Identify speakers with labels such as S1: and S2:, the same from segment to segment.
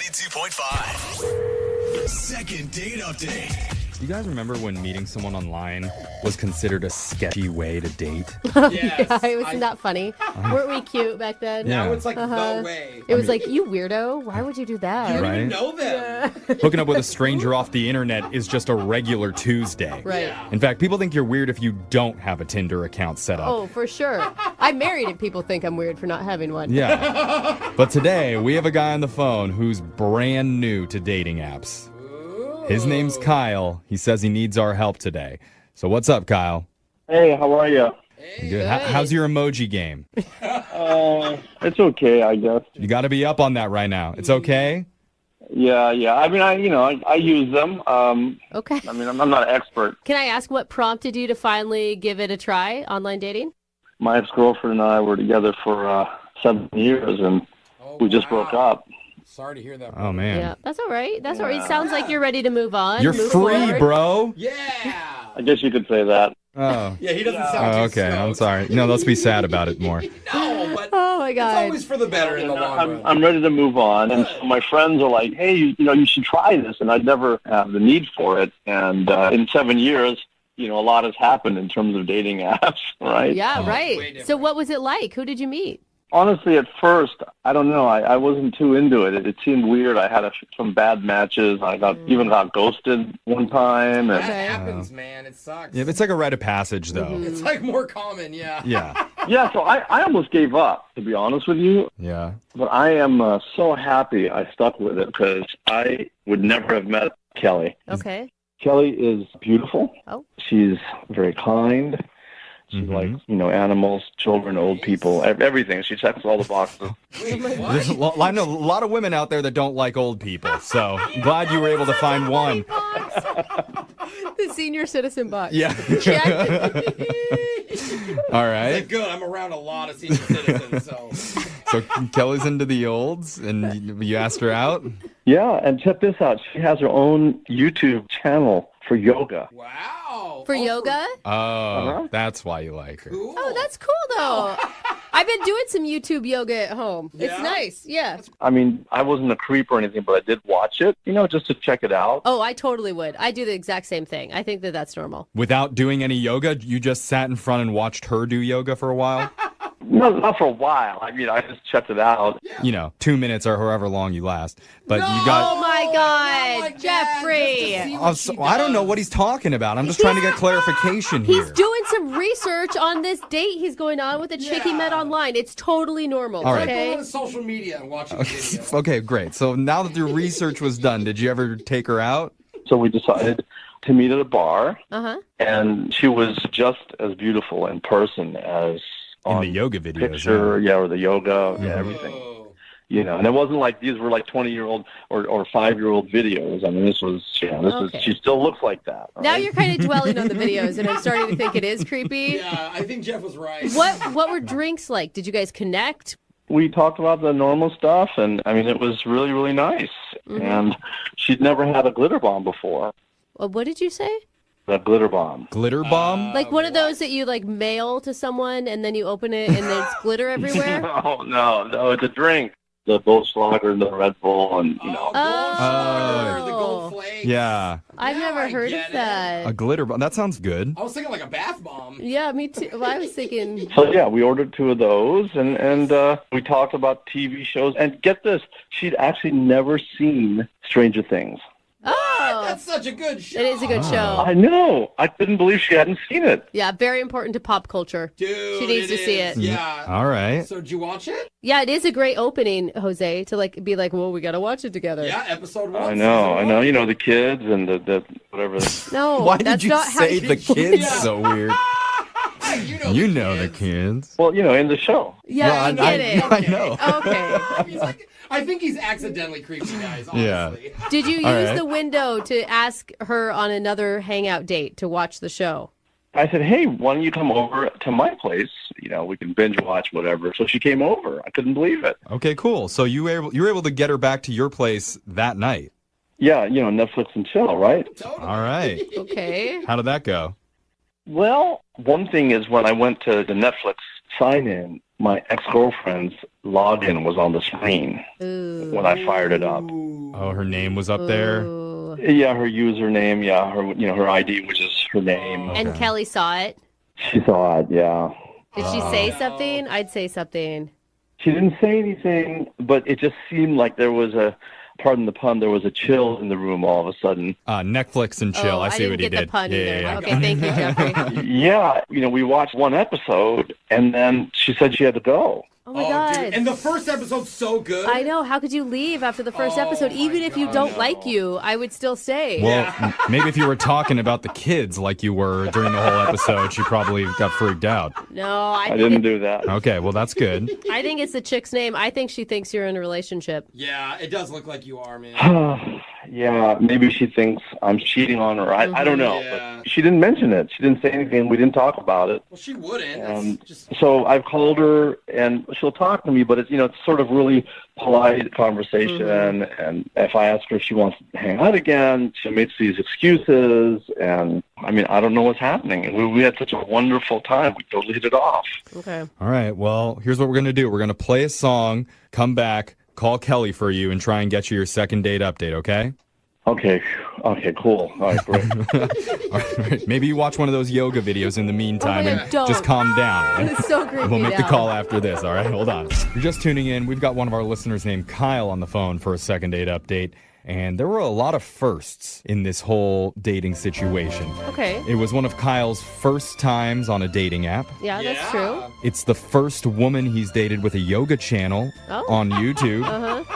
S1: 92.5. Second date update.
S2: You guys remember when meeting someone online was considered a sketchy way to date?
S3: Yes,
S4: Yeah, it was not funny. Weren't we cute back then?
S2: Yeah.
S3: Now it's like the way.
S4: It was like, you weirdo. Why would you do
S3: You
S4: that?
S3: don't
S2: Right?
S3: even know them.
S2: Hooking up with a stranger off the internet is just a regular Tuesday.
S4: Right.
S3: Yeah.
S2: In fact, people think you're weird if you don't have a Tinder account set up.
S4: Oh, for sure. I'm married and people think I'm weird for not having one.
S2: Yeah. But today, we have a guy on the phone who's brand new to dating apps. His name's Kyle. He says he needs our help today. So what's up, Kyle?
S5: Hey, how are you?
S2: Good. How's your emoji game?
S5: It's okay, I guess.
S2: You got to be up on that right now. It's okay?
S5: Yeah. I mean, I use them.
S4: Okay.
S5: I mean, I'm not an expert.
S4: Can I ask what prompted you to finally give it a try, online dating?
S5: My ex-girlfriend and I were together for 7 years, and we just broke up.
S3: Sorry to hear that.
S2: Oh, man.
S4: Yeah, that's all right. That's all right. It sounds like you're ready to move on.
S2: You're
S4: move
S2: free,
S4: forward.
S2: bro.
S3: Yeah.
S5: I guess you could say that.
S2: Oh.
S3: Yeah, he doesn't sound too
S2: Okay, I'm
S3: stoked.
S2: sorry. No, let's be sad about it more.
S3: No, but
S4: Oh, my
S3: it's
S4: God.
S3: always for the better in the long run.
S5: I'm ready to move on, and so my friends are like, "Hey, you should try this," and I'd never have the need for it. And in 7 years, a lot has happened in terms of dating apps, right?
S4: Yeah,
S3: way
S4: right.
S3: different.
S4: So what was it like? Who did you meet?
S5: Honestly, at first, I don't know. I wasn't too into it. It seemed weird. I had some bad matches. I even got ghosted one time.
S3: That
S5: And,
S3: happens, man. It sucks.
S2: Yeah, it's like a rite of passage, though.
S3: It's like more common, yeah.
S2: Yeah.
S5: yeah, so I almost gave up, to be honest with you.
S2: Yeah.
S5: But I am so happy I stuck with it because I would never have met Kelly.
S4: Okay.
S5: Kelly is beautiful.
S4: Oh.
S5: She's very kind. She likes, animals, children, old people, everything. She checks all the boxes.
S3: Wait,
S2: There's
S3: what?
S2: I know a lot of women out there that don't like old people, so I'm glad you were able to find one.
S4: The senior citizen box.
S2: Yeah.
S4: Check.
S2: All
S3: Like,
S2: right.
S3: good. I'm around a lot of senior citizens, so.
S2: So Kelly's into the olds, and you asked her out?
S5: Yeah, and check this out. She has her own YouTube channel for yoga.
S3: Wow.
S4: For yoga?
S2: Oh, that's why you like her.
S3: Cool.
S4: Oh, that's cool, though. I've been doing some YouTube yoga at home. It's
S3: Yeah?
S4: nice. Yeah.
S5: I mean, I wasn't a creep or anything, but I did watch it, just to check it out.
S4: Oh, I totally would. I do the exact same thing. I think that that's normal.
S2: Without doing any yoga, you just sat in front and watched her do yoga for a while?
S5: No, not for a while. I mean, I just checked it out.
S2: 2 minutes or however long you last. But you
S4: Oh,
S2: got...
S4: my
S3: not
S4: God.
S3: like that.
S4: Jeffrey.
S3: Just to see
S2: Oh,
S3: what
S2: so-
S3: she
S2: I don't know
S3: does.
S2: what he's talking about. I'm just trying to get clarification here.
S4: He's doing some research on this date he's going on with a chick he met
S3: Yeah.
S4: online. It's totally normal,
S2: All right.
S3: Like
S4: okay?
S3: going to social media and watching the video.
S2: Okay, great. So now that the research was done, did you ever take her out?
S5: So we decided to meet at a bar,
S4: Uh-huh.
S5: and she was just as beautiful in person as
S2: In
S5: on
S2: the yoga videos.
S5: picture, or the yoga, everything.
S3: Oh.
S5: And it wasn't like these were like 20-year-old or 5-year-old videos. I mean, this was,
S4: Okay.
S5: she still looks like that.
S4: Now
S5: right?
S4: you're kind of dwelling on the videos, and I'm starting to think it is creepy.
S3: Yeah, I think Jeff was right.
S4: What were drinks like? Did you guys connect?
S5: We talked about the normal stuff, and I mean, it was really, really nice. And she'd never had a glitter bomb before.
S4: What did you say?
S5: A glitter bomb.
S2: Glitter bomb?
S4: Like one of those that you like mail to someone, and then you open it, and there's glitter everywhere?
S5: No, it's a drink. The Goldschlager and the Red Bull, and
S3: Oh,
S4: Oh.
S3: Gold, the gold flakes.
S2: Yeah.
S4: I've
S3: Now
S4: never
S3: I
S4: heard
S3: get
S4: of
S3: it.
S4: that.
S2: A glitter bomb. That sounds good.
S3: I was thinking like a bath bomb.
S4: Yeah, me too. Well, I was thinking...
S5: So yeah, we ordered 2 of those, and we talked about TV shows. And get this, she'd actually never seen Stranger Things.
S4: Oh!
S3: That's such a good show.
S4: It is a good show.
S5: I know. I couldn't believe she hadn't seen it.
S4: Yeah, very important to pop culture.
S3: Dude,
S4: She needs to see
S3: is.
S4: it.
S3: Yeah.
S2: All right.
S3: So did you watch it?
S4: Yeah, it is a great opening, Jose, to like be like, well, we got to watch it together.
S3: Yeah, episode 1.
S5: I
S3: season
S5: know.
S3: 1.
S5: You know, the kids and the whatever.
S4: No,
S2: Why
S4: that's
S2: did you
S4: not how
S2: say the kids
S3: Yeah.
S2: so weird? You know the kids.
S5: Well, in the show.
S4: Yeah,
S2: Well,
S4: I get it.
S2: I know.
S4: Okay.
S3: I think he's accidentally creepy, guys,
S2: Yeah.
S3: honestly.
S4: Did you use
S2: All right.
S4: the window to ask her on another hangout date to watch the show?
S5: I said, hey, why don't you come over to my place? We can binge watch whatever. So she came over. I couldn't believe it.
S2: Okay, cool. So you were able to get her back to your place that night.
S5: Yeah, Netflix and chill, right?
S3: Totally.
S2: All right.
S4: Okay.
S2: How did that go?
S5: Well, one thing is when I went to the Netflix sign-in, my ex-girlfriend's login was on the screen
S4: Ooh.
S5: when I fired it up.
S3: Ooh.
S2: Oh, her name was up there.
S4: Ooh.
S5: Yeah, her username. Yeah, her ID, which is her name.
S4: And Kelly saw it.
S5: She saw it. Yeah.
S4: Did she say something? I'd say something.
S5: She didn't say anything, but it just seemed like there was pardon the pun, there was a chill in the room all of a sudden.
S2: Netflix and chill. I see what he did.
S4: I didn't get the pun either.
S2: Yeah.
S4: Okay, thank you, Jeffrey.
S5: Yeah, we watched one episode, and then she said she had to go.
S4: Oh my God.
S3: Dude. And the first episode's so good.
S4: I know. How could you leave after the first episode? Even if you don't like you, I would still stay.
S2: Well, maybe if you were talking about the kids like you were during the whole episode, she probably got freaked out.
S4: No,
S5: I didn't do that.
S2: Okay, well, that's good.
S4: I think it's the chick's name. I think she thinks you're in a relationship.
S3: Yeah, it does look like you are, man.
S5: Yeah, maybe she thinks I'm cheating on her. I don't know.
S3: Yeah.
S5: But she didn't mention it. She didn't say anything. We didn't talk about it.
S3: Well, she wouldn't.
S5: So I've called her, and she'll talk to me, but it's sort of really polite conversation. And if I ask her if she wants to hang out again, she makes these excuses. And I don't know what's happening. And we had such a wonderful time. We totally hit it off.
S4: Okay.
S2: All right, well, here's what we're going to do. We're going to play a song, come back, call Kelly for you, and try and get you your second date update, okay?
S5: Okay, cool. All right, great.
S2: All right. Maybe you watch one of those yoga videos in the meantime
S4: God,
S2: and
S4: don't.
S2: just calm down.
S4: It's so creepy.
S2: We'll make the
S4: now.
S2: call after this, all right? Hold on. You're just tuning in. We've got one of our listeners named Kyle on the phone for a second date update. And there were a lot of firsts in this whole dating situation.
S4: Okay.
S2: It was one of Kyle's first times on a dating app.
S4: Yeah, that's true.
S2: It's the first woman he's dated with a yoga channel on YouTube.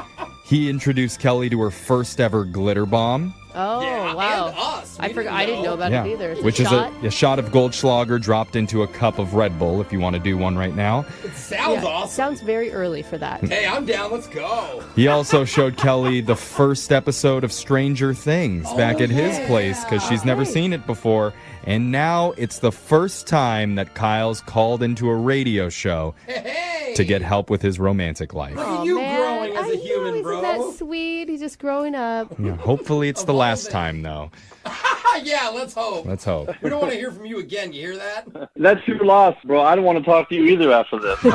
S2: He introduced Kelly to her first ever glitter bomb.
S4: Oh,
S3: Yeah,
S4: wow.
S3: and us.
S4: I forgot. I didn't know about it either. It's
S2: which
S4: a
S2: is
S4: shot?
S2: a shot of Goldschlager dropped into a cup of Red Bull if you want to do one right now.
S3: It sounds awesome.
S4: Sounds very early for that.
S3: Hey, I'm down. Let's go.
S2: He also showed Kelly the first episode of Stranger Things back at his place because she's never seen it before. And now it's the first time that Kyle's called into a radio show to get help with his romantic life.
S3: Look at you growing as a human,
S4: Isn't
S3: bro.
S4: that sweet? He's just growing up.
S2: Yeah, hopefully it's the last time, though.
S3: Yeah, let's hope.
S2: Let's hope.
S3: We don't want to hear from you again. You hear that?
S5: That's your loss, bro. I don't want to talk to you either after this.
S2: All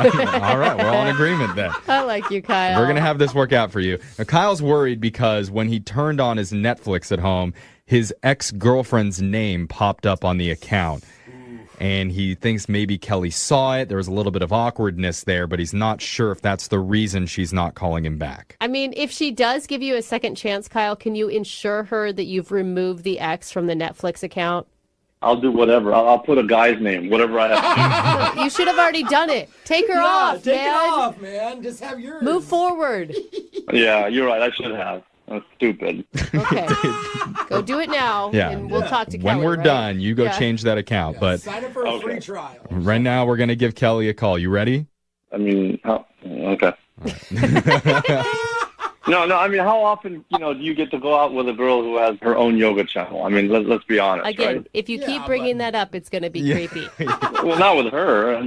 S2: right, we're all in agreement then.
S4: I like you, Kyle.
S2: We're going to have this work out for you. Now, Kyle's worried because when he turned on his Netflix at home, his ex-girlfriend's name popped up on the account. And he thinks maybe Kelly saw it. There was a little bit of awkwardness there, but he's not sure if that's the reason she's not calling him back.
S4: I mean, if she does give you a second chance, Kyle, can you ensure her that you've removed the ex from the Netflix account?
S5: I'll do whatever. I'll put a guy's name, whatever I have to
S4: You should have already done it. Take her off,
S3: take
S4: man.
S3: it off, man. Just have yours.
S4: Move forward.
S5: do. Yeah, you're right. I should have. That's stupid.
S4: Okay. Go do it now,
S2: Yeah.
S4: and we'll talk to
S2: When
S4: Kelly,
S2: we're
S4: right?
S2: done, you go
S4: Yeah.
S2: change that account. But
S3: Sign up for a free trial.
S2: right now, we're going to give Kelly a call. You ready?
S5: Okay. No. How often, do you get to go out with a girl who has her own yoga channel? Let's be honest,
S4: Again,
S5: right?
S4: if you
S3: Yeah,
S4: keep bringing that up, it's going to be creepy.
S5: Well, not with her.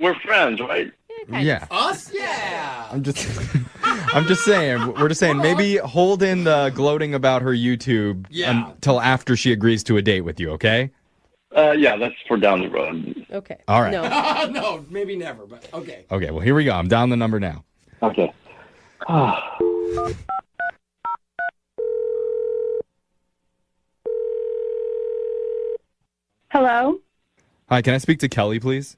S5: We're friends, right?
S2: Yeah.
S3: Us? Yeah.
S2: I'm just saying. We're just saying maybe hold in the gloating about her YouTube until after she agrees to a date with you, okay?
S5: Yeah, that's for down the road.
S4: Okay.
S2: All right.
S4: No.
S3: No, maybe never, but okay.
S2: Okay, well, here we go. I'm down the number now.
S5: Okay.
S6: Hello?
S2: Hi, can I speak to Kelly, please?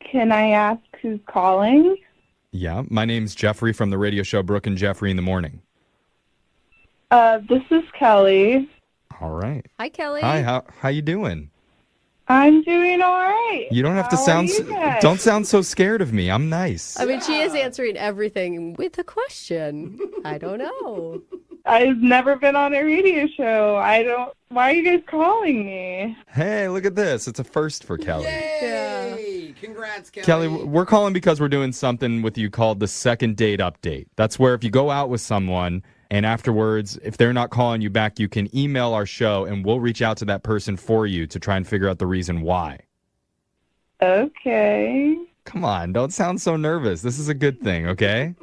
S6: Can I ask who's calling?
S2: Yeah, my name's Jeffrey from the radio show Brooke and Jeffrey in the Morning.
S6: This is Kelly.
S2: All right.
S4: Hi, Kelly.
S2: Hi, how you doing?
S6: I'm doing all right.
S2: You don't have to
S6: How
S2: sound
S6: are you guys?
S2: don't sound so scared of me. I'm nice.
S4: I mean, she is answering everything with a question. I don't know.
S6: I've never been on a radio show. Why are you guys calling me?
S2: Hey, look at this. It's a first for Kelly.
S3: Yay! Congrats, Kelly.
S2: Kelly, we're calling because we're doing something with you called the second date update. That's where if you go out with someone and afterwards, if they're not calling you back, you can email our show and we'll reach out to that person for you to try and figure out the reason why.
S6: Okay.
S2: Come on, don't sound so nervous. This is a good thing, okay?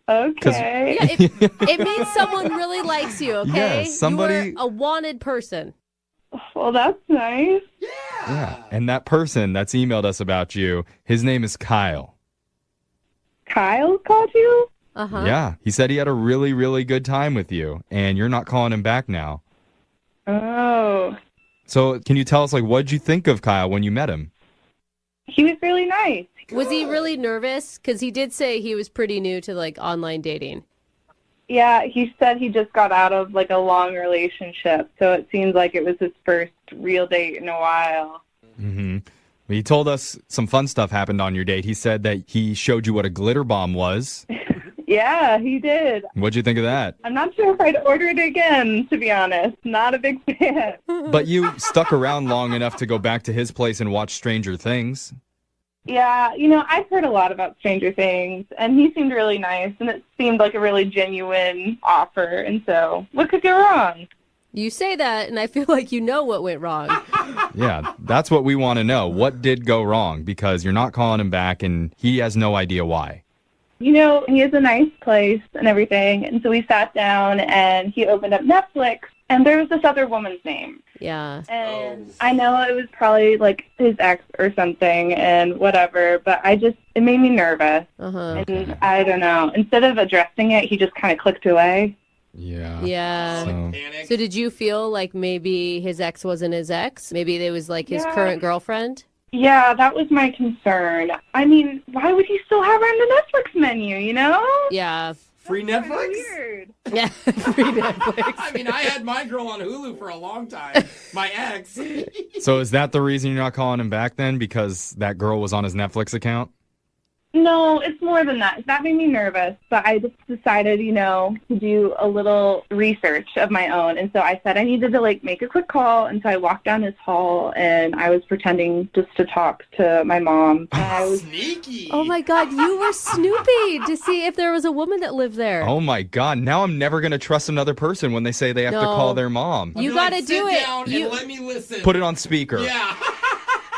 S6: Okay.
S4: Yeah, it means someone really likes you, okay?
S2: Yes, somebody-
S4: You are a wanted person.
S6: Well, that's nice.
S2: Yeah. And that person that's emailed us about you, his name is Kyle.
S6: Kyle called you?
S4: Uh-huh.
S2: Yeah, he said he had a really, really good time with you, and you're not calling him back now.
S6: Oh,
S2: So can you tell us, like, what'd you think of Kyle when you met him?
S6: he was really nice.
S4: Was he really nervous? Because he did say he was pretty new to, like, online dating.
S6: Yeah, he said he just got out of like a long relationship, so it seems like it was his first real date in a while.
S2: Mm-hmm. He told us some fun stuff happened on your date. He said that he showed you what a glitter bomb was.
S6: Yeah, he did.
S2: What'd you think of that?
S6: I'm not sure if I'd order it again, to be honest. Not a big fan.
S2: But you stuck around long enough to go back to his place and watch Stranger Things.
S6: Yeah, I've heard a lot about Stranger Things, and he seemed really nice, and it seemed like a really genuine offer, and so what could go wrong?
S4: You say that, and I feel like you know what went wrong.
S2: Yeah, that's what we want to know. What did go wrong? Because you're not calling him back, and he has no idea why.
S6: He has a nice place and everything, and so we sat down, and he opened up Netflix, and there was this other woman's name.
S4: Yeah.
S6: And I know it was probably like his ex or something and whatever, but it made me nervous.
S4: Uh-huh.
S6: And I don't know. Instead of addressing it, he just kind of clicked away.
S2: Yeah.
S4: Yeah.
S2: So,
S4: So did you feel like maybe his ex wasn't his ex? Maybe it was like his current girlfriend?
S6: Yeah, that was my concern. I mean, why would he still have her in the Netflix menu,
S4: Yeah.
S3: Free Netflix?
S6: Weird.
S4: Yeah. Free Netflix.
S3: I mean, I had my girl on Hulu for a long time. My ex.
S2: so is that the reason you're not calling him back then? Because that girl was on his Netflix account?
S6: No, it's more than that. That made me nervous, but I just decided, to do a little research of my own. And so I said I needed to, make a quick call. And so I walked down this hall, and I was pretending just to talk to my mom. And I was
S3: Sneaky.
S4: Oh my God, you were snooping to see if there was a woman that lived there.
S2: Oh my God, now I'm never going to trust another person when they say they have to
S4: No.
S2: call their mom.
S4: You
S3: I'd be
S4: gotta
S3: like,
S4: do
S3: sit
S4: it.
S3: down
S4: You-
S3: and let me listen.
S2: Put it on speaker.
S3: Yeah.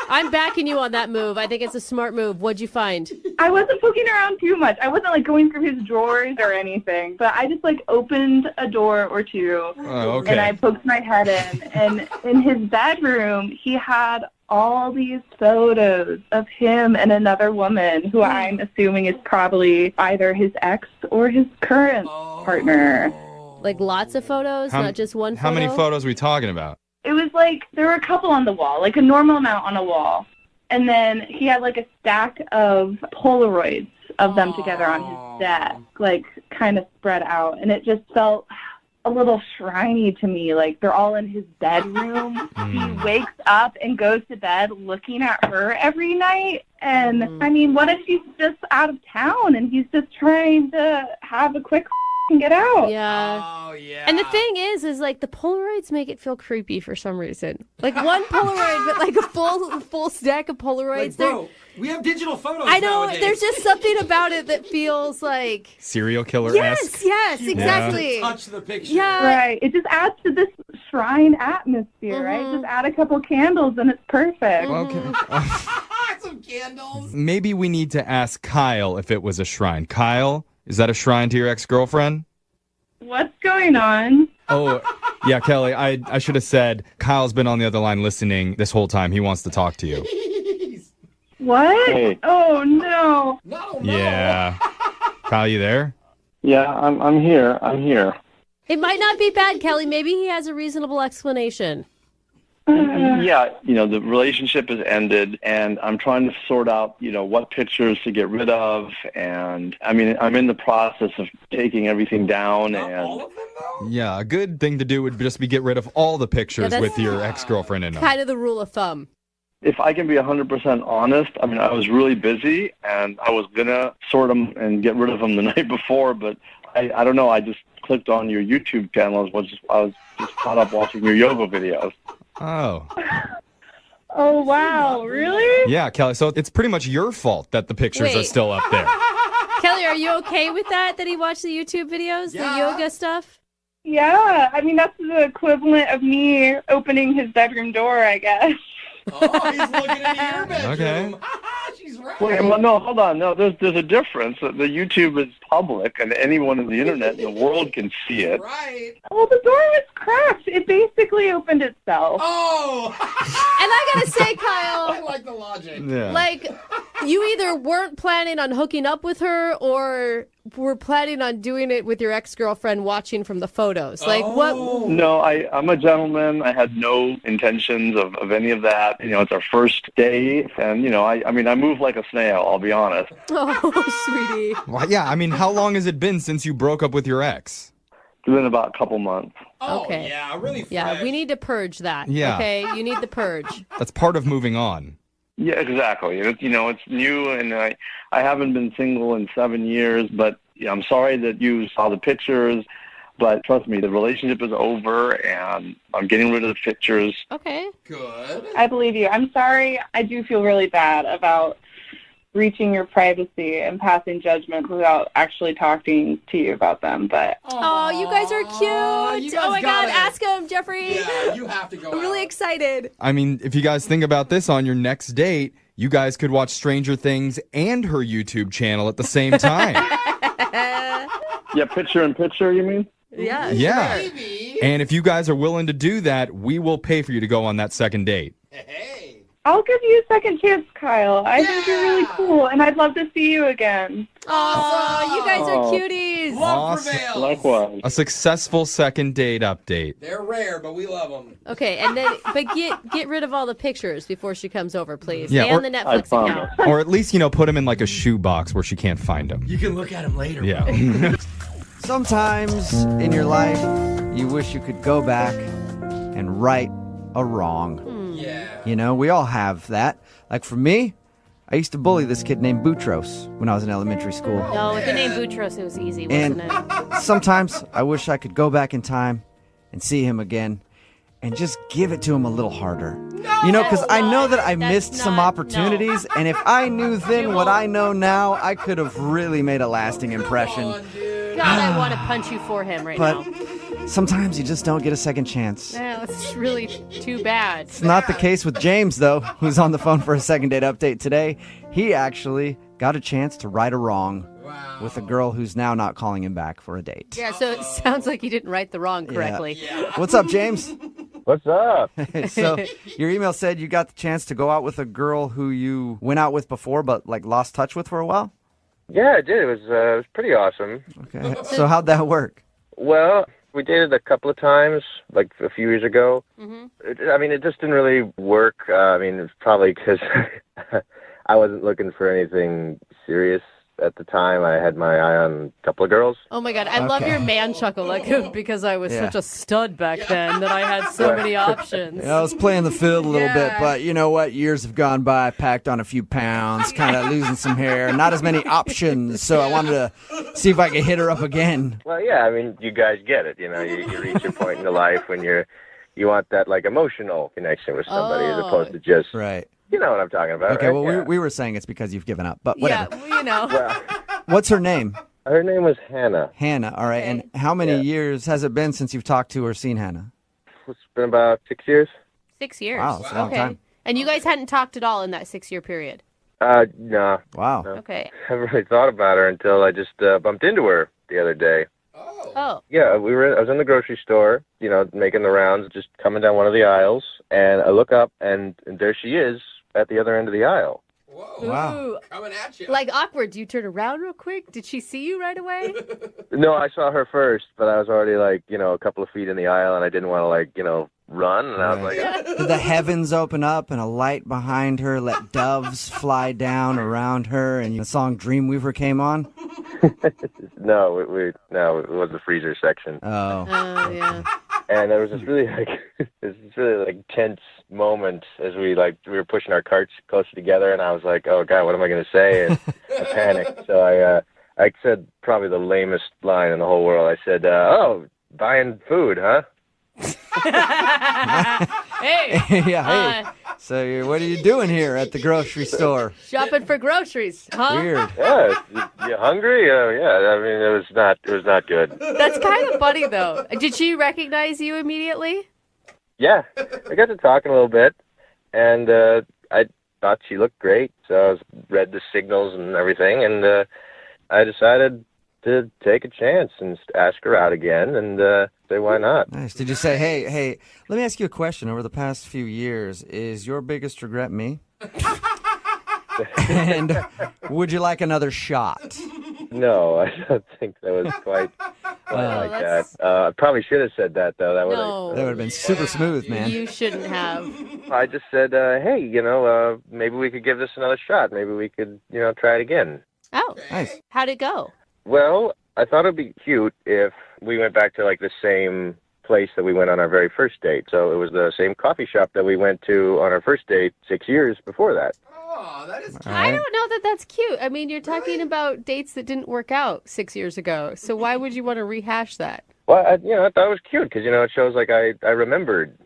S4: I'm backing you on that move. I think it's a smart move. What'd you find?
S6: I wasn't poking around too much. I wasn't going through his drawers or anything, but I just opened a door or two.
S2: Oh, okay.
S6: And I poked my head in, and in his bedroom, he had all these photos of him and another woman who I'm assuming is probably either his ex or his current partner.
S4: Like lots of photos, not just one photo?
S2: How many photos are we talking about?
S6: It was there were a couple on the wall, a normal amount on a wall. And then he had a stack of Polaroids of them together on his desk, kind of spread out. And it just felt a little shriny to me. They're all in his bedroom. He wakes up and goes to bed looking at her every night. And, I mean, what if she's just out of town and he's just trying to have a quick and get out?
S4: Yeah.
S3: Oh, yeah.
S4: And the thing is the Polaroids make it feel creepy for some reason. One Polaroid, but a full stack of Polaroids.
S3: Bro, we have digital photos
S4: I know,
S3: nowadays.
S4: there's just something about it that feels like...
S2: Serial killer-esque?
S4: Yes, exactly.
S3: Touch the picture.
S4: Yeah.
S6: Right. It just adds to this shrine atmosphere, right? Just add a couple candles and it's perfect.
S2: Okay.
S3: Some candles.
S2: Maybe we need to ask Kyle if it was a shrine. Kyle, is that a shrine to your ex-girlfriend?
S6: What's going on?
S2: Oh, yeah, Kelly, I should have said Kyle's been on the other line listening this whole time. He wants to talk to you.
S6: What?
S5: Hey.
S6: Oh, no.
S3: No.
S2: Yeah. Kyle, you there?
S5: Yeah, I'm here. I'm here.
S4: It might not be bad, Kelly. Maybe he has a reasonable explanation.
S5: Yeah, the relationship has ended, and I'm trying to sort out, what pictures to get rid of, and I mean, I'm in the process of taking everything down,
S3: Not
S5: and
S3: all of them, though?
S2: Yeah, a good thing to do would just be get rid of all the pictures
S4: that's-
S2: with your ex-girlfriend in them.
S4: Kind of the rule of thumb.
S5: if I can be 100% honest, I mean, I was really busy, and I was going to sort them and get rid of them the night before, but I don't know, I just clicked on your YouTube channel. I was just caught up watching your yoga videos.
S2: Oh.
S6: Oh, wow. Really?
S2: Yeah, Kelly, so it's pretty much your fault that the pictures are
S4: Wait.
S2: still up there.
S4: Kelly, are you okay with that he watched the YouTube videos, the
S3: Yeah.
S4: yoga stuff?
S6: Yeah. I mean, that's the equivalent of me opening his bedroom door, I guess.
S3: Oh, he's looking into your bedroom.
S2: Okay.
S3: She's right.
S5: Wait, well, no, hold on. No, there's a difference. The YouTube is public, and anyone on the internet in the world can see it.
S3: Right.
S6: Well, the door was cracked. It basically opened itself.
S3: Oh!
S4: And I gotta say,
S3: I
S4: Kyle,
S3: like the logic.
S2: Yeah.
S4: like, you either weren't planning on hooking up with her or were planning on doing it with your ex-girlfriend watching from the photos. Like, what?
S5: No, I'm a gentleman. I had no intentions of any of that. It's our first date, and, I move like a snail, I'll be honest.
S4: Oh, sweetie.
S2: Well, yeah, I mean, how long has it been since you broke up with your ex?
S5: It's been about a couple months.
S3: Oh,
S4: Okay.
S3: yeah, really fresh.
S4: Yeah, we need to purge that.
S2: Yeah.
S4: Okay, you need the purge.
S2: That's part of moving on.
S5: Yeah, exactly. It's new, and I haven't been single in 7 years, but I'm sorry that you saw the pictures, but trust me, the relationship is over, and I'm getting rid of the pictures.
S4: Okay.
S3: Good.
S6: I believe you. I'm sorry. I do feel really bad about reaching your privacy and passing judgment without actually talking to you about them, but
S4: Oh, you guys are cute.
S3: you guys
S4: Oh my God,
S3: gotta-
S4: ask him, Jeffrey.
S3: Yeah, you have to go
S4: I'm really
S3: out.
S4: excited.
S2: I mean, if you guys think about this on your next date, you guys could watch Stranger Things and her YouTube channel at the same time.
S5: Yeah, picture in picture, you mean?
S4: Yeah.
S2: Yeah.
S3: Maybe.
S2: And if you guys are willing to do that, we will pay for you to go on that second date.
S3: Hey.
S6: I'll give you a second chance, Kyle. I think you're really
S3: Yeah.
S6: cool, and I'd love to see you again.
S4: Oh, you guys are
S5: Oh.
S4: cuties.
S3: Love
S2: Awesome.
S3: prevails.
S5: Likewise.
S2: A successful second date update.
S3: They're rare, but we love them.
S4: Okay, and then but get rid of all the pictures before she comes over, please.
S2: Yeah, or-
S4: and the
S5: I
S4: Netflix
S5: promise.
S4: account.
S2: Or at least, put them in like a shoebox where she can't find them.
S3: You can look at them later.
S2: Yeah.
S7: Sometimes in your life, you wish you could go back and right a wrong.
S3: Yeah.
S7: We all have that. Like for me, I used to bully this kid named Boutros when I was in elementary school.
S4: No, with the name Boutros, it was easy,
S7: And
S4: wasn't it?
S7: sometimes I wish I could go back in time and see him again and just give it to him a little harder. Because I know that I
S4: That's
S7: missed some
S4: not-
S7: opportunities, and if I knew then what I know now, I could have really made a lasting impression.
S3: Come on, dude.
S4: God, I want to punch you for him right
S7: But
S4: now.
S7: sometimes you just don't get a second chance.
S4: Yeah, that's really too bad.
S7: It's not the case with James, though, who's on the phone for a second date update today. He actually got a chance to right a wrong
S3: Wow.
S7: with a girl who's now not calling him back for a date.
S4: Yeah, so it sounds like you didn't write the wrong correctly.
S7: What's up, James?
S5: What's up?
S7: So your email said you got the chance to go out with a girl who you went out with before but lost touch with for a while?
S8: Yeah, I did. It was pretty awesome.
S7: Okay. So how'd that work?
S8: Well, we dated a couple of times, like a few years ago. It just didn't really work. It's probably because I wasn't looking for anything serious at the time. I had my eye on a couple of girls.
S4: Oh my God, I love
S7: Okay.
S4: your man chuckle, like because I was
S7: Yeah.
S4: such a stud back then that I had so many options.
S7: I was playing the field a little bit,
S4: Yeah.
S7: but you know what? Years have gone by. I packed on a few pounds, kind of losing some hair. Not as many options, so I wanted to see if I could hit her up again.
S8: Well, yeah, you guys get it. You reach a point in the life when you want that emotional connection with somebody as opposed to just,
S7: Right.
S8: you know what I'm talking about.
S7: Okay,
S8: right?
S7: well,
S8: Yeah.
S7: we were saying it's because you've given up, but whatever.
S4: Yeah, well, you know.
S8: Well,
S7: What's her name?
S8: her name was Hannah.
S7: Hannah. All right.
S4: Okay.
S7: And how many
S8: Yeah.
S7: years has it been since you've talked to or seen Hannah?
S8: It's been about 6 years.
S4: 6 years.
S7: Wow, that's a long
S4: okay.
S7: time.
S4: And you guys hadn't talked at all in that 6-year period.
S8: No.
S7: Wow.
S4: Okay.
S8: I haven't really thought about her until I just bumped into her the other day.
S3: Oh.
S4: Oh.
S8: Yeah, I was in the grocery store, making the rounds, just coming down one of the aisles, and I look up, and there she is at the other end of the aisle.
S3: Whoa.
S7: Wow.
S4: Ooh.
S3: Coming at you.
S4: Like awkward. Do you turn around real quick? Did she see you right away?
S8: No, I saw her first, but I was already a couple of feet in the aisle, and I didn't want to run, and I was like,
S7: Did the heavens open up and a light behind her let doves fly down around her and the song Dreamweaver came on?
S8: no, it was the freezer section,
S7: Oh.
S4: Oh, yeah.
S8: and there was this really tense moment as we were pushing our carts closer together, and I was like, oh God, what am I going to say? And I panicked, so I said probably the lamest line in the whole world. I said, oh, buying food, huh?
S4: Hey.
S7: Yeah, hey. So what are you doing here at the grocery store?
S4: Shopping for groceries, huh?
S7: Weird.
S8: Yeah, you hungry? Yeah. It was not good.
S4: That's kind of funny, though. Did she recognize you immediately?
S8: Yeah, I got to talking a little bit, and I thought she looked great, so I read the signals and everything, and I decided to take a chance and ask her out again, and say why not.
S7: Nice. Did you say, hey, let me ask you a question. Over the past few years, is your biggest regret me? And would you like another shot?
S8: No, I don't think that was quite like that. I probably should have said that, though. That
S4: No.
S7: That would have been super smooth, man.
S4: You shouldn't have.
S8: I just said, hey, maybe we could give this another shot. Maybe we could, try it again.
S4: Oh,
S7: Nice.
S4: how'd it go?
S8: Well, I thought it'd be cute if we went back to, like, the same place that we went on our very first date. So it was the same coffee shop that we went to on our first date 6 years before that.
S3: Oh, that is cute.
S4: I don't know that that's cute. I mean, you're talking about dates that didn't work out 6 years ago. So why would you want to rehash that?
S8: Well, I thought it was cute because, it shows like I remembered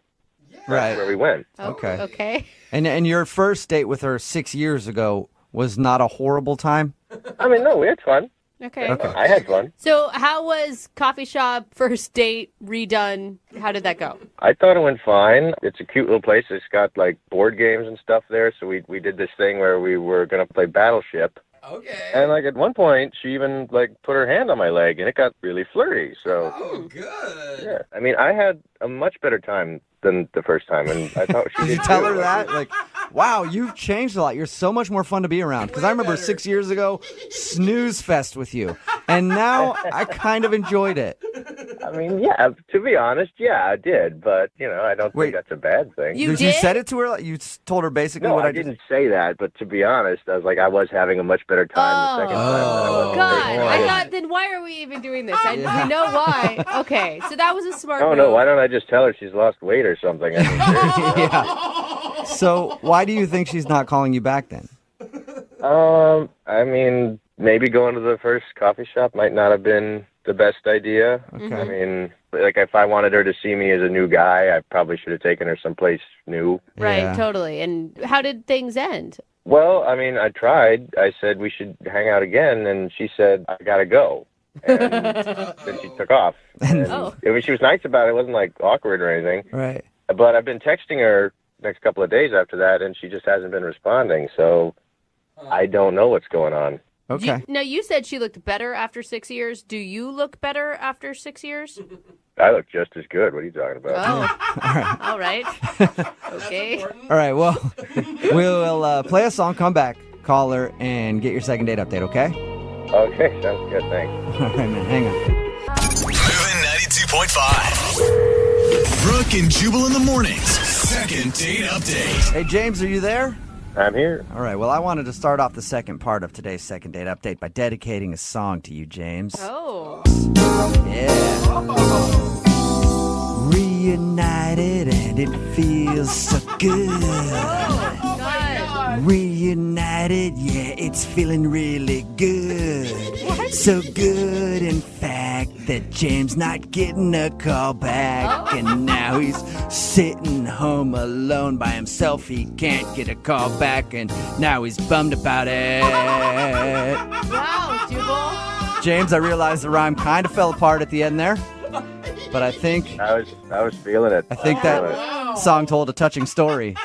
S7: Right.
S8: where we went.
S7: Okay.
S4: Okay.
S7: And your first date with her 6 years ago was not a horrible time?
S8: I mean, no, we had fun.
S4: Okay.
S8: I had fun.
S4: So how was coffee shop first date redone? How did that go?
S8: I thought it went fine. It's a cute little place. It's got like board games and stuff there. So we did this thing where we were going to play Battleship.
S3: Okay.
S8: And like at one point, she even like put her hand on my leg and it got really flirty. So
S3: Oh, good.
S8: yeah, I mean, I had a much better time than the first time. And I thought she
S7: Did you
S8: did
S7: tell
S8: too.
S7: her that? Like, wow, you've changed a lot. You're so much more fun to be around. Because I remember 6 years ago, snooze fest with you. And now I kind of enjoyed it.
S8: I mean, yeah, to be honest, yeah, I did. But, I don't
S7: Wait.
S8: think that's a bad thing.
S4: You
S7: You
S4: did?
S7: said it to her? Like, you told her basically
S8: No,
S7: what
S8: I
S7: just...
S8: didn't say that, but to be honest, I was like, I was having a much better time the second time than I was the
S4: God,
S8: first
S4: I
S8: time.
S4: thought, then why are we even doing this? We know why. Okay, so that was a smart
S8: Oh,
S4: move.
S8: no, why don't I just tell her she's lost weight or something? I mean, seriously.
S7: Yeah. So why do you think she's not calling you back then?
S8: I mean, maybe going to the first coffee shop might not have been the best idea.
S7: Okay.
S8: I mean, like if I wanted her to see me as a new guy, I probably should have taken her someplace new.
S4: Right,
S7: Yeah.
S4: totally. And how did things end?
S8: Well, I mean, I tried. I said we should hang out again, and she said, I gotta go. And then she took off. And,
S4: Oh.
S8: I mean, she was nice about it. It wasn't like awkward or anything.
S7: Right.
S8: But I've been texting her next couple of days after that, and she just hasn't been responding. So I don't know what's going on.
S7: Okay.
S4: Now, you said she looked better after 6 years. Do you look better after 6 years?
S8: I look just as good. What are you talking about?
S4: Oh, all right. Okay.
S7: All right, well, we'll play a song, come back, call her, and get your second date update, okay?
S8: Okay, sounds good. Thanks.
S7: All right, man, hang on.
S1: Moving 92.5. Brooke and Jubal in the mornings. Second date update.
S7: Hey, James, are you there?
S8: I'm here.
S7: All right, well, I wanted to start off the second part of today's second date update by dedicating a song to you, James.
S4: Oh.
S7: Yeah. Reunited and it feels so good.
S4: God.
S7: Reunited, yeah, it's feeling really good. So good, in fact, that James not getting a call back. And now he's sitting home alone by himself. He can't get a call back, and now he's bummed about it.
S4: Wow, Jubal.
S7: James, I realize the rhyme kind of fell apart at the end there, but I think
S8: I was feeling it.
S7: I think that song told a touching story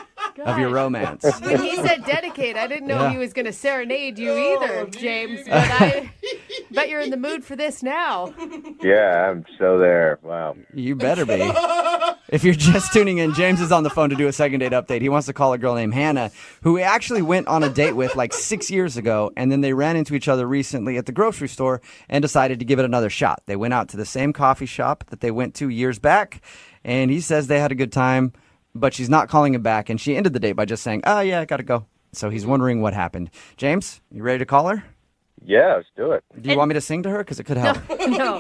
S7: of your romance.
S4: When he said dedicate, I didn't know
S7: Yeah.
S4: he was going to serenade you either, James. But I bet you're in the mood for this now.
S8: Yeah, I'm so there. Wow.
S7: You better be. If you're just tuning in, James is on the phone to do a second date update. He wants to call a girl named Hannah, who he actually went on a date with like 6 years ago, and then they ran into each other recently at the grocery store and decided to give it another shot. They went out to the same coffee shop that they went to years back, and he says they had a good time, but she's not calling him back, and she ended the date by just saying, oh, yeah, I gotta go. So he's wondering what happened. James, you ready to call her?
S8: Yeah, let's do it.
S7: Do you want me to sing to her? Because it could help.
S4: No,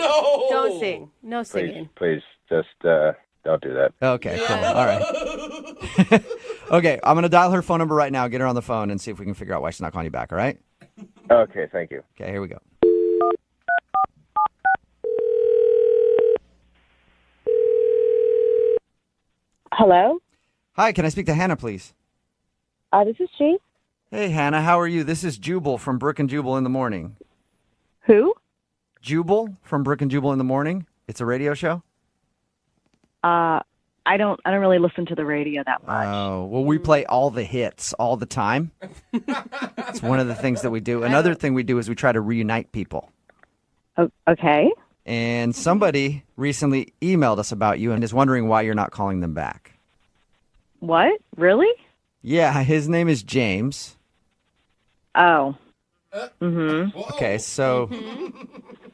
S4: don't sing. No singing.
S8: Please, just don't do that.
S7: Okay, cool. All right. Okay, I'm going to dial her phone number right now, get her on the phone, and see if we can figure out why she's not calling you back, all right?
S8: Okay, thank you.
S7: Okay, here we go.
S9: Hello?
S7: Hi, can I speak to Hannah, please?
S9: This is she.
S7: Hey, Hannah, how are you? This is Jubal from Brooke and Jubal in the Morning.
S9: Who?
S7: Jubal from Brooke and Jubal in the Morning? It's a radio show?
S9: I don't really listen to the radio that much.
S7: Oh, well, we play all the hits all the time. It's one of the things that we do. Another thing we do is we try to reunite people.
S9: Okay.
S7: And somebody recently emailed us about you and is wondering why you're not calling them back.
S9: What? Really?
S7: Yeah, his name is James.
S9: Oh. Mm-hmm.
S7: Okay, so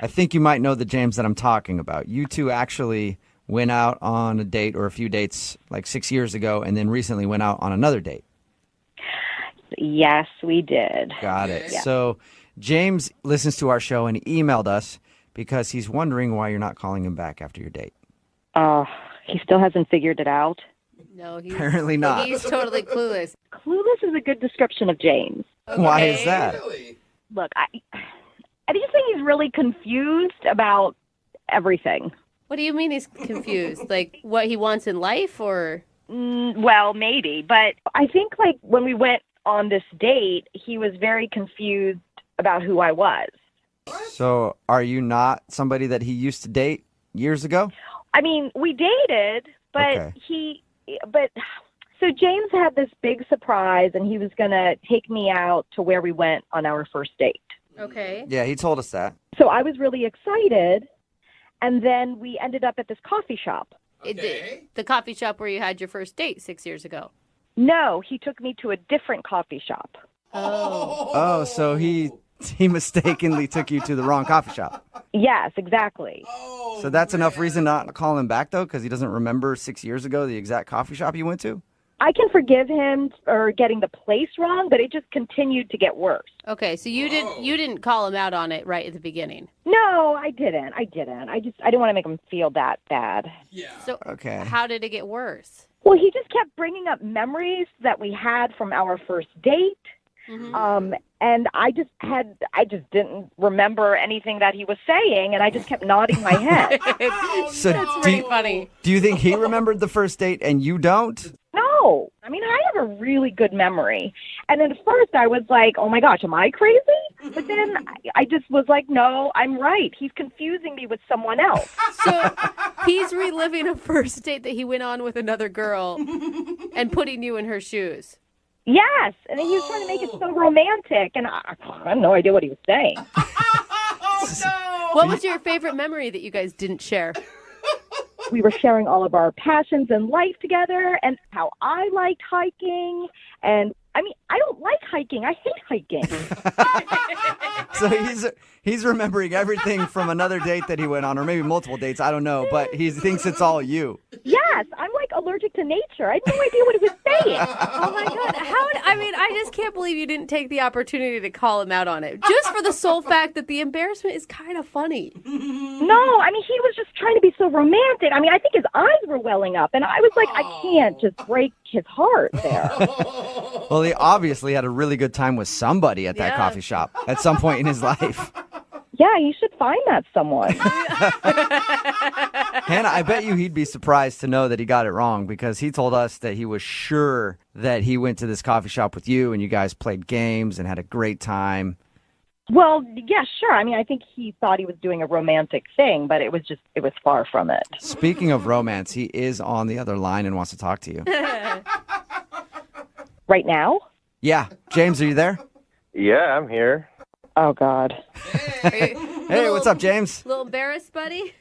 S7: I think you might know the James that I'm talking about. You two actually went out on a date or a few dates like 6 years ago and then recently went out on another date.
S9: Yes, we did.
S7: Got it.
S9: Yeah.
S7: So James listens to our show and he emailed us because he's wondering why you're not calling him back after your date.
S9: He still hasn't figured it out.
S4: No, he's
S7: Apparently not.
S4: He's totally clueless.
S9: Clueless is a good description of James.
S7: Why is that?
S9: Look, I just think he's really confused about everything.
S4: What do you mean he's confused? Like what he wants in life, or?
S9: Well, maybe, but I think like when we went on this date, he was very confused about who I was.
S7: So are you not somebody that he used to date years ago?
S9: I mean, we dated, but
S7: Okay.
S9: So James had this big surprise, and he was going to take me out to where we went on our first date.
S4: Okay.
S7: Yeah, he told us that.
S9: So I was really excited, and then we ended up at this coffee shop.
S4: The coffee shop where you had your first date 6 years ago.
S9: No, he took me to a different coffee shop.
S7: Oh, so he mistakenly took you to the wrong coffee shop.
S9: Yes, exactly.
S7: So that's enough reason not to call him back, though, because he doesn't remember 6 years ago the exact coffee shop you went to?
S9: I can forgive him for getting the place wrong, but it just continued to get worse.
S4: Okay, so you didn't call him out on it right at the beginning.
S9: No, I didn't. I didn't want to make him feel that bad.
S3: Yeah.
S4: So
S7: Okay.
S4: how did it get worse?
S9: Well, he just kept bringing up memories that we had from our first date. And I just didn't remember anything that he was saying, and I just kept nodding my head.
S7: So
S4: That's pretty funny.
S7: Do you think he remembered the first date and you don't?
S9: No, I mean, I have a really good memory. And at first I was like, oh my gosh, am I crazy? But then I just was like, no, I'm right. He's confusing me with someone else.
S4: So he's reliving a first date that he went on with another girl and putting you in her shoes.
S9: Yes, and he was trying to make it so romantic, and I had no idea what he was saying.
S4: What was your favorite memory that you guys didn't share?
S9: We were sharing all of our passions in life together, and how I liked hiking, and I mean, I don't like hiking. I hate hiking.
S7: So he's remembering everything from another date that he went on, or maybe multiple dates, I don't know, but he thinks it's all you.
S9: Yes, I'm like allergic to nature. I had no idea what he was saying.
S4: Oh my God. I just can't believe you didn't take the opportunity to call him out on it. Just for the sole fact that the embarrassment is kind of funny.
S9: No, I mean, he was just trying to be so romantic. I mean, I think his eyes were welling up, and I was like, I can't just break his heart there.
S7: Well, he obviously had a really good time with somebody at that coffee shop at some point in his life.
S9: Yeah, you should find that someone.
S7: Hannah, I bet you he'd be surprised to know that he got it wrong because he told us that he was sure that he went to this coffee shop with you and you guys played games and had a great time.
S9: Well, yeah, sure. I mean, I think he thought he was doing a romantic thing, but it was far from it.
S7: Speaking of romance, he is on the other line and wants to talk to you.
S9: Right now?
S7: Yeah. James, are you there?
S8: Yeah, I'm here.
S9: Oh, God.
S7: Hey, what's up, James?
S4: A little embarrassed, buddy?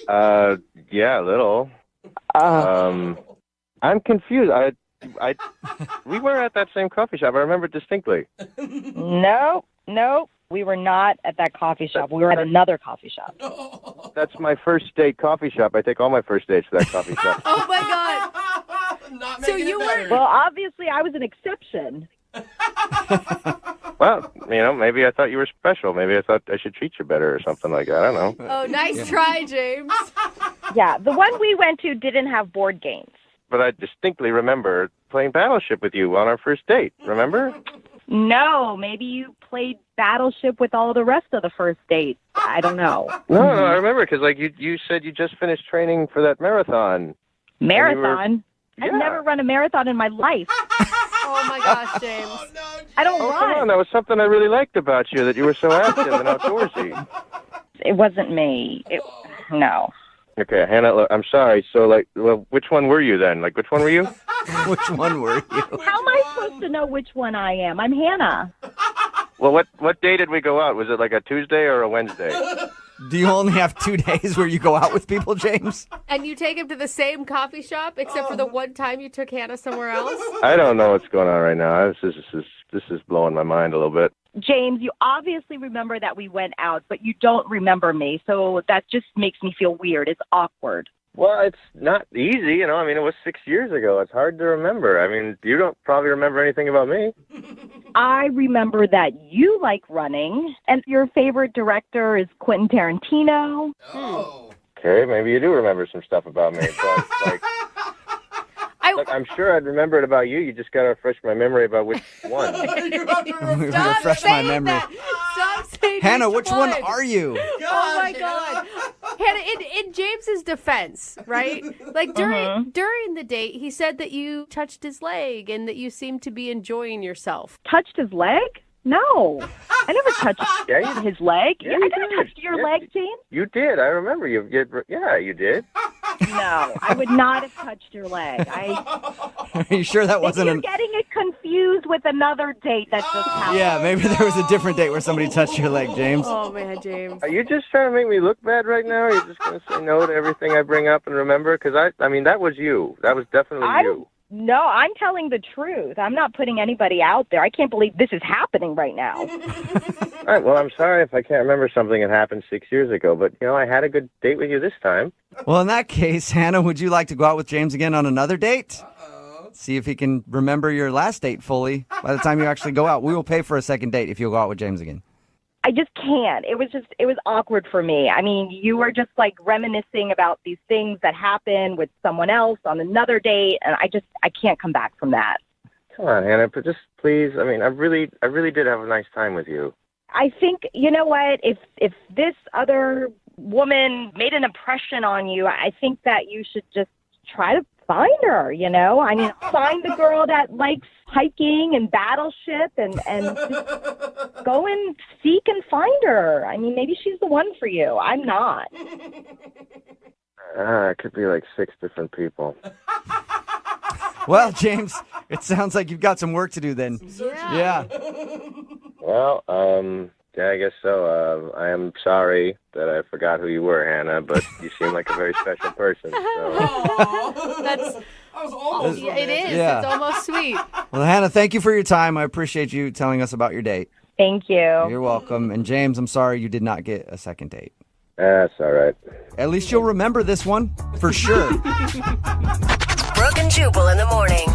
S8: Yeah, a little. I'm confused. We were at that same coffee shop. I remember distinctly.
S9: No. We were not at that coffee shop. We were at another coffee shop.
S8: That's my first date coffee shop. I take all my first dates to that coffee shop.
S4: Oh my God. So you were
S9: Well, obviously, I was an exception.
S8: Well, maybe I thought you were special. Maybe I thought I should treat you better or something like that. I don't know.
S4: Oh, nice try, James.
S9: Yeah, the one we went to didn't have board games.
S8: But I distinctly remember playing Battleship with you on our first date. Remember?
S9: No, maybe you played Battleship with all the rest of the first date. I don't know.
S8: No, I remember because you said you just finished training for that marathon.
S9: Marathon?
S8: Yeah.
S9: I've never run a marathon in my life.
S4: Oh my gosh, James.
S9: I don't
S8: Oh,
S9: run.
S8: come on. That was something I really liked about you, that you were so active and outdoorsy.
S9: It wasn't me. No.
S8: Okay, Hannah, look, I'm sorry. So, which one were you then? Which one were you?
S7: Which one were you?
S9: How am I supposed to know which one I am? I'm Hannah.
S8: Well, what day did we go out? Was it like a Tuesday or a Wednesday?
S7: Do you only have 2 days where you go out with people, James?
S4: And you take him to the same coffee shop, except for the one time you took Hannah somewhere else?
S8: I don't know what's going on right now. This is blowing my mind a little bit.
S9: James, you obviously remember that we went out, but you don't remember me. So that just makes me feel weird. It's awkward.
S8: Well, it's not easy, you know. I mean, it was 6 years ago. It's hard to remember. I mean, you don't probably remember anything about me.
S9: I remember that you like running, and your favorite director is Quentin Tarantino.
S3: Oh.
S8: Okay, maybe you do remember some stuff about me. But, like, look, I'm sure I'd remember it about you. You just got to refresh my memory about which one.
S3: You have to
S7: Refresh my memory.
S4: That. Stop saying
S7: Hannah,
S4: which
S7: which one are you?
S4: Oh my God, Hannah! In James's defense, right? Like during the date, he said that you touched his leg and that you seemed to be enjoying yourself.
S9: Touched his leg? No. I never touched his leg.
S8: Yeah,
S9: I
S8: you
S9: never
S8: did.
S9: touched your leg, James.
S8: You did. I remember you. Yeah, you did.
S9: No, I would not have touched your leg.
S7: Are you sure that wasn't
S9: You're getting it confused with another date that just happened.
S7: Yeah, maybe there was a different date where somebody touched your leg, James.
S4: Oh man, James.
S8: Are you just trying to make me look bad right now? Or are you just going to say no to everything I bring up and remember? Because I mean, that was you. That was definitely you.
S9: No, I'm telling the truth. I'm not putting anybody out there. I can't believe this is happening right now.
S8: All right, well, I'm sorry if I can't remember something that happened 6 years ago, but, you know, I had a good date with you this time.
S7: Well, in that case, Hannah, would you like to go out with James again on another date? See if he can remember your last date fully by the time you actually go out. We will pay for a second date if you'll go out with James again.
S9: I just can't. It was awkward for me. I mean, you were just like reminiscing about these things that happened with someone else on another date, and I can't come back from that.
S8: Come on, Hannah, but just please. I mean, I really did have a nice time with you.
S9: I think, you know what, if this other woman made an impression on you, I think that you should just try to find her, you know? I mean, find the girl that likes hiking and battleship and just go and seek and find her. I mean, maybe she's the one for you. I'm not.
S8: It could be like 6 different people.
S7: Well, James, it sounds like you've got some work to do then. Yeah.
S8: Well, yeah, I guess so. I am sorry that I forgot who you were, Hannah, but you seem like a very special person. So.
S4: That's
S3: That was almost
S4: it is.
S7: Yeah.
S4: It's almost sweet.
S7: Well, Hannah, thank you for your time. I appreciate you telling us about your date.
S9: Thank you.
S7: You're welcome. And James, I'm sorry you did not get a second date.
S8: That's all right.
S7: At least you'll remember this one for sure.
S10: Brooke and Jubal in the morning.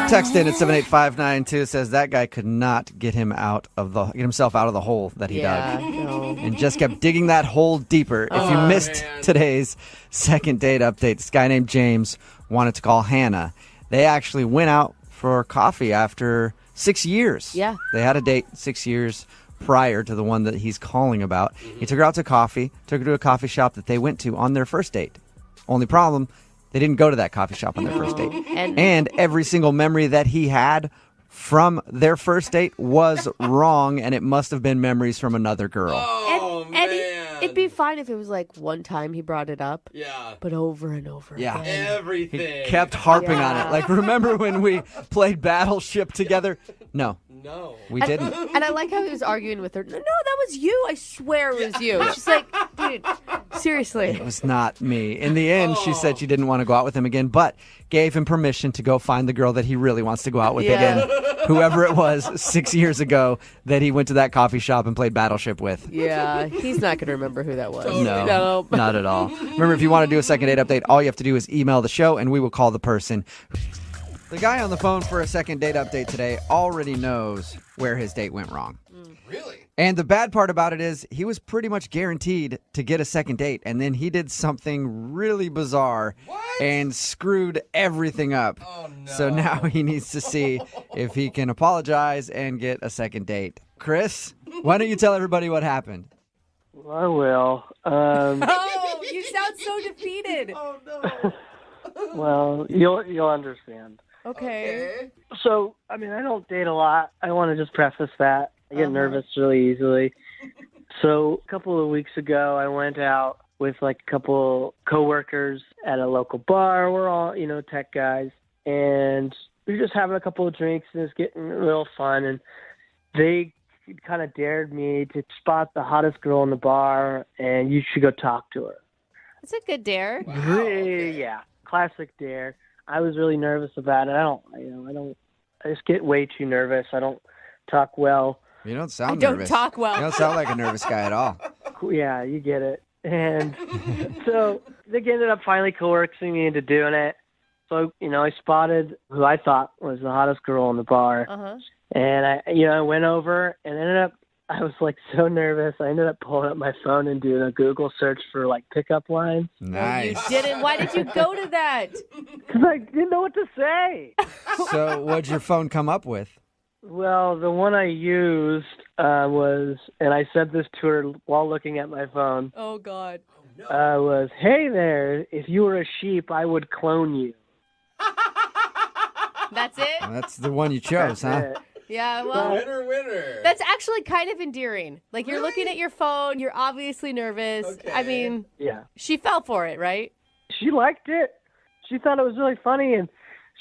S7: Text in at 78592 says that guy could not get himself out of the hole that he dug.
S4: No.
S7: And just kept digging that hole deeper. If you missed today's second date update, this guy named James wanted to call Hannah. They actually went out for coffee after 6 years.
S4: Yeah.
S7: They had a date 6 years prior to the one that he's calling about. He took her out to coffee, took her to a coffee shop that they went to on their first date. Only problem, they didn't go to that coffee shop on their first date. And every single memory that he had from their first date was wrong, and it must have been memories from another girl.
S3: Oh,
S4: And
S3: man.
S4: it'd be fine if it was like one time he brought it up.
S3: Yeah.
S4: But over and over
S7: Yeah.
S4: again.
S3: Everything.
S7: Kept harping on
S4: Yeah.
S7: it. Like, remember when we played Battleship together? No,
S3: No.
S7: we didn't.
S4: And I like how he was arguing with her. No, that was you. I swear it was you. She's like, dude, seriously.
S7: It was not me. In the end, she said she didn't want to go out with him again, but gave him permission to go find the girl that he really wants to go out with
S4: Yeah.
S7: again. Whoever it was 6 years ago that he went to that coffee shop and played Battleship with.
S4: Yeah, he's not going to remember who that was.
S7: No, not at all. Remember, if you want to do a second date update, all you have to do is email the show and we will call the person. The guy on the phone for a second date update today already knows where his date went wrong.
S3: Really?
S7: And the bad part about it is he was pretty much guaranteed to get a second date, and then he did something really bizarre and screwed everything up.
S3: Oh, no.
S7: So now he needs to see if he can apologize and get a second date. Chris, why don't you tell everybody what happened?
S11: I will.
S4: Oh, you sound so defeated.
S3: Oh, no.
S11: Well, you'll understand.
S4: Okay.
S11: So, I mean, I don't date a lot. I want to just preface that. I get nervous really easily. So, a couple of weeks ago, I went out with like a couple coworkers at a local bar. We're all, tech guys, and we were just having a couple of drinks, and it's getting real fun. And they kind of dared me to spot the hottest girl in the bar, and you should go talk to her.
S4: That's a good dare.
S11: Yeah, classic dare. I was really nervous about it. I just get way too nervous. I don't talk well.
S7: You don't sound
S4: I don't
S7: nervous.
S4: talk well.
S7: You don't sound like a nervous guy at all.
S11: Yeah, you get it. And so they ended up finally coercing me into doing it. So, I spotted who I thought was the hottest girl in the bar.
S4: Uh-huh.
S11: And I went over and I was like so nervous. I ended up pulling up my phone and doing a Google search for like pickup lines.
S7: Nice.
S4: You didn't. Why did you go to that?
S11: Because I didn't know what to say.
S7: So what'd your phone come up with?
S11: Well, the one I used was, and I said this to her while looking at my phone,
S4: Oh, God.
S11: was, hey there, if you were a sheep, I would clone you.
S4: That's it?
S7: That's the one you chose, huh?
S11: It.
S4: Yeah, well,
S3: Winner.
S4: that's actually kind of endearing. Like, you're looking at your phone. You're obviously nervous.
S3: Okay.
S4: I mean,
S11: Yeah.
S4: she fell for it, right?
S11: She liked it. She thought it was really funny, and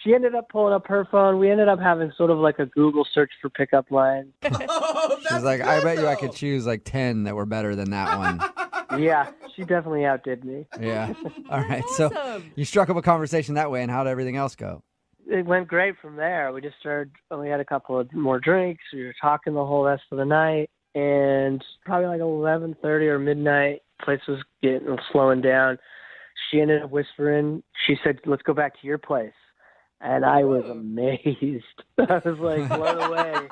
S11: she ended up pulling up her phone. We ended up having sort of like a Google search for pickup lines.
S7: She's like, I bet you I could choose like 10 that were better than that one.
S11: Yeah, she definitely outdid me.
S7: Yeah. All right. So
S4: Awesome.
S7: you struck up a conversation that way, and how'd everything else go?
S11: It went great from there. We just started, we had a couple of more drinks. We were talking the whole rest of the night, and probably like 11:30 or midnight, place was getting slowing down. She ended up whispering, she said, let's go back to your place. And I was amazed. I was like blown away.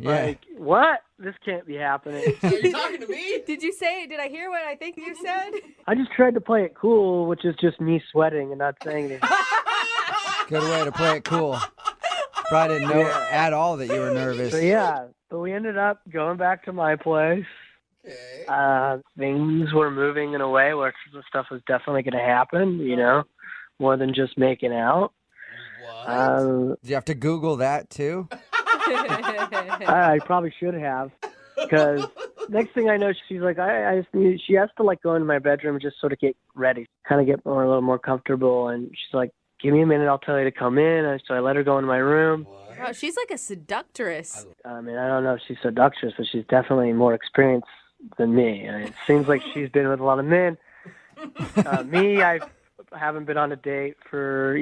S7: Yeah.
S11: Like, what? This can't be happening.
S3: Are you talking to me?
S4: Did I hear what I think you said?
S11: I just tried to play it cool, which is just me sweating and not saying anything.
S7: Good way to play it cool. Probably didn't know at all that you were nervous.
S11: So yeah, but we ended up going back to my place.
S3: Okay.
S11: Things were moving in a way where the stuff was definitely going to happen, more than just making out.
S3: What?
S7: Did you have to Google that too?
S11: I probably should have, because next thing I know, she's like, she has to like go into my bedroom and just sort of get ready, kind of get a little more comfortable. And she's like, give me a minute, I'll tell you to come in. And so I let her go into my room.
S4: Wow, she's like a seductress.
S11: I mean, I don't know if she's seductress, but she's definitely more experienced than me. I mean, it seems like she's been with a lot of men. I haven't been on a date for,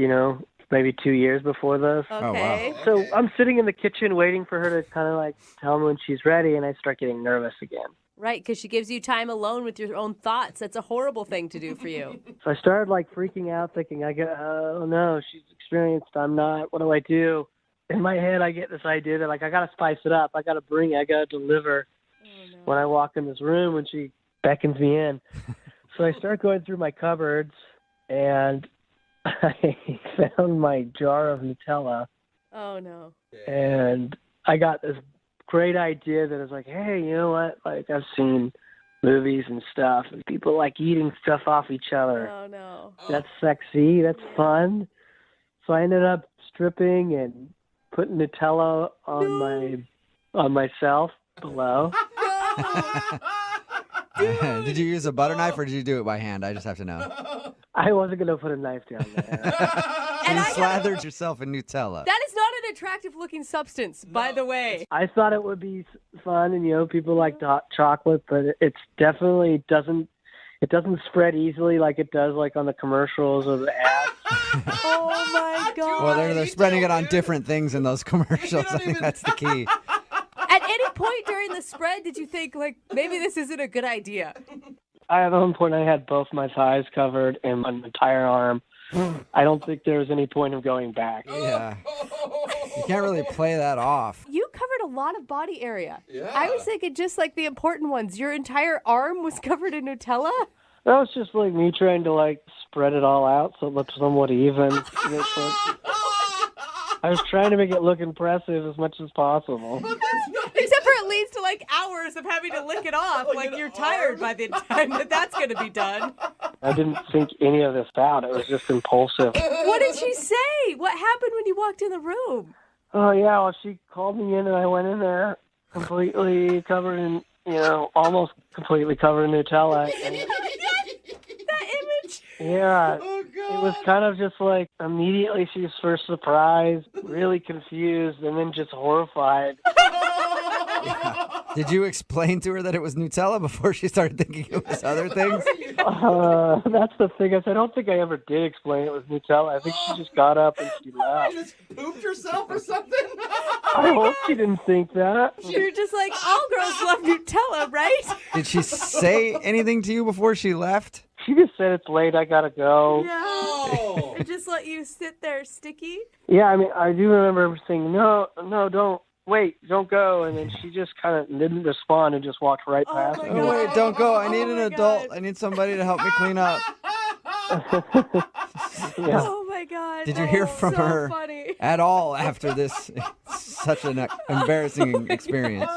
S11: maybe 2 years before this.
S4: Okay.
S7: Oh, wow.
S11: So I'm sitting in the kitchen waiting for her to kind of like tell me when she's ready, and I start getting nervous again.
S4: Right, because she gives you time alone with your own thoughts. That's a horrible thing to do for you.
S11: So I started like freaking out, thinking, oh no, she's experienced, I'm not. What do I do? In my head, I get this idea that like I gotta spice it up. I gotta deliver when I walk in this room when she beckons me in. So I start going through my cupboards, and I found my jar of Nutella,
S4: Oh, no.
S11: and I got this great idea that I was like, hey, you know what? Like, I've seen movies and stuff, and people like eating stuff off each other.
S4: Oh, no.
S11: That's sexy. That's fun. So I ended up stripping and putting Nutella on myself below.
S7: Did you use a butter knife or did you do it by hand? I just have to know.
S11: I wasn't going to put a knife down there.
S7: So you slathered yourself in Nutella.
S4: That is not an attractive looking substance, by the way.
S11: I thought it would be fun, and people like hot chocolate, but it's definitely doesn't spread easily like it does like on the commercials or the ads.
S4: Oh my God.
S7: Well, they're spreading it on different things in those commercials. I think that's the key.
S4: At any point during the spread, did you think, like, maybe this isn't a good idea?
S11: At one point, I had both my thighs covered and my entire arm. I don't think there was any point of going back.
S7: Yeah. You can't really play that off.
S4: You covered a lot of body area.
S3: Yeah.
S4: I was thinking just like the important ones. Your entire arm was covered in Nutella?
S11: That was just like me trying to like spread it all out so it looked somewhat even. I was trying to make it look impressive as much as possible.
S4: Except for it leads to like hours of having to lick it off. Like you're tired by the time that's going to be done.
S11: I didn't think any of this out. It was just impulsive.
S4: What did she say? What happened when you walked in the room?
S11: Oh, yeah. Well, she called me in and I went in there completely covered in, almost completely covered in Nutella. And,
S4: that image.
S11: yeah. It was kind of just like immediately she was first surprised, really confused, and then just horrified.
S7: Did you explain to her that it was Nutella before she started thinking it was other things?
S11: That's the thing. I don't think I ever did explain it was Nutella. I think she just got up and she left.
S3: You just pooped yourself or something?
S11: I hope she didn't think that.
S4: You're just like, all girls love Nutella, right?
S7: Did she say anything to you before she left?
S11: She just said it's late. I gotta go.
S3: Oh.
S4: And just let you sit there sticky?
S11: Yeah, I mean, I do remember her saying, no, don't. Wait, don't go. And then she just kind of didn't respond and just walked right past me.
S7: Oh, wait, don't go. I need an adult. I need somebody to help me clean up.
S11: Yeah.
S4: Oh my God.
S7: Did you hear from
S4: so
S7: her
S4: funny.
S7: at all after this such an embarrassing experience?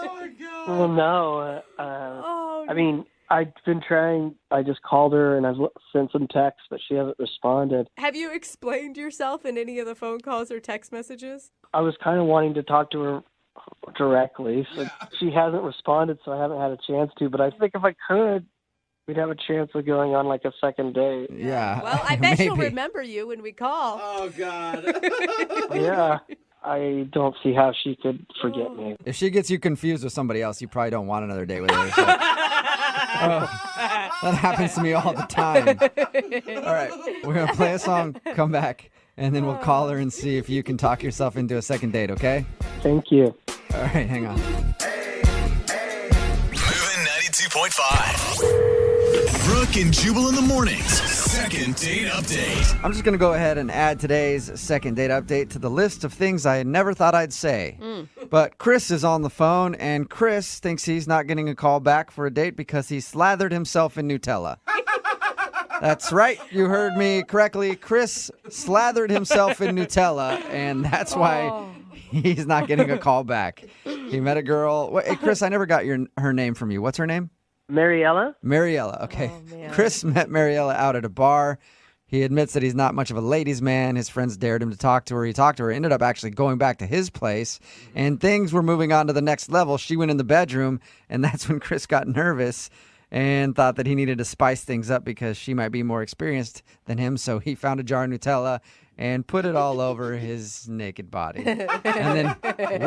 S11: Well, no.
S4: Oh,
S11: I mean, I've been trying. I just called her and I've sent some texts, but she hasn't responded.
S4: have you explained yourself in any of the phone calls or text messages?
S11: I was kind of wanting to talk to her directly. So she hasn't responded, so I haven't had a chance to. But I think if I could, we'd have a chance of going on like a second date.
S7: Yeah.
S4: Well, I bet she'll
S7: maybe.
S4: remember you when we call.
S3: Oh, God.
S11: Yeah. I don't see how she could forget me.
S7: If she gets you confused with somebody else, you probably don't want another date with her. So. That happens to me all the time. All right, we're going to play a song, come back, and then we'll call her and see if you can talk yourself into a second date, okay?
S11: Thank you.
S7: All right, hang on.
S1: Moving 92.5. Brooke and Jubal in the mornings. Second date update.
S7: I'm just going to go ahead and add today's second date update to the list of things I never thought I'd say. But Chris is on the phone, and Chris thinks he's not getting a call back for a date because he slathered himself in Nutella. That's right. You heard me correctly. Chris slathered himself in Nutella, and that's why he's not getting a call back. He met a girl. Wait, hey, Chris, I never got her name from you. What's her name?
S11: Mariella?
S7: Mariella, okay.
S4: Oh, man.
S7: Chris met Mariella out at a bar. He admits that he's not much of a ladies' man. His friends dared him to talk to her. He talked to her, ended up actually going back to his place, and things were moving on to the next level. She went in the bedroom, and that's when Chris got nervous and thought that he needed to spice things up because she might be more experienced than him. So he found a jar of Nutella and put it all over his naked body and then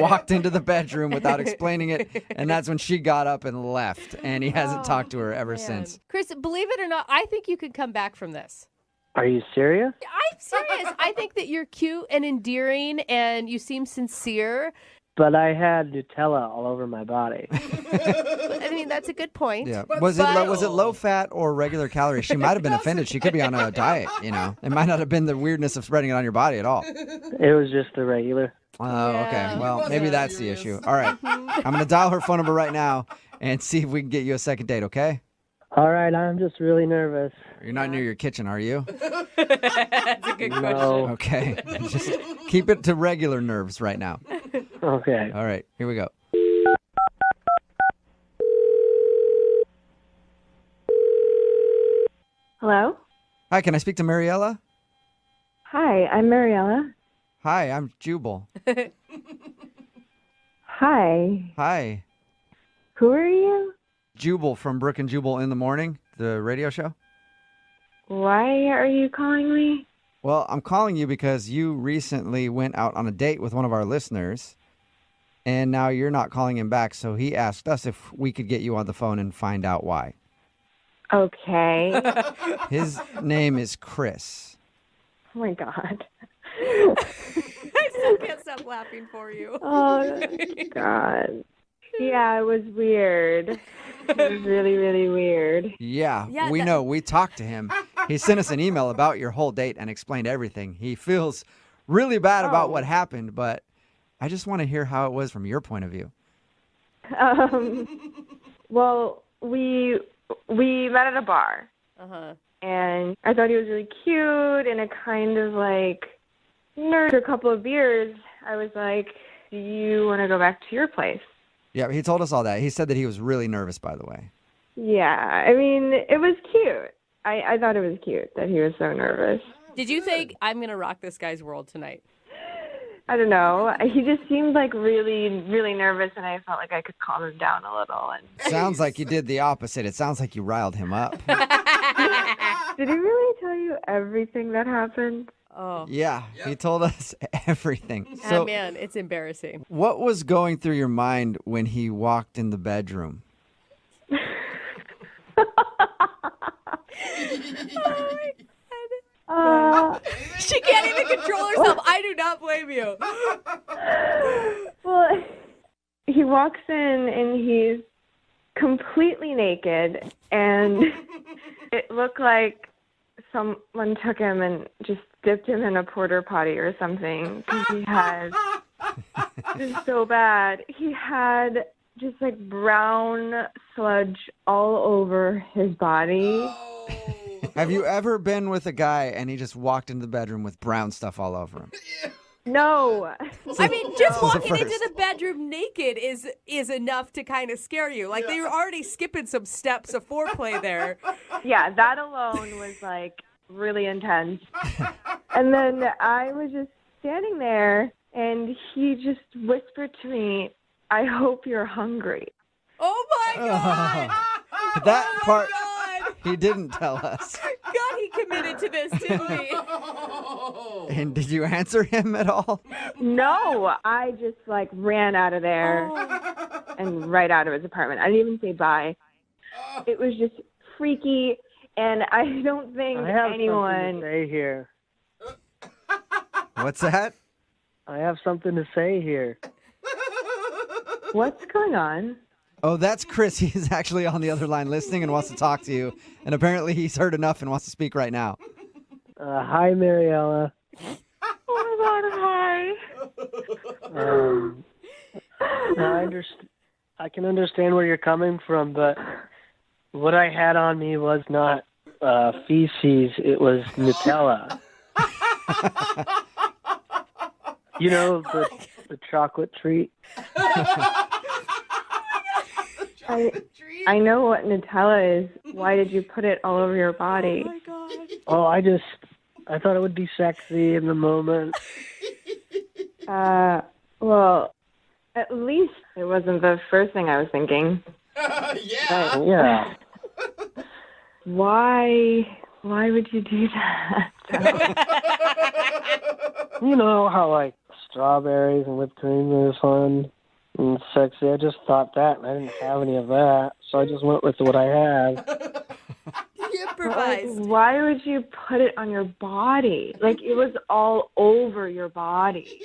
S7: walked into the bedroom without explaining it. And that's when she got up and left. And he hasn't talked to her ever since.
S4: Chris, believe it or not, I think you could come back from this.
S11: Are you serious?
S4: I'm serious. I think that you're cute and endearing and you seem sincere.
S11: But I had Nutella all over my body.
S4: I mean, that's a good point.
S7: Yeah. Was it low fat or regular calories? She might have been offended. She could be on a diet, you know. It might not have been the weirdness of spreading it on your body at all.
S11: It was just the regular.
S7: Oh,
S4: Yeah.
S7: okay. Well, maybe that's the issue. All right. I'm going to dial her phone number right now and see if we can get you a second date, okay?
S11: All right, I'm just really nervous.
S7: You're not near your kitchen, are you?
S4: That's a good question.
S11: No.
S7: Okay. Just keep it to regular nerves right now.
S11: Okay.
S7: All right. Here we go.
S6: Hello?
S7: Hi, can I speak to Mariella?
S6: Hi, I'm Mariella.
S7: Hi, I'm Jubal.
S6: Hi.
S7: Hi.
S6: Who are you?
S7: Jubal from Brooke and Jubal in the Morning, the radio show.
S6: Why are you calling me?
S7: Well, I'm calling you because you recently went out on a date with one of our listeners, and now you're not calling him back, so he asked us if we could get you on the phone and find out why.
S6: Okay.
S7: His name is Chris.
S6: Oh my God.
S4: I still can't stop laughing for you.
S6: Oh God. Yeah, it was weird. It was really, really weird.
S7: Yeah,
S4: Yeah,
S7: we know. We talked to him. He sent us an email about your whole date and explained everything. He feels really bad about what happened, but I just want to hear how it was from your point of view.
S6: Well, we met at a bar, and I thought he was really cute, and it kind of like, after a couple of beers, I was like, do you want to go back to your place?
S7: Yeah, he told us all that. He said that he was really nervous, by the way.
S6: Yeah, I mean, it was cute. I thought it was cute that he was so nervous.
S4: Did you think, I'm going to rock this guy's world tonight?
S6: I don't know. He just seemed like really, really nervous, and I felt like I could calm him down a little. And
S7: Sounds like you did the opposite. It sounds like you riled him up.
S6: did he really tell you everything that happened?
S4: Oh.
S7: Yeah, he told us everything.
S4: Ah,
S7: So,
S4: man, it's embarrassing.
S7: what was going through your mind when he walked in the bedroom?
S4: She can't even control herself. I do not blame you.
S12: Well, he walks in and he's completely naked, and it looked like someone took him and just dipped him in a porta potty or something. 'Cause he had, it was so bad. He had just like brown sludge all over his body.
S7: Have you ever been with a guy and he just walked into the bedroom with brown stuff all over him?
S12: No.
S4: I mean, just
S7: This is the
S4: walking into
S7: first.
S4: the bedroom naked is enough to kind of scare you. Like, they were already skipping some steps of foreplay there.
S12: Yeah, that alone was like really intense. And then I was just standing there and he just whispered to me, "I hope you're hungry."
S4: Oh my God!
S7: That part
S4: God!
S7: he didn't tell us.
S4: God, he committed to this, didn't he?
S7: And did you answer him at all?
S12: No, I just like ran out of there and right out of his apartment. I didn't even say bye. It was just freaky, and I don't think
S11: I have
S12: anyone.
S11: something to say here.
S7: What's that?
S11: I have something to say here.
S12: What's going on?
S7: Oh, that's Chris. He's actually on the other line listening and wants to talk to you. And apparently he's heard enough and wants to speak right now.
S11: Hi, Mariella.
S12: Oh my God, hi.
S11: I can understand where you're coming from, but what I had on me was not feces. It was Nutella. You know, the chocolate treat.
S12: I know what Nutella is. Why did you put it all over your body?
S4: Oh my God.
S11: Oh, I thought it would be sexy in the moment.
S12: Well, at least it wasn't the first thing I was thinking.
S3: Yeah.
S11: Yeah.
S12: Why would you do that?
S11: You know how, like, strawberries and whipped cream are fun and sexy. I just thought that, and I didn't have any of that, so I just went with what I had.
S4: He improvised.
S12: Why would you put it on your body? Like, it was all over your body.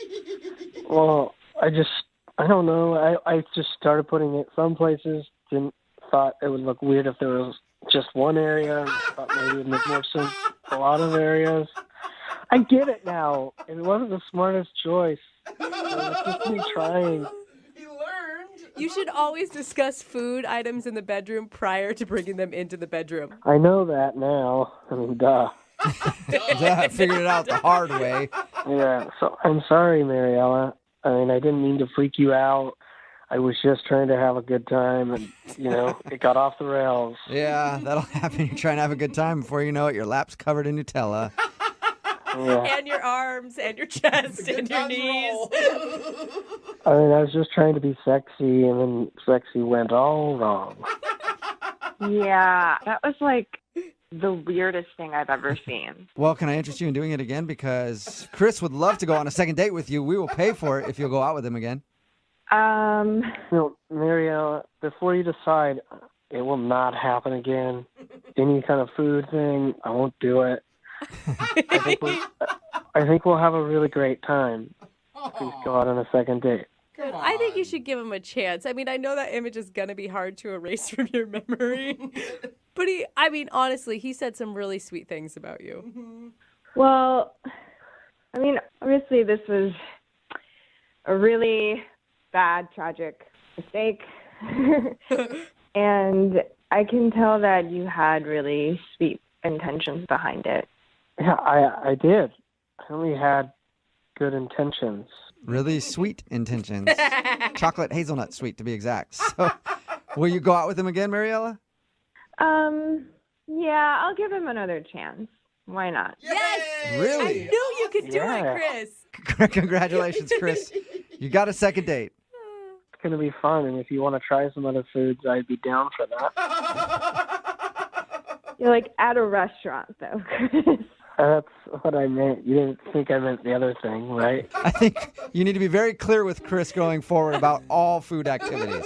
S11: Well, I don't know. I just started putting it some places. Thought it would look weird if there was just one area. Thought maybe it would make more sense a lot of areas. I get it now. It wasn't the smartest choice. It was just me trying.
S3: He learned.
S4: You should always discuss food items in the bedroom prior to bringing them into the bedroom.
S11: I know that now. I mean, duh.
S7: I figured it out the hard way.
S11: Yeah, so I'm sorry, Mariella. I mean, I didn't mean to freak you out. I was just trying to have a good time, and, it got off the rails.
S7: Yeah, that'll happen. You're trying to have a good time. Before you know it, your lap's covered in Nutella.
S11: Yeah.
S4: And your arms and your chest and your knees.
S11: I mean, I was just trying to be sexy, and then sexy went all wrong.
S12: Yeah, that was like the weirdest thing I've ever seen.
S7: Well, can I interest you in doing it again? Because Chris would love to go on a second date with you. We will pay for it if you'll go out with him again.
S11: Mariella, before you decide, it will not happen again. Any kind of food thing, I won't do it. I think we'll have a really great time. Please go out on a second date.
S4: I think you should give him a chance. I mean, I know that image is going to be hard to erase from your memory. But honestly, he said some really sweet things about you.
S12: Well, I mean, obviously this was a really bad, tragic mistake. And I can tell that you had really sweet intentions behind it.
S11: Yeah, I did. I only had good intentions.
S7: Really sweet intentions. Chocolate hazelnut sweet, to be exact. So, will you go out with him again, Mariella?
S12: Yeah, I'll give him another chance. Why not?
S4: Yes!
S7: Really?
S4: I knew you could do it, Chris.
S7: Congratulations, Chris. You got a second date.
S11: It's going to be fun, and if you want to try some other foods, I'd be down for that.
S12: You're like at a restaurant, though, Chris.
S11: That's what I meant. You didn't think I meant the other thing, right?
S7: I think you need to be very clear with Chris going forward about all food activities.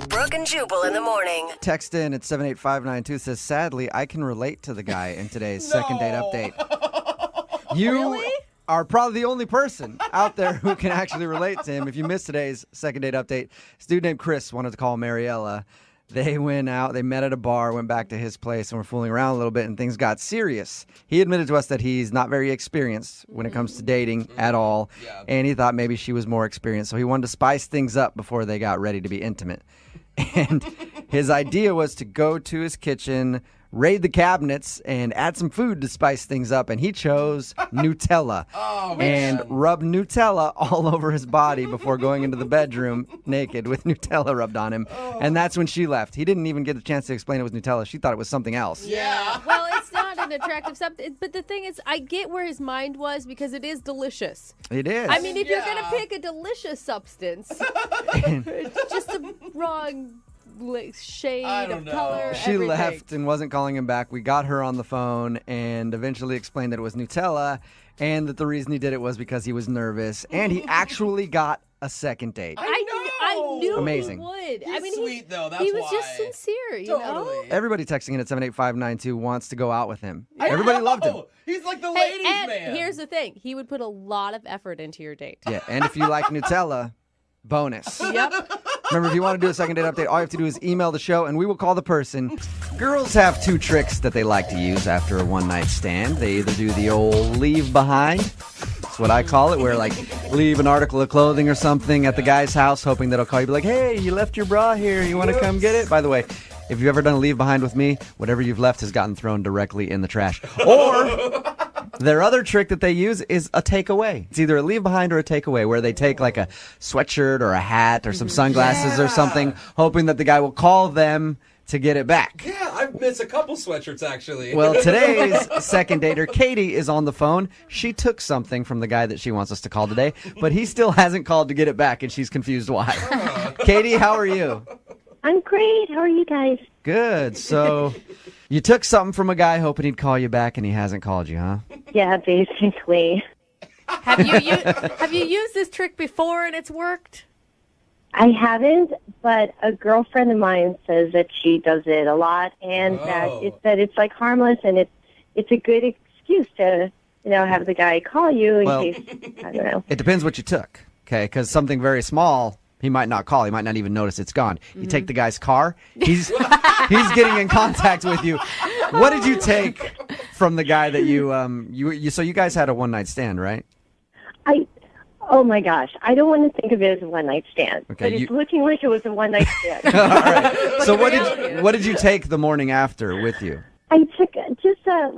S10: Brooke and Jubal in the morning.
S7: Text in at 78592 says, sadly, I can relate to the guy in today's second date update. You are probably the only person out there who can actually relate to him. If you missed today's second date update, this dude named Chris wanted to call Mariella. They went out, they met at a bar, went back to his place, and were fooling around a little bit, and things got serious. He admitted to us that he's not very experienced when it comes to dating at all, and he thought maybe she was more experienced, so he wanted to spice things up before they got ready to be intimate. And his idea was to go to his kitchen, raid the cabinets, and add some food to spice things up. And he chose Nutella and rubbed Nutella all over his body before going into the bedroom naked with Nutella rubbed on him. And that's when she left. He didn't even get a chance to explain it was Nutella. She thought it was something else.
S4: Yeah. Well, it's not an attractive substance. But the thing is, I get where his mind was because it is delicious.
S7: It is.
S4: I mean, if you're going to pick a delicious substance, it's just the wrong shade of color.
S7: She
S4: everything.
S7: left and wasn't calling him back. We got her on the phone and eventually explained that it was Nutella and that the reason he did it was because he was nervous. And he actually got a second date.
S4: I knew
S7: Amazing.
S4: he would.
S3: He's
S4: I mean,
S3: sweet, though. That's
S4: he was
S3: why.
S4: just sincere, you know?
S7: Everybody texting in at 78592 wants to go out with him. Everybody loved him.
S3: He's like the
S4: Hey,
S3: ladies'
S4: and
S3: man.
S4: here's the thing. He would put a lot of effort into your date.
S7: Yeah, and if you like Nutella, bonus.
S4: Yep.
S7: Remember, if you want to do a second date update, all you have to do is email the show, and we will call the person. Girls have two tricks that they like to use after a one-night stand. They either do the old leave behind. That's what I call it, where, like, leave an article of clothing or something at the guy's house, hoping that he'll call you, be like, hey, you left your bra here. You want to come get it? By the way, if you've ever done a leave behind with me, whatever you've left has gotten thrown directly in the trash. Or their other trick that they use is a takeaway. It's either a leave behind or a takeaway, where they take like a sweatshirt or a hat or some sunglasses or something, hoping that the guy will call them to get it back.
S3: Yeah, I've missed a couple sweatshirts, actually.
S7: Well, today's second dater, Katie, is on the phone. She took something from the guy that she wants us to call today, but he still hasn't called to get it back, and she's confused why. Katie, how are you?
S13: I'm great. How are you guys?
S7: Good. So you took something from a guy hoping he'd call you back, and he hasn't called you, huh?
S13: Yeah, basically.
S4: Have you used this trick before and it's worked?
S13: I haven't, but a girlfriend of mine says that she does it a lot, and that it's like harmless, and it's a good excuse to have the guy call you in case I don't know.
S7: It depends what you took, okay? Because something very small, he might not call. He might not even notice it's gone. You take the guy's car, he's getting in contact with you. What did you take from the guy that so you guys had a one-night stand, right?
S13: Oh my gosh, I don't want to think of it as a one-night stand,
S7: Okay,
S13: but it's looking like it was a one-night stand.
S7: All right. So what did you take the morning after with you?
S13: I took just a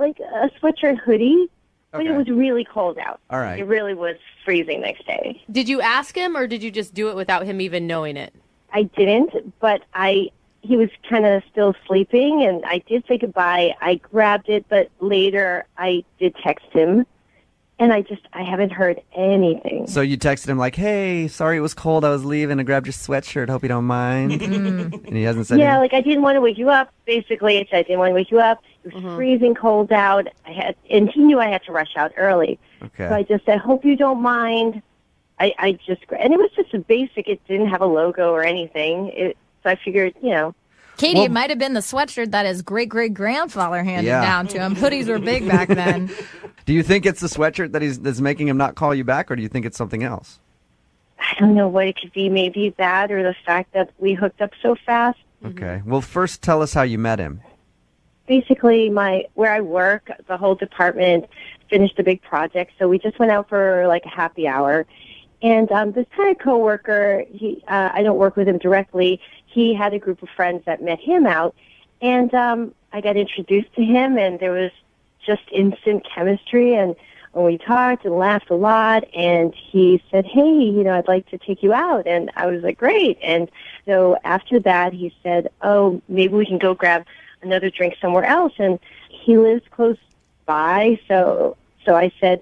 S13: sweatshirt hoodie, but
S7: Okay.
S13: it was really cold out.
S7: All right.
S13: It really was freezing next day.
S4: Did you ask him, or did you just do it without him even knowing it?
S13: I didn't, but he was kind of still sleeping, and I did say goodbye. I grabbed it, but later I did text him, and I haven't heard anything.
S7: So you texted him like, hey, sorry it was cold. I was leaving. I grabbed your sweatshirt. Hope you don't mind. And he hasn't said anything?
S13: Like I didn't want to wake you up. Basically, I said I didn't want to wake you up. It was freezing cold out. And he knew I had to rush out early.
S7: Okay.
S13: So I just said, hope you don't mind. And it was just a basic. It didn't have a logo or anything. So I figured,
S14: Katie, it might have been the sweatshirt that his great-great-grandfather handed down to him. Hoodies were big back then.
S7: Do you think it's the sweatshirt that's making him not call you back, or do you think it's something else?
S13: I don't know what it could be. Maybe that, or the fact that we hooked up so fast.
S7: Okay. Well, first tell us how you met him.
S13: Basically, where I work, the whole department finished a big project, so we just went out for like a happy hour. And this kind of coworker, I don't work with him directly. He had a group of friends that met him out, and I got introduced to him, and there was just instant chemistry. And when we talked and laughed a lot, and he said, "Hey, I'd like to take you out," and I was like, "Great!" And so after that, he said, "Oh, maybe we can go grab another drink somewhere else." And he lives close by, so I said,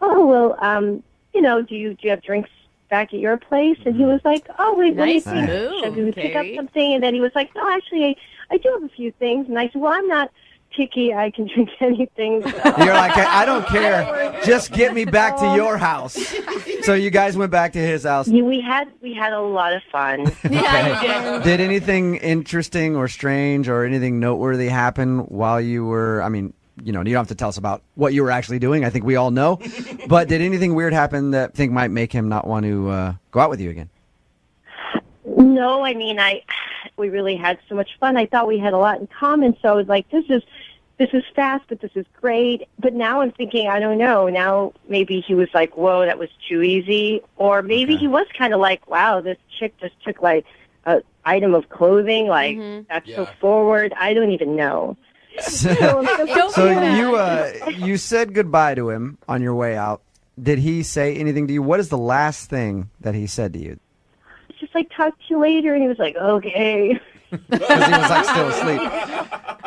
S13: "Oh, well, do you have drinks back at your place?" And he was like, "Oh, wait,
S4: Nice
S13: let me see.
S4: move,
S13: Should we pick up
S4: Katie.
S13: something?" And then he was like, "No, actually, I do have a few things." And I said, "Well, I'm not picky. I can drink anything. So.
S7: You're like, I don't care. Just get me back to your house. So you guys went back to his house.
S13: Yeah, we had a lot of fun.
S7: Okay. Did anything interesting or strange or anything noteworthy happen while you were, I mean, you don't have to tell us about what you were actually doing. I think we all know. But did anything weird happen that you think might make him not want to go out with you again?
S13: No, I mean, we really had so much fun. I thought we had a lot in common, so I was like, this is fast, but this is great. But now I'm thinking, I don't know. Now maybe he was like, whoa, that was too easy. Or maybe he was kind of like, wow, this chick just took like an item of clothing. Like, that's so forward. I don't even know.
S7: So you said goodbye to him on your way out. Did he say anything to you? What is the last thing that he said to you?
S13: Just like, talk to you later. And he was like, okay.
S7: Because he was like still asleep.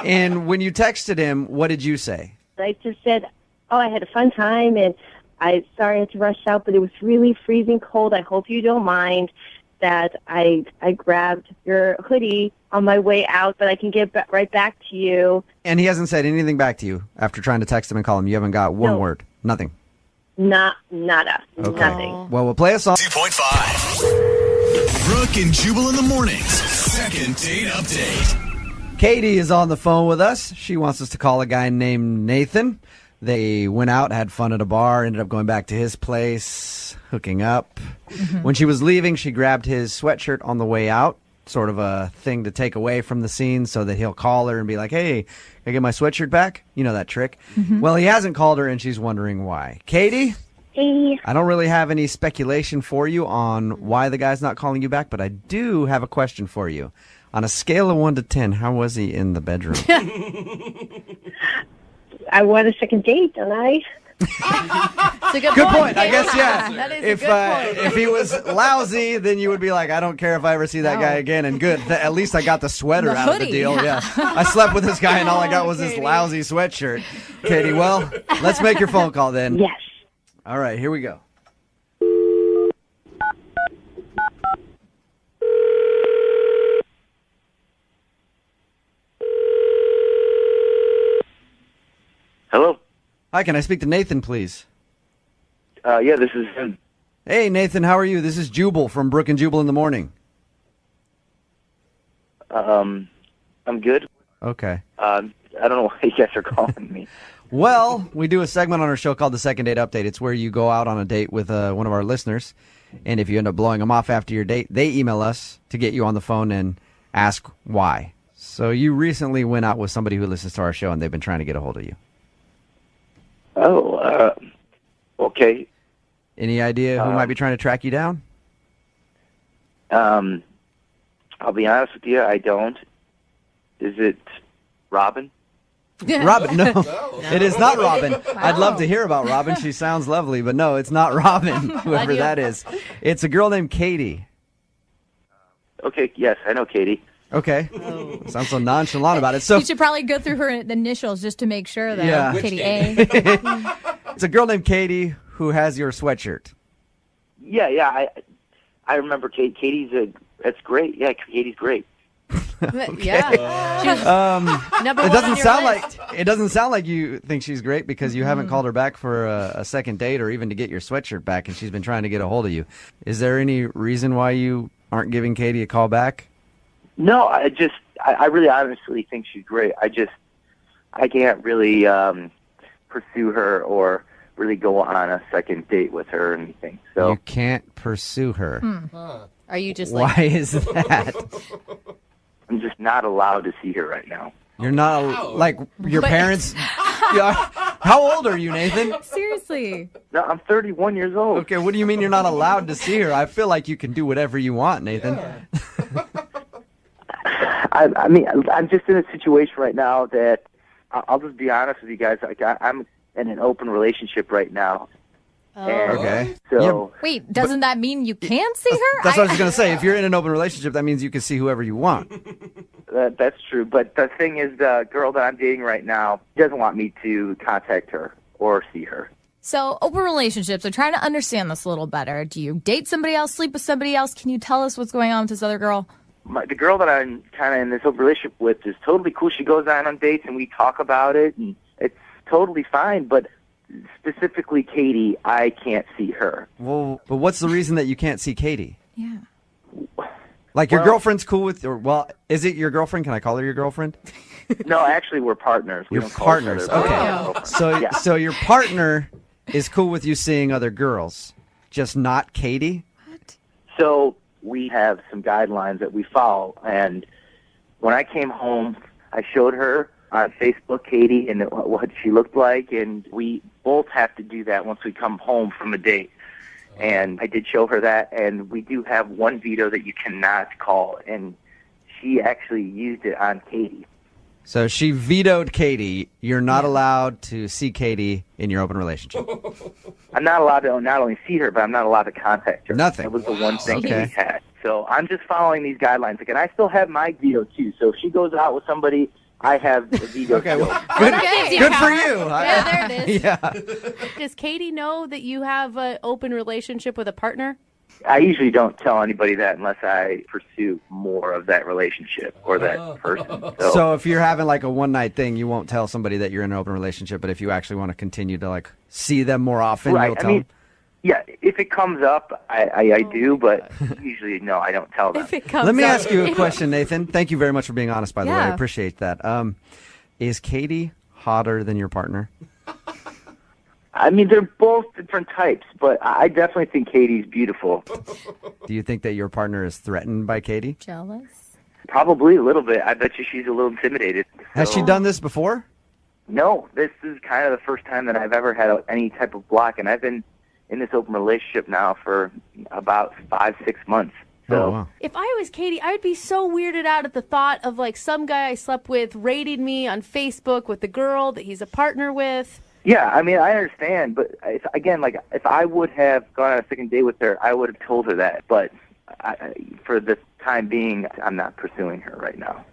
S7: And when you texted him, what did you say?
S13: I just said, oh, I had a fun time, and I sorry I had to rush out, but it was really freezing cold. I hope you don't mind that I grabbed your hoodie on my way out, but I can get right back to you.
S7: And he hasn't said anything back to you after trying to text him and call him. You haven't got one word. Nothing.
S13: Nada.
S7: Okay.
S13: Nothing.
S7: Well, we'll play a song.
S1: 2.5. Brooke and Jubal in the mornings. Second date update.
S7: Katie is on the phone with us. She wants us to call a guy named Nathan. They went out, had fun at a bar, ended up going back to his place, hooking up. When she was leaving, she grabbed his sweatshirt on the way out, sort of a thing to take away from the scene so that he'll call her and be like, hey, can I get my sweatshirt back? You know that trick. Well, he hasn't called her, and she's wondering why. Katie?
S13: Hey.
S7: I don't really have any speculation for you on why the guy's not calling you back, but I do have a question for you. On a scale of 1 to 10, how was he in the bedroom?
S13: I want a second date, don't I?
S14: It's a
S7: Good point. I guess, yeah.
S14: That is
S7: If
S14: a good point.
S7: if he was lousy, then you would be like, I don't care if I ever see that guy again. And good, at least I got the sweater
S14: The
S7: out of
S14: hoodie,
S7: the deal.
S14: yeah.
S7: I slept with this guy, and all I got was this lousy sweatshirt. Katie, well, let's make your phone call then.
S13: Yes.
S7: All right, here we go.
S15: Hello.
S7: Hi, can I speak to Nathan, please?
S15: Yeah, this is him.
S7: Hey, Nathan, how are you? This is Jubal from Brooke and Jubal in the morning.
S15: I'm good.
S7: Okay.
S15: I don't know why you guys are calling me.
S7: Well, we do a segment on our show called the Second Date Update. It's where you go out on a date with one of our listeners, and if you end up blowing them off after your date, they email us to get you on the phone and ask why. So you recently went out with somebody who listens to our show, and they've been trying to get a hold of you.
S15: Oh, okay.
S7: Any idea who might be trying to track you down?
S15: I'll be honest with you, I don't. Is it Robin?
S7: Robin, no. It is not Robin. I'd love to hear about Robin. She sounds lovely, but no, it's not Robin, whoever that is. It's a girl named Katie.
S15: Okay, yes, I know Katie.
S7: Okay. Sounds so nonchalant about it. So
S14: You should probably go through her initials just to make sure, though.
S7: Yeah.
S14: Katie A.
S7: It's a girl named Katie who has your sweatshirt.
S15: Yeah, I remember Kate. That's great. Yeah, Katie's great.
S4: Yeah. Number
S7: It
S4: one
S7: doesn't
S4: on your
S7: sound
S4: list.
S7: like you think she's great because you haven't called her back for a second date or even to get your sweatshirt back, and she's been trying to get a hold of you. Is there any reason why you aren't giving Katie a call back?
S15: No, I really honestly think she's great. I can't really pursue her or really go on a second date with her or anything. So
S7: You can't pursue her.
S4: Are you just
S7: Why
S4: like...
S7: is that?
S15: I'm just not allowed to see her right now.
S7: You're not like your parents. How old are you, Nathan?
S14: Seriously.
S15: No, I'm 31 years old.
S7: Okay, what do you mean you're not allowed to see her? I feel like you can do whatever you want, Nathan.
S15: I mean, I'm just in a situation right now that I'll just be honest with you guys. Like, I'm in an open relationship right now. And
S7: Okay.
S15: So
S14: Wait, doesn't that mean you can see her?
S7: That's what I was going to say. If you're in an open relationship, that means you can see whoever you want.
S15: that's true. But the thing is, the girl that I'm dating right now doesn't want me to contact her or see her.
S14: So, open relationships, I'm trying to understand this a little better. Do you date somebody else, sleep with somebody else? Can you tell us what's going on with this other girl?
S15: the girl that I'm kind of in this open relationship with is totally cool. She goes on dates and we talk about it, and it's totally fine. But specifically Katie, I can't see her.
S7: Well, but what's the reason that you can't see Katie?
S14: Yeah.
S7: Like your girlfriend's cool with, is it your girlfriend? Can I call her your girlfriend?
S15: No, actually, we're partners. We
S7: You're
S15: don't call each
S7: partners.
S15: other
S7: Okay. So your partner is cool with you seeing other girls, just not Katie?
S15: So we have some guidelines that we follow, and when I came home, I showed her on Facebook Katie and what she looked like, and we both have to do that once we come home from a date. And I did show her that, and we do have one veto that you cannot call, and she actually used it on Katie.
S7: So she vetoed Katie. You're not allowed to see Katie in your open relationship.
S15: I'm not allowed to not only see her, but I'm not allowed to contact her.
S7: Nothing.
S15: That was the one thing
S7: Okay.
S15: that we had. So I'm just following these guidelines. Again, I still have my veto, too. So if she goes out with somebody, I have a veto.
S7: Okay,
S15: still.
S7: well, good for you.
S4: Yeah, there it is.
S7: Yeah.
S4: Does Katie know that you have an open relationship with a partner?
S15: I usually don't tell anybody that unless I pursue more of that relationship or that person.
S7: So if you're having like a one-night thing, you won't tell somebody that you're in an open relationship, but if you actually want to continue to like see them more often,
S15: Right,
S7: you'll
S15: I
S7: tell
S15: mean,
S7: them?
S15: Yeah, if it comes up, I do, but usually, no, I don't tell them.
S7: Let me ask you a question, Nathan. Thank you very much for being honest, by the way. I
S15: Yeah.
S7: appreciate that. Is Katie hotter than your partner?
S15: I mean, they're both different types, but I definitely think Katie's beautiful.
S7: Do you think that your partner is threatened by Katie?
S14: Jealous?
S15: Probably a little bit. I bet you she's a little intimidated.
S7: Has she done this before?
S15: No, this is kind of the first time that I've ever had any type of block, and I've been in this open relationship now for about 5-6 months. So,
S4: If I was Katie, I would be so weirded out at the thought of like some guy I slept with rating me on Facebook with the girl that he's a partner with.
S15: yeah, I mean, I understand, but if I would have gone on a second date with her, I would have told her that. But for the time being, I'm not pursuing her right now.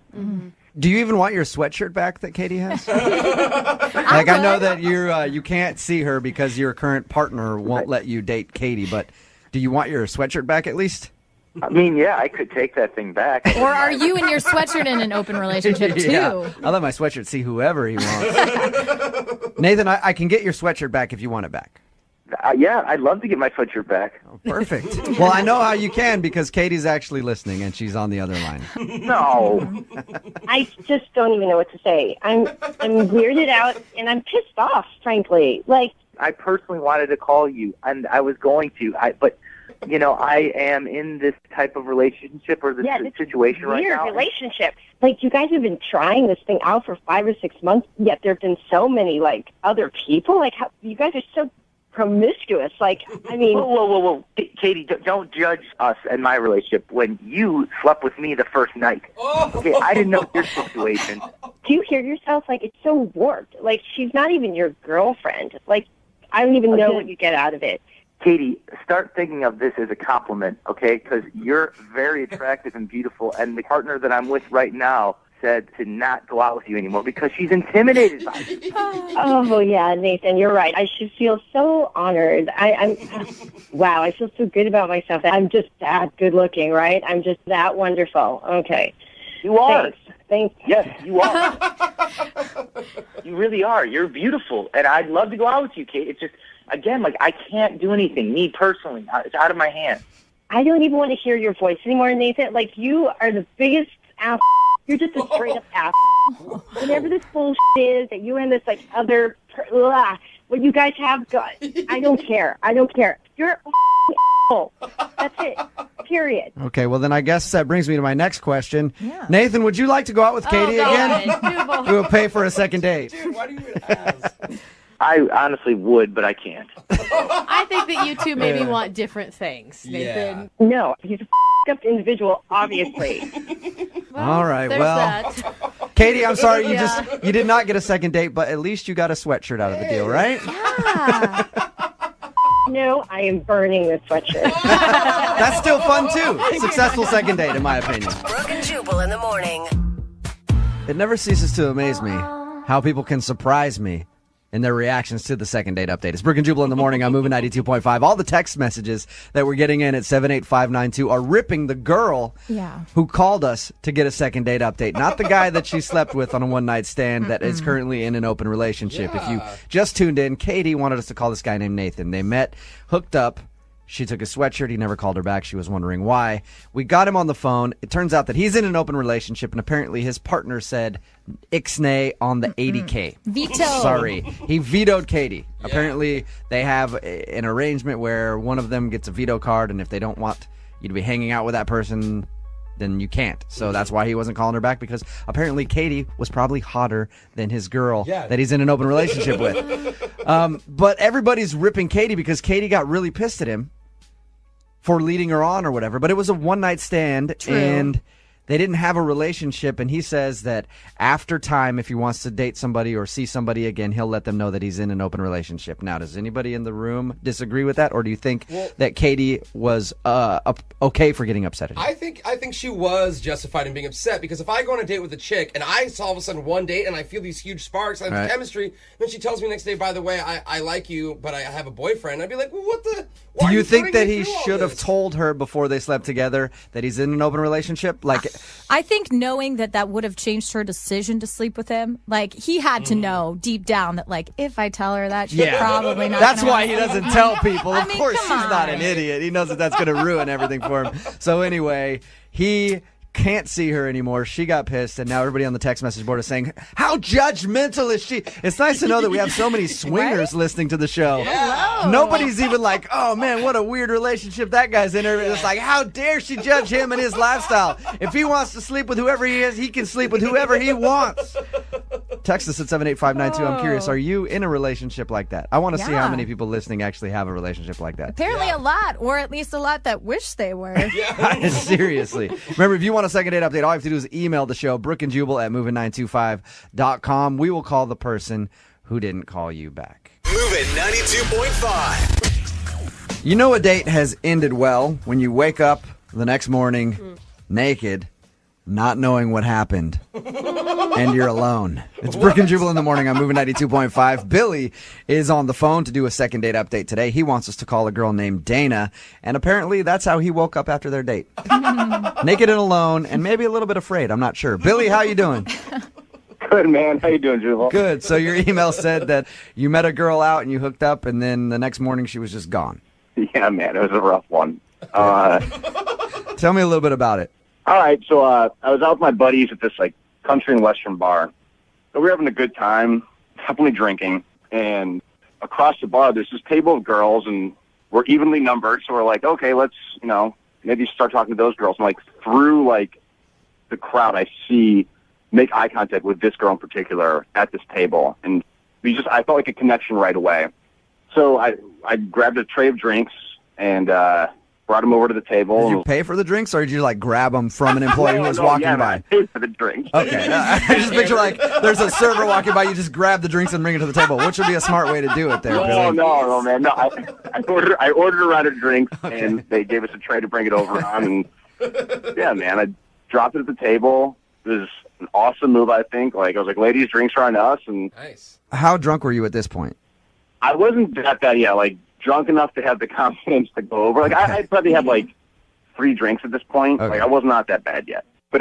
S7: Do you even want your sweatshirt back that Katie has? Like I know that you can't see her because your current partner won't let you date Katie, but do you want your sweatshirt back at least?
S15: I mean, yeah, I could take that thing back.
S14: Or are you and your sweatshirt in an open relationship too?
S7: Yeah. I'll let my sweatshirt see whoever he wants. Nathan, I can get your sweatshirt back if you want it back.
S15: Yeah, I'd love to get my sweatshirt back.
S7: Perfect. Well, I know how you can because Katie's actually listening and she's on the other line.
S15: No.
S13: I just don't even know what to say. I'm weirded out and I'm pissed off, frankly. Like,
S15: I personally wanted to call you, and I was going to, but I am in this type of relationship or this situation right
S13: weird
S15: now.
S13: relationship. Like, you guys have been trying this thing out for 5 or 6 months, yet there have been so many like other people. Like, how, you guys are so promiscuous. Like, I mean,
S15: Whoa. Katie, don't judge us and my relationship when you slept with me the first night. Okay, I didn't know your situation.
S13: do you hear yourself? Like, it's so warped. Like, she's not even your girlfriend. Like, I don't even know what you get out of it.
S15: Katie, start thinking of this as a compliment, okay? Because you're very attractive and beautiful, and the partner that I'm with right now said to not go out with you anymore because she's intimidated by you.
S13: Oh, yeah, Nathan, you're right. I should feel so honored. Wow, I feel so good about myself. I'm just that good looking, right? I'm just that wonderful. Okay.
S15: You are.
S13: Thanks.
S15: Yes, you are. You really are. You're beautiful, and I'd love to go out with you, Kate. It's just, again, like, I can't do anything, me personally. It's out of my hands.
S13: I don't even want to hear your voice anymore, Nathan. Like, you are the biggest ass. You're just a straight-up ass. Whatever this bullshit is that you and this, like, other, what you guys have got, I don't care. I don't care. You're a asshole. That's it. Period.
S7: Okay, well then I guess that brings me to my next question. Yeah. Nathan, would you like to go out with Katie again? We will pay for a second date.
S3: Dude, why do you even ask?
S15: I honestly would, but I can't.
S4: I think that you two maybe want different things, Nathan.
S13: No, he's a up individual, obviously.
S7: All right,
S4: there's
S7: well,
S4: that.
S7: Katie, I'm sorry you did not get a second date, but at least you got a sweatshirt out of the deal, right?
S4: Yeah.
S13: No, I am burning this sweatshirt.
S7: That's still fun too. Successful second date, in my opinion.
S10: Brooke and Jubal in the morning.
S7: It never ceases to amaze me how people can surprise me and their reactions to the second date update. It's Brooke and Jubal in the morning. I'm moving 92.5. All the text messages that we're getting in at 78592 are ripping the girl who called us to get a second date update, not the guy that she slept with on a one-night stand that is currently in an open relationship. If you just tuned in, Katie wanted us to call this guy named Nathan. They met, hooked up. She took his sweatshirt. He never called her back. She was wondering why. We got him on the phone. It turns out that he's in an open relationship, and apparently his partner said ixnay on the 80K.
S14: Veto.
S7: Sorry. He vetoed Katie. Yeah. Apparently they have an arrangement where one of them gets a veto card, and if they don't want you to be hanging out with that person, then you can't. So that's why he wasn't calling her back, because apparently Katie was probably hotter than his girl that he's in an open relationship with. But everybody's ripping Katie because Katie got really pissed at him for leading her on or whatever. But it was a one-night stand, and they didn't have a relationship, and he says that after time, if he wants to date somebody or see somebody again, he'll let them know that he's in an open relationship. Now, does anybody in the room disagree with that, or do you think that Katie was okay for getting upset at him?
S16: I think she was justified in being upset, because if I go on a date with a chick and I all of a sudden one date and I feel these huge sparks, I have chemistry, then she tells me next day, by the way, I like you, but I have a boyfriend, I'd be like, well, what the...
S7: Do you think that he should have told her before they slept together that he's in an open relationship? Like,
S14: I think knowing that would have changed her decision to sleep with him. Like, he had to know deep down that, like, if I tell her that, she's probably not.
S7: That's why he doesn't tell people. Of course, she's not an idiot. He knows that that's going to ruin everything for him. So anyway, he can't see her anymore. She got pissed, and now everybody on the text message board is saying, how judgmental is she? It's nice to know that we have so many swingers listening to the show.
S14: Hello.
S7: Nobody's even like, oh man, what a weird relationship that guy's in. It's like, how dare she judge him and his lifestyle? If he wants to sleep with whoever he is, he can sleep with whoever he wants. Text us at 78592. I'm curious, are you in a relationship like that? I want to see how many people listening actually have a relationship like that.
S14: Apparently a lot, or at least a lot that wish they were.
S7: Seriously. Remember, if you want a second date update, all you have to do is email the show, Brooke and Jubal at moving925.com. We will call the person who didn't call you back.
S1: Moving 92.5.
S7: You know a date has ended well when you wake up the next morning naked, not knowing what happened, and you're alone. It's Brooke and Jubal in the morning. I'm moving 92.5. Billy is on the phone to do a second date update today. He wants us to call a girl named Dana, and apparently that's how he woke up after their date. Naked and alone, and maybe a little bit afraid. I'm not sure. Billy, how you doing?
S17: Good, man. How you doing, Jubal?
S7: Good. So your email said that you met a girl out and you hooked up, and then the next morning she was just gone.
S17: Yeah, man. It was a rough one.
S7: Tell me a little bit about it.
S17: All right, so I was out with my buddies at this country and western bar. So we were having a good time, definitely drinking, and across the bar there's this table of girls, and we're evenly numbered. So we're like, okay, let's maybe start talking to those girls. And through the crowd, I make eye contact with this girl in particular at this table, and I felt like a connection right away. So I grabbed a tray of drinks and brought him over to the table.
S7: Did you pay for the drinks, or did you grab them from an employee who was walking by?
S17: I paid for the drinks.
S7: Okay, I just picture there's a server walking by, you just grab the drinks and bring it to the table, which would be a smart way to do it there, Billy.
S17: No, man. No, I ordered a round of drinks, and they gave us a tray to bring it over on, and yeah, man, I dropped it at the table. It was an awesome move, I think. I was like, ladies, drinks are on us. And
S16: nice.
S7: How drunk were you at this point?
S17: I wasn't that bad yet. Drunk enough to have the confidence to go over. I probably had 3 drinks at this point.
S7: Okay.
S17: I was not that bad yet. But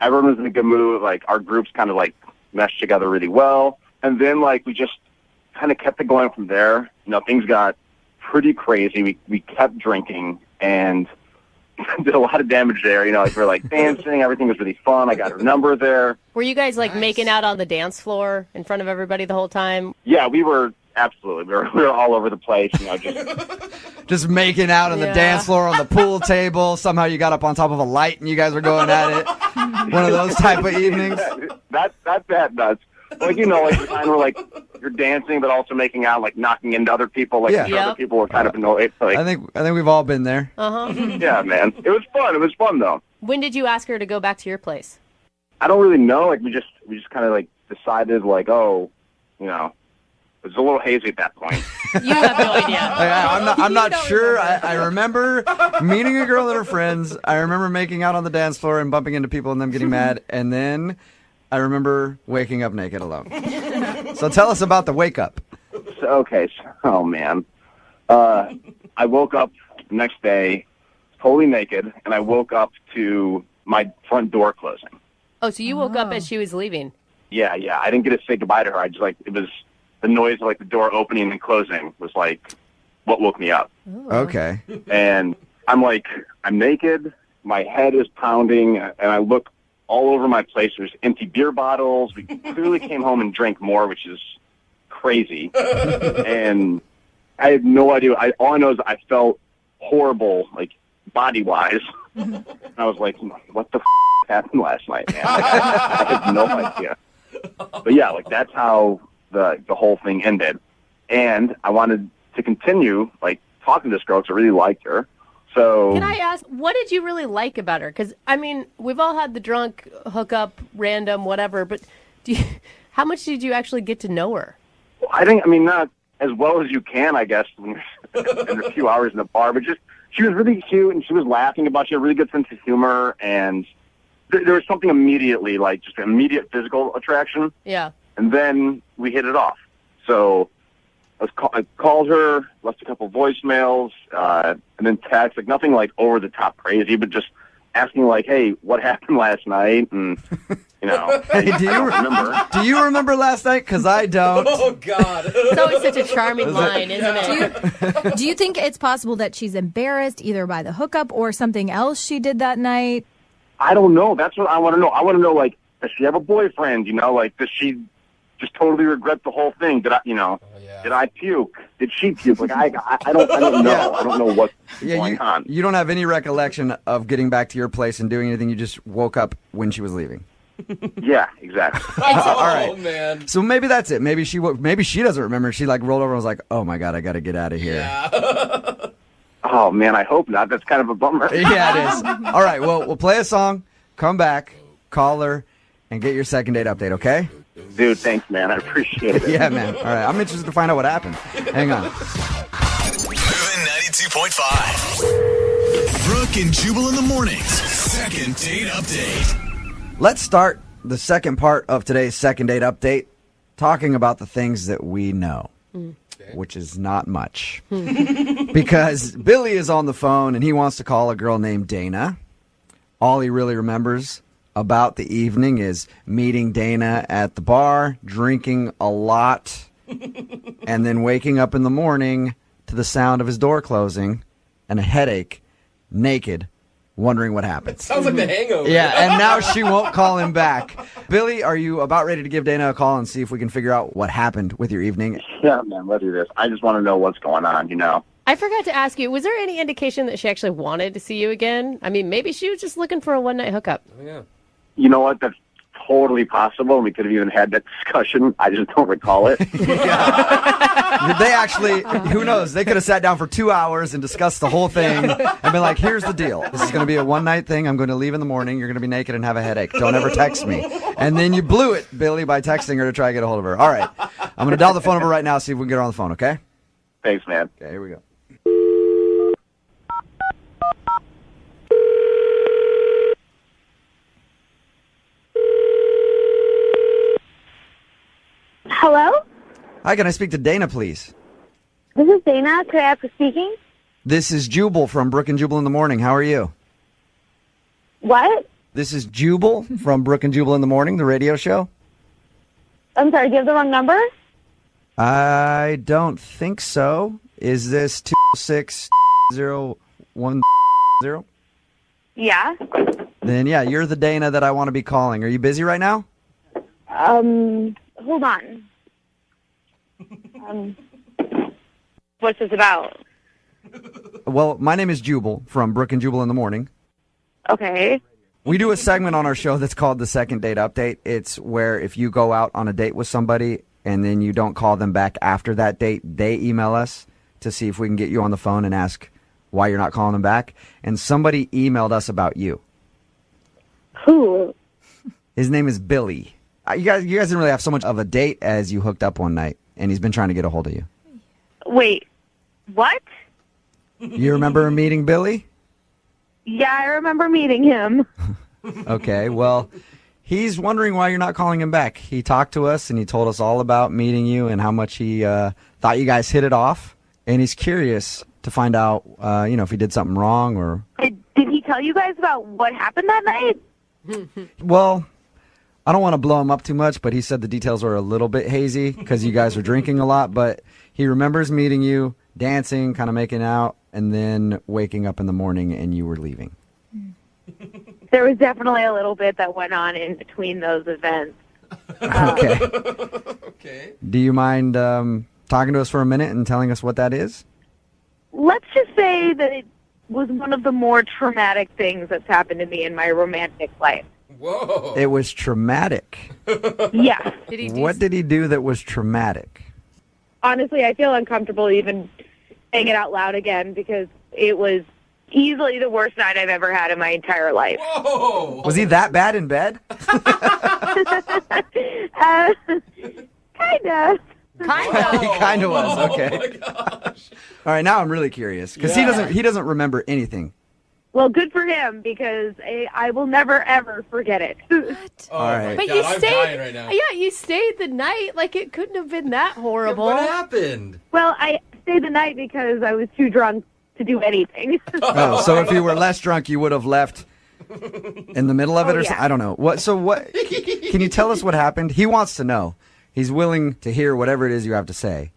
S17: everyone was in a good mood. Our groups kind of meshed together really well. And then we just kind of kept it going from there. Things got pretty crazy. We kept drinking and did a lot of damage there. We were dancing. Everything was really fun. I got her number there.
S4: Were you guys making out on the dance floor in front of everybody the whole time?
S17: Yeah, we were. Absolutely. We were all over the place,
S7: just making out on the dance floor, on the pool table. Somehow you got up on top of a light and you guys were going at it. One of those type of evenings.
S17: That's that nuts. The kind where you're dancing but also making out, knocking into other people, other people were kind of annoyed.
S7: I think we've all been there.
S17: Yeah, man. It was fun. It was fun though.
S4: When did you ask her to go back to your place?
S17: I don't really know. We just kind of decided it was a little hazy at that point.
S4: You have no idea.
S7: I'm not sure. I remember meeting a girl and her friends. I remember making out on the dance floor and bumping into people and them getting mad. And then I remember waking up naked alone. So tell us about the wake up.
S17: Oh man. I woke up the next day totally naked, and I woke up to my front door closing.
S4: Oh, so you woke up as she was leaving.
S17: Yeah. I didn't get to say goodbye to her. I just it was the noise of the door opening and closing was what woke me up.
S7: Okay.
S17: And I'm naked, my head is pounding, and I look all over my place. There's empty beer bottles. We clearly came home and drank more, which is crazy. And I had no idea. All I know is I felt horrible, body-wise. And I was like, what the happened last night, man? I had no idea. But yeah, that's how the whole thing ended. And I wanted to continue, talking to this girl because I really liked her. So
S4: Can I ask, what did you really like about her? Because, we've all had the drunk hookup, random, whatever, but how much did you actually get to know her?
S17: I think, not as well as you can, I guess, when you're in a few hours in the bar, but she was really cute, and she was laughing about, she had a really good sense of humor, and there was something immediately, just an immediate physical attraction.
S4: Yeah.
S17: And then we hit it off. So I called her, left a couple voicemails, and then text, nothing over the top crazy, but just asking hey, what happened last night? And,
S7: Hey, do you remember last night? Because I don't.
S16: Oh, God.
S4: It's always such a charming line, isn't it?
S14: Do you think it's possible that she's embarrassed either by the hookup or something else she did that night?
S17: I don't know. That's what I want to know. I want to know, does she have a boyfriend? Does she just totally regret the whole thing? Did I, did I puke? Did she puke? I don't know. I don't know what's going on.
S7: You don't have any recollection of getting back to your place and doing anything. You just woke up when she was leaving.
S17: Yeah, exactly.
S7: All right.
S16: Oh, man.
S7: So maybe that's it. Maybe she doesn't remember. She rolled over and was like, "Oh my God, I got to get out of here."
S16: Yeah.
S17: Oh man, I hope not. That's kind of a bummer.
S7: Yeah, it is. All right. Well, we'll play a song. Come back, call her, and get your second date update. Okay?
S17: Dude, thanks, man. I appreciate it.
S7: Yeah, man. All right. I'm interested to find out what happened. Hang on.
S1: Moving 92.5. Brooke and Jubal in the mornings. Second date update.
S7: Let's start the second part of today's second date update talking about the things that we know, which is not much. Because Billy is on the phone and he wants to call a girl named Dana. All he really remembers about the evening is meeting Dana at the bar, drinking a lot, and then waking up in the morning to the sound of his door closing and a headache, naked, wondering what happened.
S16: Sounds like The Hangover.
S7: Yeah, and now she won't call him back. Billy, are you about ready to give Dana a call and see if we can figure out what happened with your evening?
S17: Yeah, man, let's do this. I just want to know what's going on,
S4: I forgot to ask you, was there any indication that she actually wanted to see you again? Maybe she was just looking for a one-night hookup.
S16: Oh, yeah.
S17: You know what? That's totally possible. We could have even had that discussion. I just don't recall it.
S7: They actually, who knows? They could have sat down for 2 hours and discussed the whole thing and been like, here's the deal. This is going to be a one-night thing. I'm going to leave in the morning. You're going to be naked and have a headache. Don't ever text me. And then you blew it, Billy, by texting her to try to get a hold of her. All right. I'm going to dial the phone number right now, see if we can get her on the phone, okay?
S17: Thanks, man.
S7: Okay, here we go.
S18: Hello?
S7: Hi, can I speak to Dana, please?
S18: This is Dana. Could I ask who's speaking?
S7: This is Jubal from Brooke and Jubal in the Morning. How are you?
S18: What?
S7: This is Jubal from Brooke and Jubal in the Morning, the radio show.
S18: I'm sorry, do you have the wrong number?
S7: I don't think so. Is this 206-010?
S18: Yeah.
S7: Then, yeah, you're the Dana that I want to be calling. Are you busy right now?
S18: Hold on. What's this about?
S7: Well, my name is Jubal from Brooke and Jubal in the Morning.
S18: Okay.
S7: We do a segment on our show that's called the Second Date Update. It's where if you go out on a date with somebody and then you don't call them back after that date, they email us to see if we can get you on the phone and ask why you're not calling them back. And somebody emailed us about you.
S18: Who?
S7: His name is Billy. You guys didn't really have so much of a date as you hooked up one night, and he's been trying to get a hold of you.
S18: Wait, what?
S7: You remember meeting Billy?
S18: Yeah, I remember meeting him.
S7: Okay, well, He's wondering why you're not calling him back. He talked to us and he told us all about meeting you and how much he thought you guys hit it off. And he's curious to find out, if he did something wrong or...
S18: Did he tell you guys about what happened that night?
S7: Well, I don't want to blow him up too much, but he said the details were a little bit hazy because you guys were drinking a lot. But he remembers meeting you, dancing, kind of making out, and then waking up in the morning and you were leaving.
S18: There was definitely a little bit that went on in between those events.
S7: Okay. Okay. Do you mind talking to us for a minute and telling us what that is?
S18: Let's just say that it was one of the more traumatic things that's happened to me in my romantic life.
S16: Whoa.
S7: It was traumatic.
S18: Yes.
S7: What did he do that was traumatic?
S18: Honestly, I feel uncomfortable even saying it out loud again because it was easily the worst night I've ever had in my entire life.
S16: Whoa!
S7: Was he that bad in bed?
S18: Kind of.
S7: He kind of was. Okay. All right, now I'm really curious because he doesn't remember anything.
S18: Well, good for him because I will never ever forget it.
S7: All right.
S4: But you stayed. Yeah, you stayed the night. Like it couldn't have been that horrible.
S16: What happened?
S18: Well, I stayed the night because I was too drunk to do anything.
S7: Oh, so if you were less drunk, you would have left in the middle of it, or something? I don't know. What? So what? Can you tell us what happened? He wants to know. He's willing to hear whatever it is you have to say.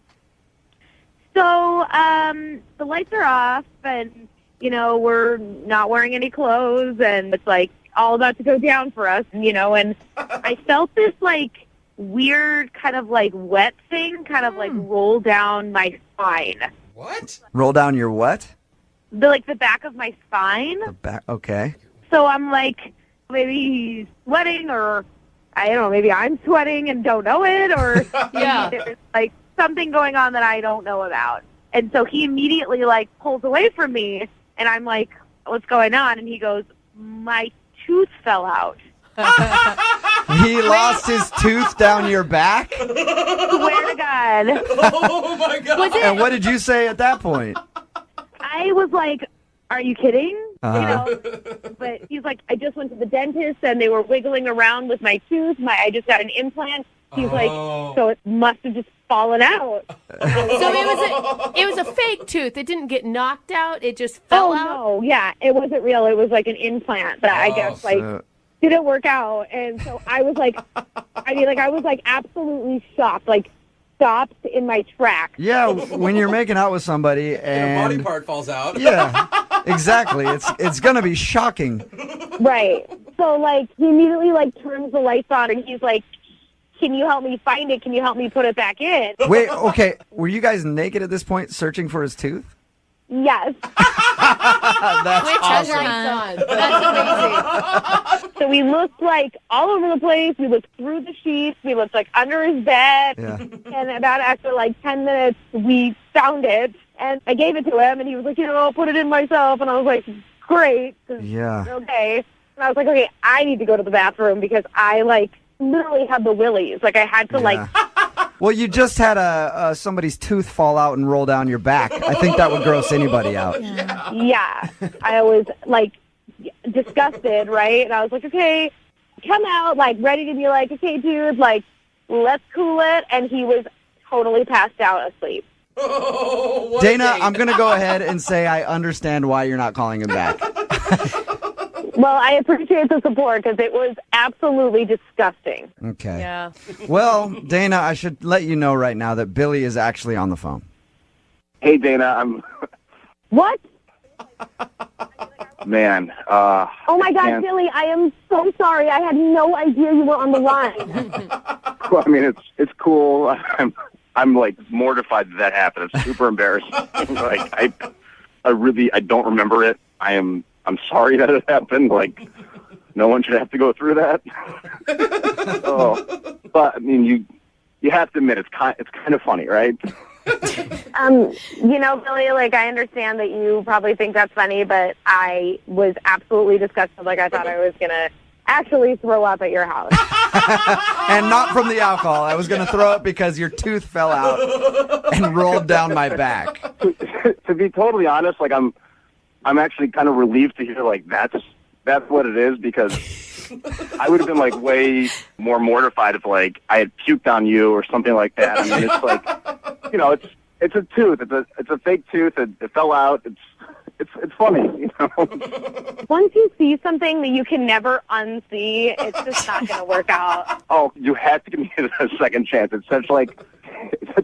S18: So the lights are off, and we're not wearing any clothes, and it's like all about to go down for us, and I felt this like weird kind of like wet thing kind of like roll down my spine.
S16: What?
S7: Roll down your what?
S18: The back of my spine.
S7: The back. Okay.
S18: So I'm like, maybe he's sweating, or I don't know, maybe I'm sweating and don't know it, or there's like something going on that I don't know about. And so he immediately like pulls away from me, and I'm like, what's going on? And he goes, my tooth fell out.
S7: He lost his tooth down your back?
S18: Swear to God.
S16: Oh, my God.
S7: And what did you say at that point?
S18: I was like, are you kidding?
S7: Uh-huh.
S18: But he's like, I just went to the dentist, and they were wiggling around with my tooth. I just got an implant. He's like, so it must have just fallen out.
S4: So it was a fake tooth. It didn't get knocked out. It just fell out.
S18: No, yeah, it wasn't real. It was like an implant that I guess didn't work out. And so I was like, I was like absolutely shocked, like stopped in my tracks.
S7: Yeah, when you're making out with somebody and
S16: a body part falls out.
S7: Yeah, exactly. It's gonna be shocking.
S18: Right. So like he immediately like turns the lights on, and he's like, can you help me find it? Can you help me put it back in?
S7: Wait, okay. Were you guys naked at this point searching for his tooth?
S18: Yes.
S7: That's
S4: awesome. That's amazing.
S18: So we looked like all over the place. We looked through the sheets. We looked like under his bed.
S7: Yeah.
S18: And about after like 10 minutes, we found it. And I gave it to him, and he was like, I'll put it in myself. And I was like, great.
S7: Yeah.
S18: Okay. And I was like, okay, I need to go to the bathroom because I literally had the willies. Like I had to
S7: Well, you just had somebody's tooth fall out and roll down your back. I think that would gross anybody out.
S18: Yeah. I was disgusted, right? And I was like, okay, come out, ready to be like, okay, dude, let's cool it. And he was totally passed out asleep.
S16: Oh,
S7: Dana, I'm going to go ahead and say I understand why you're not calling him back.
S18: Well, I appreciate the support because it was absolutely disgusting.
S7: Okay.
S4: Yeah.
S7: Well, Dana, I should let you know right now that Billy is actually on the phone.
S17: Hey, Dana,
S18: What?
S17: Man.
S18: Oh, my God,
S17: can't-
S18: Billy, I am so sorry. I had no idea you were on the line.
S17: Well, I mean, it's cool. I'm mortified that happened. It's super embarrassing. I don't remember it. I'm sorry that it happened. No one should have to go through that. But I mean, you have to admit it's kind of funny, right?
S18: Billy, I understand that you probably think that's funny, but I was absolutely disgusted. I thought I was gonna actually throw up at your house.
S7: And not from the alcohol. I was going to throw up because your tooth fell out and rolled down my back.
S17: To be totally honest, I'm actually kind of relieved to hear that's what it is because I would have been like way more mortified if like I had puked on you or something like that. I mean, it's like, you know, it's a tooth. It's a fake tooth. It fell out. It's funny, you know.
S18: Once you see something that you can never unsee, it's just not going to work out.
S17: Oh, you have to give me a second chance. It's such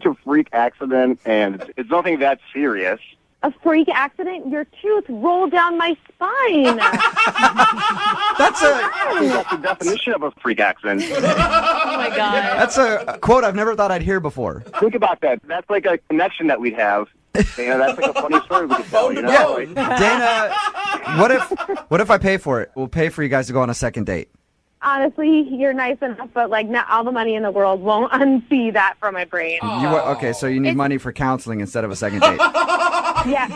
S17: a freak accident, and it's nothing that serious.
S18: A freak accident? Your tooth rolled down my spine.
S17: That's the definition of a freak accident.
S4: Oh my God.
S7: That's a quote I've never thought I'd hear before.
S17: Think about that. That's like a connection that we'd have. You know, that's like a funny story we could tell, you know?
S7: Yeah.
S17: Like,
S7: Dana, what if I pay for it? We'll pay for you guys to go on a second date.
S18: Honestly, you're nice enough, but like not all the money in the world won't unsee that from my brain.
S7: Okay, so you need money for counseling instead of a second date.
S18: Yeah.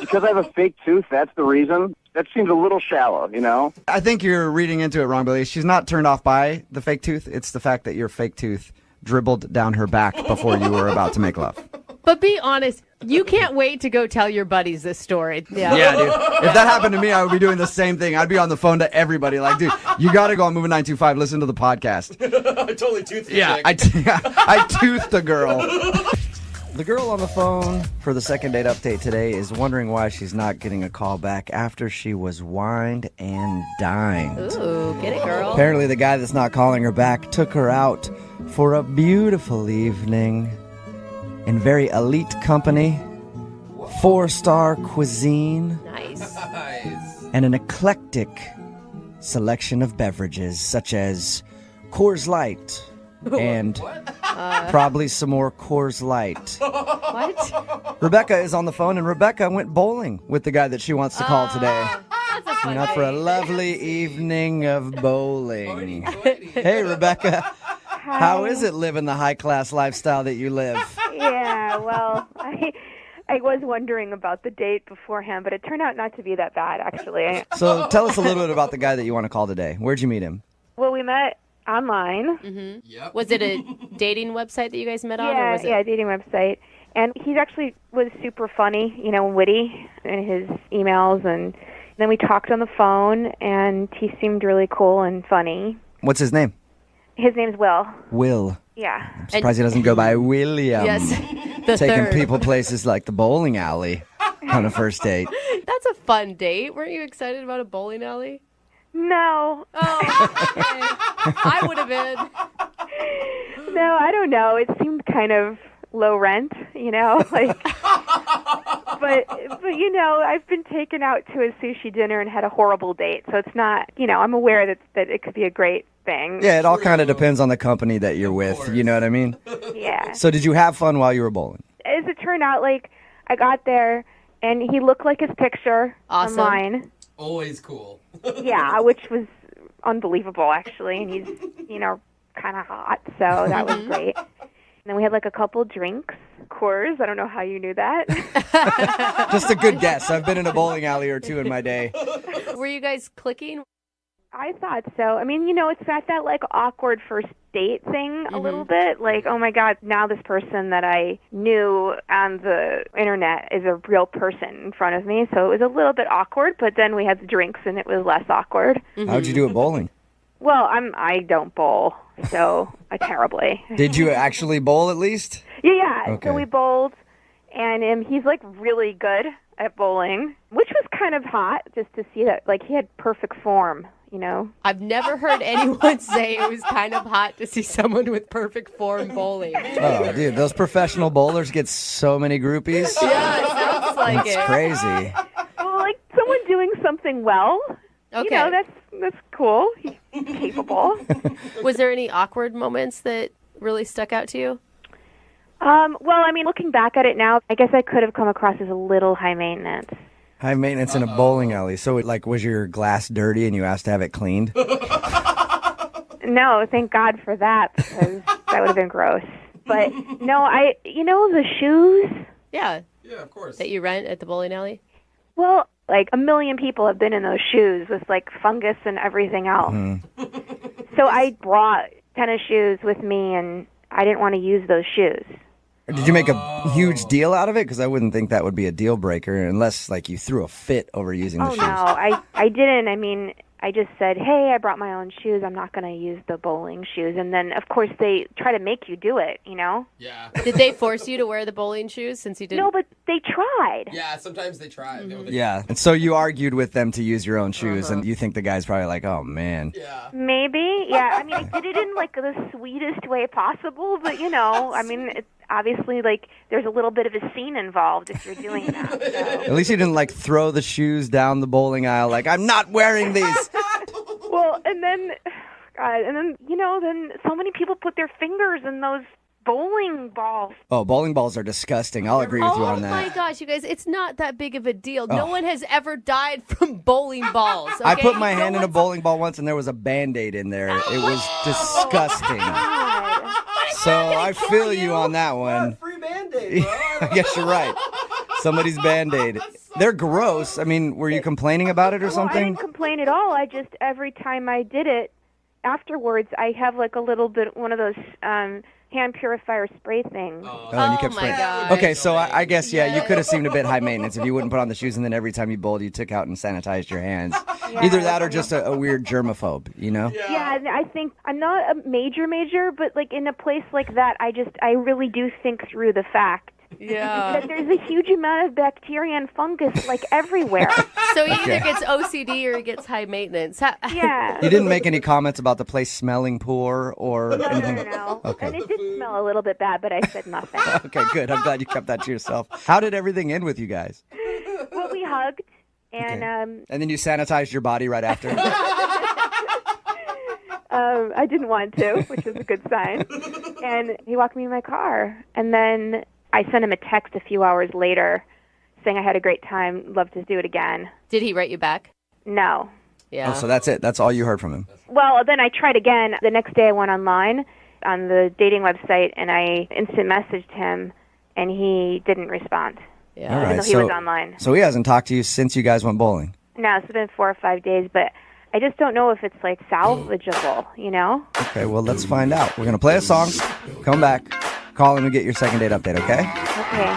S17: because I have a fake tooth, that's the reason? That seems a little shallow, you know?
S7: I think you're reading into it wrong, Billy. She's not turned off by the fake tooth. It's the fact that your fake tooth dribbled down her back before you were about to make love.
S4: But be honest, you can't wait to go tell your buddies this story.
S7: Yeah, dude. If that happened to me, I would be doing the same thing. I'd be on the phone to everybody like, dude, you got to go on Moving 925. Listen to the podcast.
S16: I totally toothed the
S7: Yeah,
S16: chick.
S7: I toothed a girl. The girl on the phone for the second date update today is wondering why she's not getting a call back after she was wined and dined.
S4: Ooh, get it, girl.
S7: Apparently the guy that's not calling her back took her out for a beautiful evening in very elite company, 4-star cuisine,
S4: Nice.
S7: and an eclectic selection of beverages such as Coors Light and probably some more Coors Light.
S4: What?
S7: Rebecca is on the phone, and Rebecca went bowling with the guy that she wants to call today.
S4: That's a fun
S7: For a
S4: date.
S7: lovely evening of bowling. Hey, Rebecca. How is it living the high-class lifestyle that you live?
S12: Yeah, well, I was wondering about the date beforehand, but it turned out not to be that bad, actually.
S7: So tell us a little bit about the guy that you want to call today. Where'd you meet him?
S12: Well, we met online.
S4: Mm-hmm. Yep. Was it a dating website that you guys met on? Or
S12: Yeah,
S4: was it...
S12: yeah, dating website. And he actually was super funny, witty in his emails. And then we talked on the phone, and he seemed really cool and funny.
S7: What's his name?
S12: His name's Will.
S7: Will.
S12: Yeah.
S7: I'm surprised he doesn't go by William.
S4: Yes, the
S7: Taking
S4: third.
S7: people places like the bowling alley on a first date.
S4: That's a fun date. Weren't you excited about a bowling alley?
S12: No.
S4: Oh, okay. I would have been.
S12: No, I don't know. It seemed kind of low rent, like. But I've been taken out to a sushi dinner and had a horrible date, so it's not. I'm aware that it could be a great thing.
S7: Yeah, it all kind of depends on the company that you're with. You know what I mean?
S12: Yeah.
S7: So did you have fun while you were bowling?
S12: As it turned out, I got there and he looked like his picture
S4: Awesome.
S12: online.
S16: Always cool.
S12: Yeah, which was unbelievable actually, and he's kind of hot, so that was great. And then we had a couple drinks. Coors, I don't know how you knew that.
S7: Just a good guess. I've been in a bowling alley or two in my day.
S4: Were you guys clicking?
S12: I thought so. I mean, it's at that awkward first date thing a little bit. Oh my God, now this person that I knew on the internet is a real person in front of me. So it was a little bit awkward, but then we had the drinks and it was less awkward.
S7: How'd you do at bowling?
S12: Well, I don't bowl, so terribly.
S7: Did you actually bowl at least?
S12: Yeah.
S7: Okay.
S12: So we bowled, and he's really good at bowling, which was kind of hot just to see that he had perfect form.
S4: I've never heard anyone say it was kind of hot to see someone with perfect form bowling.
S7: Oh, dude, those professional bowlers get so many groupies.
S4: Yeah, it sounds like
S7: It's
S4: it.
S7: crazy.
S12: Well, someone doing something well.
S4: Okay.
S12: That's cool. He's capable.
S4: Was there any awkward moments that really stuck out to you?
S12: Well, looking back at it now, I guess I could have come across as a little high maintenance.
S7: High maintenance in a bowling alley. So, was your glass dirty and you asked to have it cleaned?
S12: No, thank God for that, because that would have been gross. But no, the shoes.
S4: Yeah.
S16: Yeah, of course.
S4: That you rent at the bowling alley?
S12: Well, 1 million people have been in those shoes with fungus and everything else. So I brought tennis shoes with me, and I didn't want to use those shoes.
S7: Did you make a huge deal out of it? Because I wouldn't think that would be a deal breaker unless you threw a fit over using the
S12: Oh
S7: shoes.
S12: no, I didn't. I just said, hey, I brought my own shoes. I'm not going to use the bowling shoes. And then, of course, they try to make you do it, you know?
S16: Yeah.
S4: Did they force you to wear the bowling shoes since you didn't?
S12: No, but they tried.
S16: Yeah, sometimes they try.
S7: Yeah. And so you argued with them to use your own shoes, and you think the guy's probably like, oh, man.
S12: Maybe. Yeah, I mean, I did it in, like, the sweetest way possible, but, you know, I mean, it's obviously, like, there's a little bit of a scene involved if you're doing that. So.
S7: At least you didn't, like, throw the shoes down the bowling aisle like, I'm not wearing these.
S12: Well, and then, you know, then so many people put their fingers in those bowling balls.
S7: Oh, bowling balls are disgusting. I'll agree with you on
S4: Oh
S7: that.
S4: my gosh, you guys, it's not that big of a deal.
S7: Oh.
S4: No one has ever died from bowling balls.
S7: I
S4: okay?
S7: put my
S4: No
S7: hand in a
S4: one's-
S7: bgumball ball once, and there was a Band-Aid in there. It was disgusting. So I feel you on that one.
S16: Free Band-Aid, bro.
S7: I guess you're right. Somebody's Band-Aid. They're gross. I mean, were you complaining about it or
S12: I
S7: something?
S12: didn't complain at all. I just, every time I did it, afterwards, I have like a little bit, one of those hand purifier spray things.
S7: Oh, and you kept
S4: my
S7: spraying.
S4: God.
S7: Okay, so I guess, yeah, you could have seemed a bit high maintenance if you wouldn't put on the shoes and then every time you bowled, you took out and sanitized your hands.
S12: Yeah.
S7: Either that or just a weird germaphobe, you know?
S12: Yeah, and I think I'm not a major, but like in a place like that, I really do think through the fact that there's a huge amount of bacteria and fungus like everywhere.
S4: So he either
S7: Okay.
S4: gets OCD or he gets high maintenance.
S12: Yeah.
S7: You didn't make any comments about the place smelling poor or anything?
S12: No.
S7: Okay.
S12: And it did smell a little bit bad, but I said nothing.
S7: Okay, good. I'm glad you kept that to yourself. How did everything end with you guys?
S12: Well, we hugged, and
S7: And then you sanitized your body right after?
S12: I didn't want to, which is a good sign. And he walked me in my car, and then I sent him a text a few hours later saying I had a great time, love to do it again.
S4: Did he write you back?
S12: No.
S4: Yeah.
S7: Oh, so that's it. That's all you heard from him.
S12: Well, then I tried again. The next day I went online on the dating website, and I instant messaged him, and he didn't respond.
S4: Yeah.
S7: All
S12: Even
S7: right.
S12: though he was online.
S7: So he hasn't talked to you since you guys went bowling?
S12: No, it's been 4 or 5 days, but I just don't know if it's like salvageable, you know?
S7: Okay, well, let's find out. We're going to play a song, come back, call him and get your second date update, okay?
S12: Okay.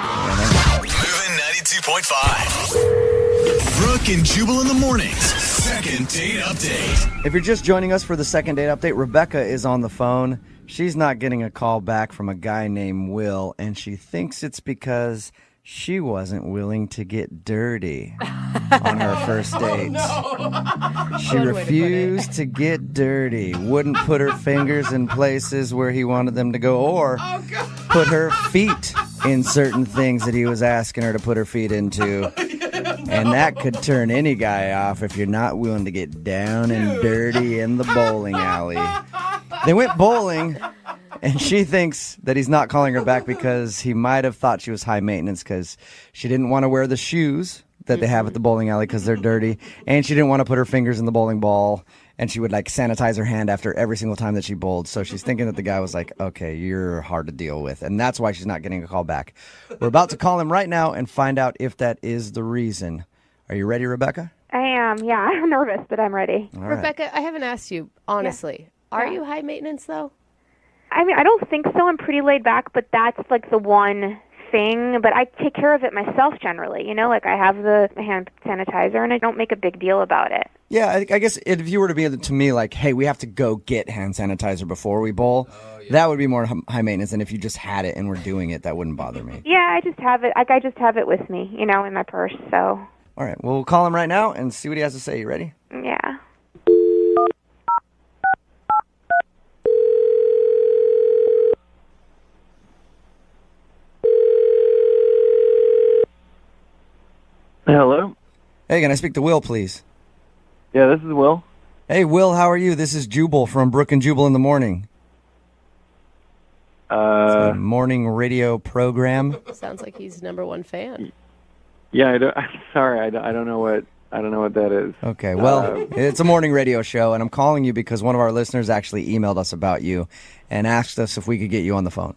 S1: Moving 92.5. Brooke and Jubal in the mornings. Second date update.
S7: If you're just joining us for the second date update, Rebecca is on the phone. She's not getting a call back from a guy named Will, and she thinks it's because she wasn't willing to get dirty on her first date. She refused to get dirty, wouldn't put her fingers in places where he wanted them to go, or put her feet in certain things that he was asking her to put her feet into. And that could turn any guy off if you're not willing to get down and dirty in the bowling alley. They went bowling, and she thinks that he's not calling her back because he might have thought she was high maintenance because she didn't want to wear the shoes that they have at the bowling alley because they're dirty, and she didn't want to put her fingers in the bowling ball, and she would like sanitize her hand after every single time that she bowled. So she's thinking that the guy was like, okay, you're hard to deal with, and that's why she's not getting a call back. We're about to call him right now and find out if that is the reason. Are you ready, Rebecca?
S12: I am, yeah. I'm nervous, but I'm ready.
S7: All right.
S4: Rebecca, I haven't asked you, honestly. Are you high maintenance, though?
S12: I mean, I don't think so. I'm pretty laid back, but that's like the one thing. But I take care of it myself generally. You know, like I have the hand sanitizer, and I don't make a big deal about it.
S7: Yeah, I guess if you were to be to me like, hey, we have to go get hand sanitizer before we bowl, that would be more high maintenance than if you just had it and were doing it. That wouldn't bother me.
S12: Yeah, I just have it. Like I just have it with me, you know, in my purse. So
S7: All right, well, we'll call him right now and see what he has to say. You ready?
S12: yeah.
S19: Hello?
S7: Hey, can I speak to Will, please?
S19: Yeah, this is Will.
S7: Hey, Will, how are you? This is Jubal from Brooke and Jubal in the morning. It's a morning radio program.
S4: Sounds like he's #1 fan.
S19: Yeah, I'm sorry, I don't know what that is.
S7: Okay, well, it's a morning radio show, and I'm calling you because one of our listeners actually emailed us about you and asked us if we could get you on the phone.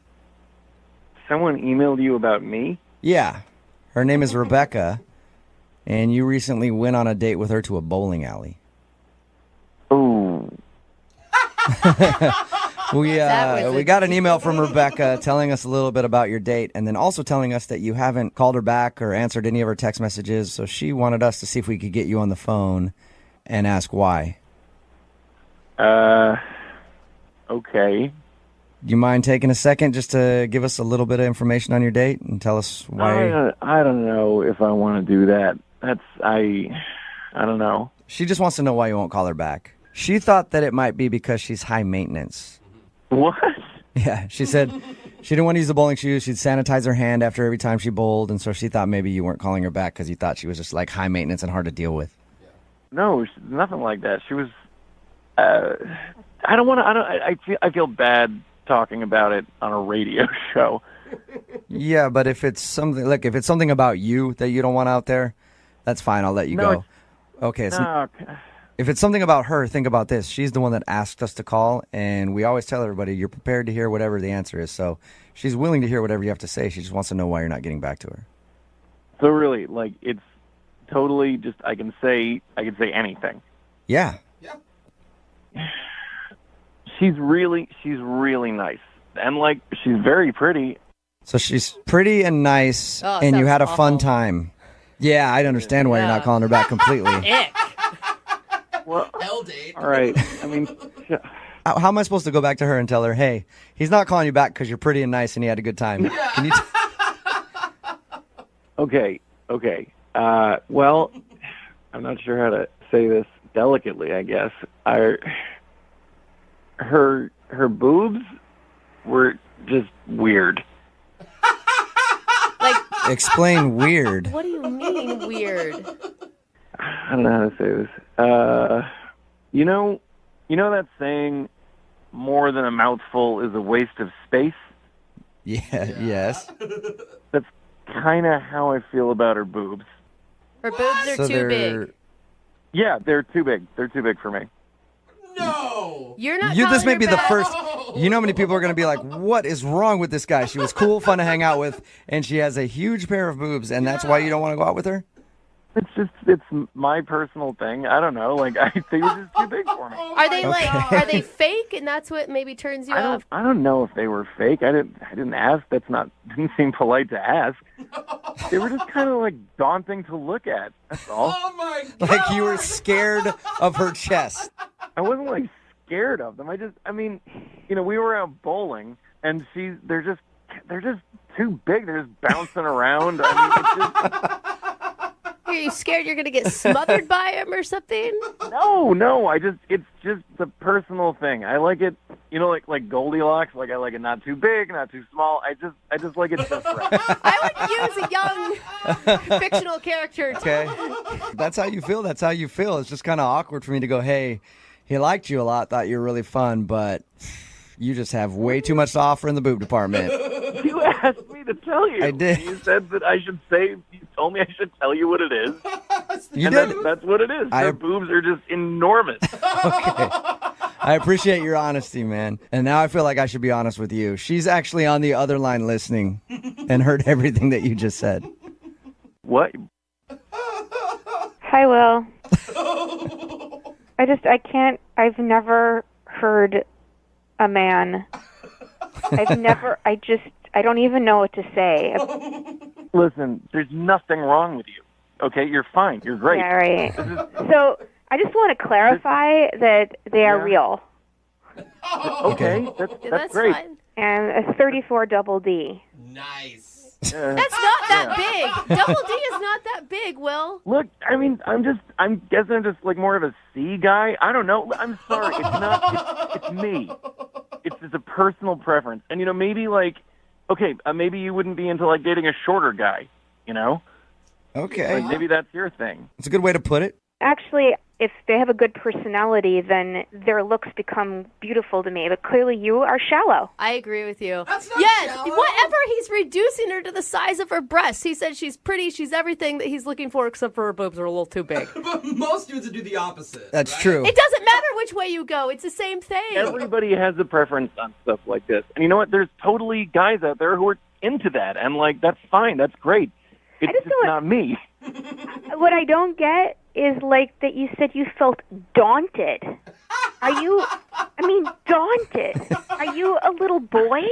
S19: Someone emailed you about me?
S7: Yeah, her name is Rebecca, and you recently went on a date with her to a bowling alley.
S19: Ooh.
S7: We got an email from Rebecca telling us a little bit about your date and then also telling us that you haven't called her back or answered any of her text messages. So she wanted us to see if we could get you on the phone and ask why.
S19: Okay.
S7: Do you mind taking a second just to give us a little bit of information on your date and tell us why?
S19: I don't know if I want to do that. I don't know.
S7: She just wants to know why you won't call her back. She thought that it might be because she's high maintenance.
S19: What?
S7: Yeah, she said she didn't want to use the bowling shoes. She'd sanitize her hand after every time she bowled, and so she thought maybe you weren't calling her back because you thought she was just like high maintenance and hard to deal with.
S19: No, nothing like that. She was. I don't want to. I feel bad talking about it on a radio show.
S7: Yeah, but if it's something about you that you don't want out there, that's fine. I'll let you go. Okay. If it's something about her, think about this. She's the one that asked us to call, and we always tell everybody you're prepared to hear whatever the answer is. So she's willing to hear whatever you have to say. She just wants to know why you're not getting back to her.
S19: So really, like, it's totally just I can say anything.
S7: Yeah.
S19: She's really nice, and like she's very pretty.
S7: So she's pretty and nice, and you had a fun time. Yeah, I'd understand why you're not calling her back completely.
S19: Well,
S16: Hell date.
S19: all right. I mean,
S7: How am I supposed to go back to her and tell her, hey, he's not calling you back because you're pretty and nice and he had a good time? Can you
S19: okay. Well, I'm not sure how to say this delicately. I guess her boobs were just weird.
S7: explain weird?
S4: What do you mean weird?
S19: I don't know how to say this. You know that saying, more than a mouthful is a waste of space?
S7: Yes.
S19: That's kind of how I feel about her boobs.
S4: Her boobs are too big.
S19: Yeah, they're too big. They're too big for me.
S16: No!
S4: You're not
S7: This may
S4: her
S7: be the
S4: back?
S7: first. You know how many people are going to be like, what is wrong with this guy? She was cool, fun to hang out with, and she has a huge pair of boobs, and that's why you don't want to go out with her?
S19: It's my personal thing. I don't know. Like, I think it's just too big for me.
S4: Are they are they fake and that's what maybe turns you off?
S19: I don't know if they were fake. I didn't ask. Didn't seem polite to ask. They were just kind of like daunting to look at. That's all.
S16: Oh my God.
S7: Like you were scared of her chest.
S19: I wasn't like scared of them. I mean, we were out bowling and they're just too big. They're just bouncing around. I mean, it's just.
S4: Are you scared you're going to get smothered by him or something?
S19: No. It's just the personal thing. I like it, like Goldilocks. Like I like it not too big, not too small. I just like it just right.
S4: I would use a young fictional character.
S7: Okay. That's how you feel. That's how you feel. It's just kind of awkward for me to go, hey, he liked you a lot, thought you were really fun, but you just have way too much to offer in the boob department.
S19: You asked me to tell you.
S7: I did.
S19: You said that I should say. You told me I should tell you what it is.
S7: You
S19: and
S7: did.
S19: That's what it is. Their boobs are just enormous.
S7: Okay. I appreciate your honesty, man. And now I feel like I should be honest with you. She's actually on the other line listening and heard everything that you just said.
S19: What?
S12: Hi, Will. I've never heard a man. I don't even know what to say.
S19: Listen, there's nothing wrong with you. Okay, you're fine. You're great.
S12: Yeah, right. So I just want to clarify that they are real.
S19: Okay, that's great.
S4: Fine.
S12: And a 34 double D.
S16: Nice.
S4: That's not that big. Double D is not that big, Will.
S19: Look, I mean, I'm guessing I'm just like more of a C guy. I don't know. I'm sorry. It's not. It's me. It's just a personal preference. And, maybe like, okay, maybe you wouldn't be into like dating a shorter guy,
S7: Okay.
S19: Like, maybe that's your thing.
S7: It's a good way to put it.
S12: Actually, if they have a good personality, then their looks become beautiful to me. But clearly you are shallow.
S4: I agree with you.
S16: That's not
S4: yes,
S16: shallow.
S4: whatever. He's reducing her to the size of her breasts. He said she's pretty. She's everything that he's looking for, except for her boobs are a little too big.
S16: But most dudes would do the opposite.
S7: That's
S16: right?
S7: true.
S4: It doesn't matter which way you go. It's the same thing.
S19: Everybody has a preference on stuff like this. And you know what? There's totally guys out there who are into that. And, like, that's fine. That's great. It's just not me.
S12: What I don't get is like that you said you felt daunted. Daunted. Are you a little boy?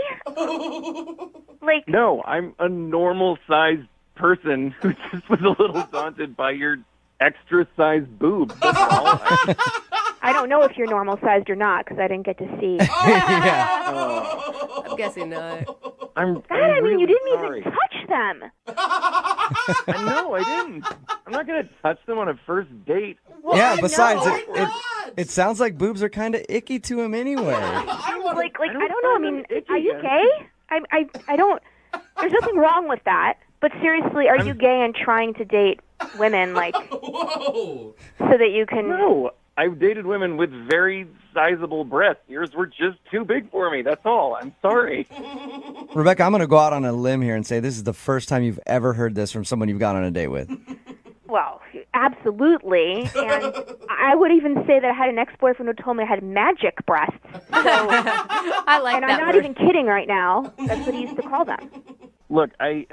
S12: Like,
S19: No, I'm a normal-sized person who just was a little daunted by your extra-sized boobs. That's all.
S18: I don't know if you're normal-sized or not because I didn't get to see.
S4: I'm guessing not.
S19: I'm
S18: God, I mean, you
S19: really
S18: didn't
S19: sorry.
S18: even touch them.
S19: No, I didn't. I'm not going to touch them on a first date.
S7: Yeah, besides, it sounds like boobs are kind of icky to him anyway.
S18: I don't know. I mean, are you gay? I don't. There's nothing wrong with that. But seriously, are you gay and trying to date women so that you can?
S19: No, I've dated women with very sizable breasts. Yours were just too big for me. That's all. I'm sorry.
S7: Rebecca, I'm going to go out on a limb here and say this is the first time you've ever heard this from someone you've gone on a date with.
S18: Well, absolutely. And I would even say that I had an ex-boyfriend who told me I had magic breasts. So,
S4: I like
S18: and
S4: that
S18: I'm not
S4: word.
S18: even kidding right now. That's what he used to call them.
S19: Look, I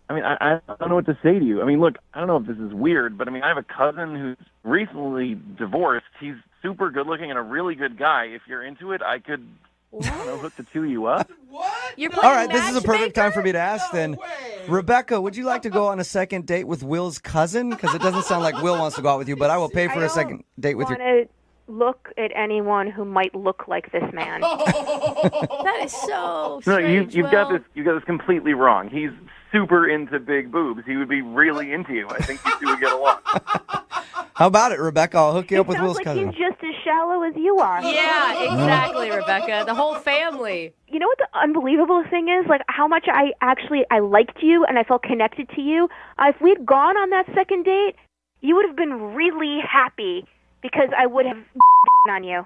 S19: don't know what to say to you. I mean, look, I don't know if this is weird, but I mean, I have a cousin who's recently divorced. He's super good looking and a really good guy. If you're into it, I could, I don't know, hook the two of you up.
S4: You're
S7: All right, this is a perfect time for me to ask then. Rebecca, would you like to go on a second date with Will's cousin? Because it doesn't sound like Will wants to go out with you, but I will pay for a second date with
S18: I
S7: your...
S18: want to look at anyone who might look like this man.
S4: That is so
S19: No,
S4: strange.
S19: you've got this completely wrong. He's super into big boobs. He would be really into you. I think you two would get along.
S7: How about it, Rebecca? I'll hook you up with
S18: Sounds
S7: Will's
S18: like
S7: cousin.
S18: he's just as shallow as you are.
S4: Yeah, exactly, Rebecca. The whole family.
S18: You know what the unbelievable thing is? Like how much I liked you and I felt connected to you. If we'd gone on that second date, you would have been really happy because I would have on you.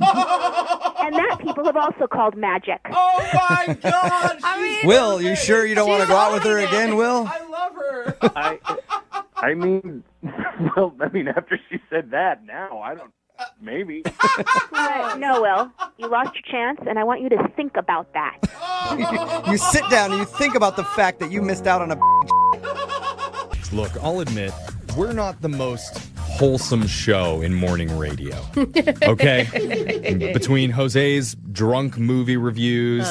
S18: And that people have also called magic.
S3: Oh my gosh!
S7: Will, you sure you don't want to go out with her again, Will?
S3: I love her.
S19: I mean, well, I mean, after she said that, now I don't. Maybe.
S18: No, Will. You lost your chance, and I want you to think about that.
S7: You sit down and you think about the fact that you missed out on a...
S2: Look, I'll admit, we're not the most wholesome show in morning radio. Okay? Between Jose's drunk movie reviews,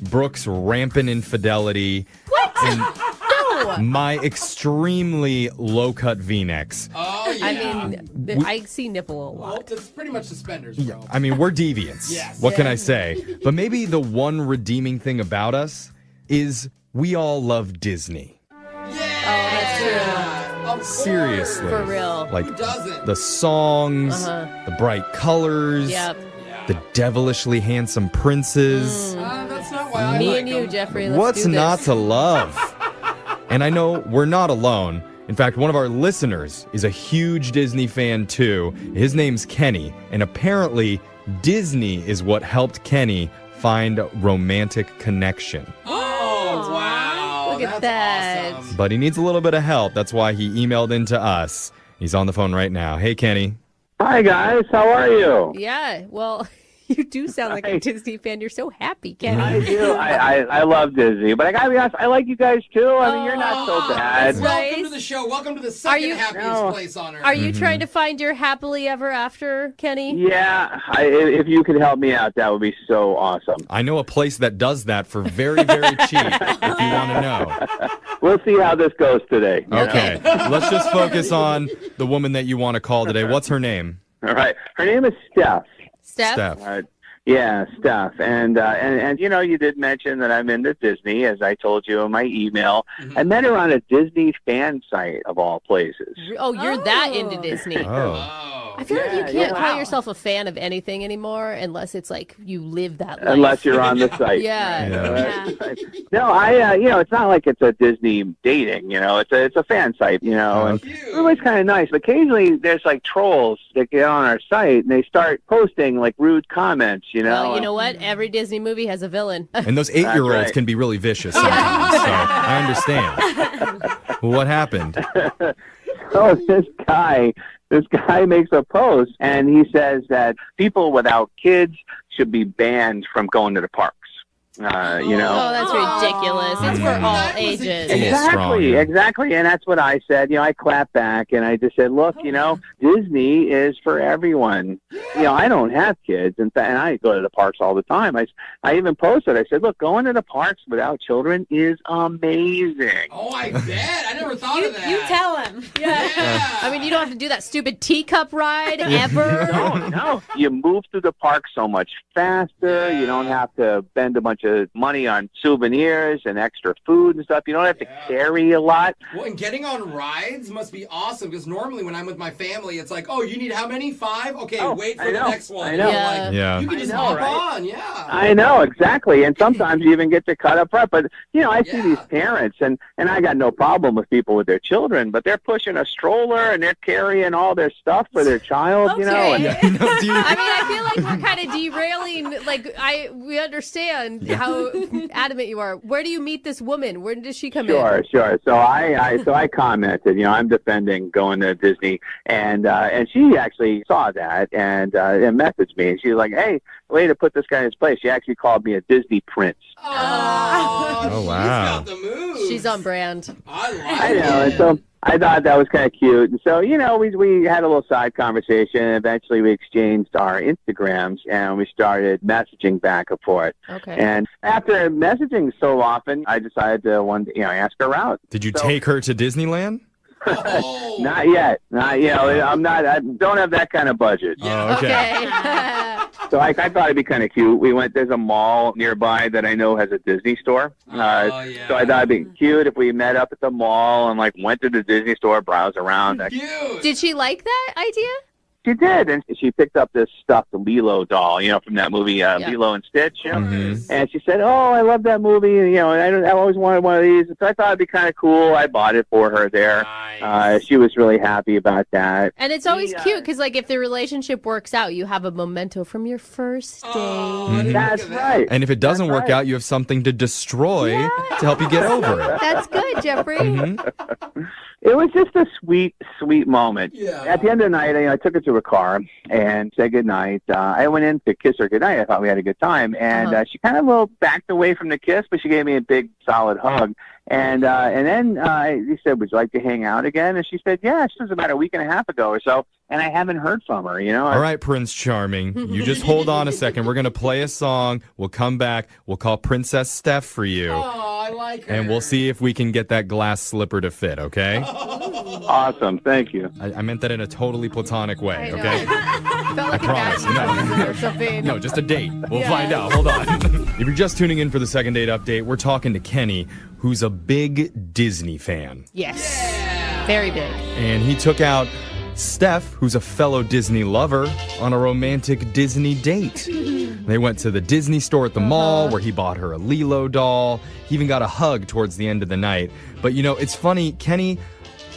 S2: Brooke's rampant infidelity, and my extremely low-cut V-necks.
S3: Oh, yeah.
S4: I mean, I see nipple a lot.
S3: Well, it's pretty much suspenders, bro.
S2: I mean, we're deviants.
S3: Yes.
S2: What can I say? But maybe the one redeeming thing about us is we all love Disney.
S4: That's true.
S3: Of course.
S2: Seriously.
S4: For real.
S2: Like
S3: Who doesn't?
S2: the songs, the bright colors,
S4: Yep.
S2: the devilishly handsome princes.
S3: That's not why I
S4: Me
S3: like
S4: and you,
S3: them.
S4: Jeffrey. Let's
S2: What's
S4: do this.
S2: not to love? And I know we're not alone. In fact, one of our listeners is a huge Disney fan too. His name's Kenny, and apparently Disney is what helped Kenny find a romantic connection.
S3: Oh, wow.
S4: Look at
S3: That's
S4: that.
S3: awesome.
S2: But he needs a little bit of help. That's why he emailed into us. He's on the phone right now. Hey, Kenny.
S17: Hi, guys. How are you?
S4: Yeah, well, you do sound like a Disney fan. You're so happy, Kenny.
S17: I do. I love Disney, but I gotta be honest, I like you guys too. I mean, you're not so bad.
S3: Welcome to the show. Welcome to the second happiest place on earth.
S4: Are you trying to find your happily ever after, Kenny?
S17: Yeah, if you could help me out, that would be so awesome.
S2: I know a place that does that for very, very cheap, if you want to know.
S17: We'll see how this goes today. you
S2: Okay,
S17: know?
S2: let's just focus on the woman that you want to call today. What's her name?
S17: All right. Her name is Steph.
S4: Steph?
S17: Yeah, Steph. And you know, you did mention that I'm into Disney, as I told you in my email. I met her on a Disney fan site, of all places.
S4: Oh, you're that into Disney.
S2: Oh.
S4: I feel like you
S17: Yeah,
S4: can't
S17: yeah.
S4: call yourself a fan of anything anymore unless it's like you live that life.
S17: Unless you're on the site.
S4: Yeah.
S17: No, you know, it's not like it's a Disney dating, you know, it's a fan site, you know, and everybody's kind of nice. But occasionally there's like trolls that get on our site and they start posting like rude comments, you know.
S4: Well, you know what? Every Disney movie has a villain.
S2: And those 8-year-olds
S17: right.
S2: can be really vicious sometimes, so I understand. What happened?
S17: So this guy makes a post and he says that people without kids should be banned from going to the parks.
S20: You know.
S4: Oh, that's ridiculous. It's for all ages.
S20: Exactly. And that's what I said. You know, I clapped back and I just said, look, you know, Disney is for everyone. You know, I don't have kids, and I go to the parks all the time. I even posted, I said, look, going to the parks without children is amazing.
S3: Oh, I bet. I never thought of that.
S14: You tell him.
S4: Yeah. I mean, you don't have to do that stupid teacup ride ever.
S20: No. You move through the park so much faster. You don't have to spend a bunch of money on souvenirs and extra food and stuff. You don't have to carry a lot.
S3: Well, and getting on rides must be awesome, because normally when I'm with my family, it's like, oh, you need how many? 5? Okay, wait for the next one.
S20: I know.
S3: You can just hop on,
S20: I know, exactly. And sometimes you even get to cut up front. But, you know, I see these parents, and I got no problem with people with their children, but they're pushing a stroller and they're carrying all their stuff for their child, you know. And,
S4: I mean, I feel like we're kind of derailing. Like, we understand how adamant you are. Where do you meet this woman? Where does she come in?
S20: Sure. So I commented, you know, I'm defending going to Disney, and she actually saw that and messaged me, and she was like, hey, way to put this guy in his place. She actually called me a Disney prince.
S2: Oh, wow.
S4: She's on brand.
S20: I know, and so I thought that was kind of cute. And so, you know, we had a little side conversation, and eventually we exchanged our Instagrams, and we started messaging back and forth.
S4: Okay.
S20: And after messaging so often, I decided to ask her out.
S2: Did you take her to Disneyland?
S20: Not yet. I don't have that kind of budget.
S2: Oh, okay.
S20: So I thought it'd be kind of cute. There's a mall nearby that I know has a Disney store. So I thought it'd be cute if we met up at the mall and went to the Disney store, browse around.
S4: Did she like that idea?
S20: She did, and she picked up this stuffed Lilo doll, you know, from that movie Lilo and Stitch. You know? And she said, "Oh, I love that movie. You know, I always wanted one of these." So I thought it'd be kind of cool. I bought it for her there. Nice. She was really happy about that.
S4: And it's always cute because, if the relationship works out, you have a memento from your first date.
S20: That's right.
S2: And if it doesn't work out, you have something to destroy to help you get over it.
S4: That's good, Jeffrey.
S20: It was just a sweet, sweet moment. Yeah. At the end of the night, I took her to her car and said goodnight. I went in to kiss her goodnight. I thought we had a good time. And she kind of backed away from the kiss, but she gave me a big, solid hug. And then he said, would you like to hang out again? And she said, yeah. This was about a week and a half ago or so. And I haven't heard from her, you know.
S2: All right, Prince Charming. You just hold on a second. We're going to play a song. We'll come back. We'll call Princess Steph for you.
S3: Oh, I like her.
S2: And we'll see if we can get that glass slipper to fit, okay?
S20: Awesome. Thank you.
S2: I meant that in a totally platonic way, okay?
S4: Felt like
S2: I promise.
S4: or something.
S2: No, just a date. We'll find out. Hold on. If you're just tuning in for the second date update, we're talking to Kenny, who's a big Disney fan.
S4: Yes. Very big.
S2: And he took out Steph, who's a fellow Disney lover, on a romantic Disney date. They went to the Disney store at the mall where he bought her a Lilo doll. He even got a hug towards the end of the night. But, it's funny, Kenny,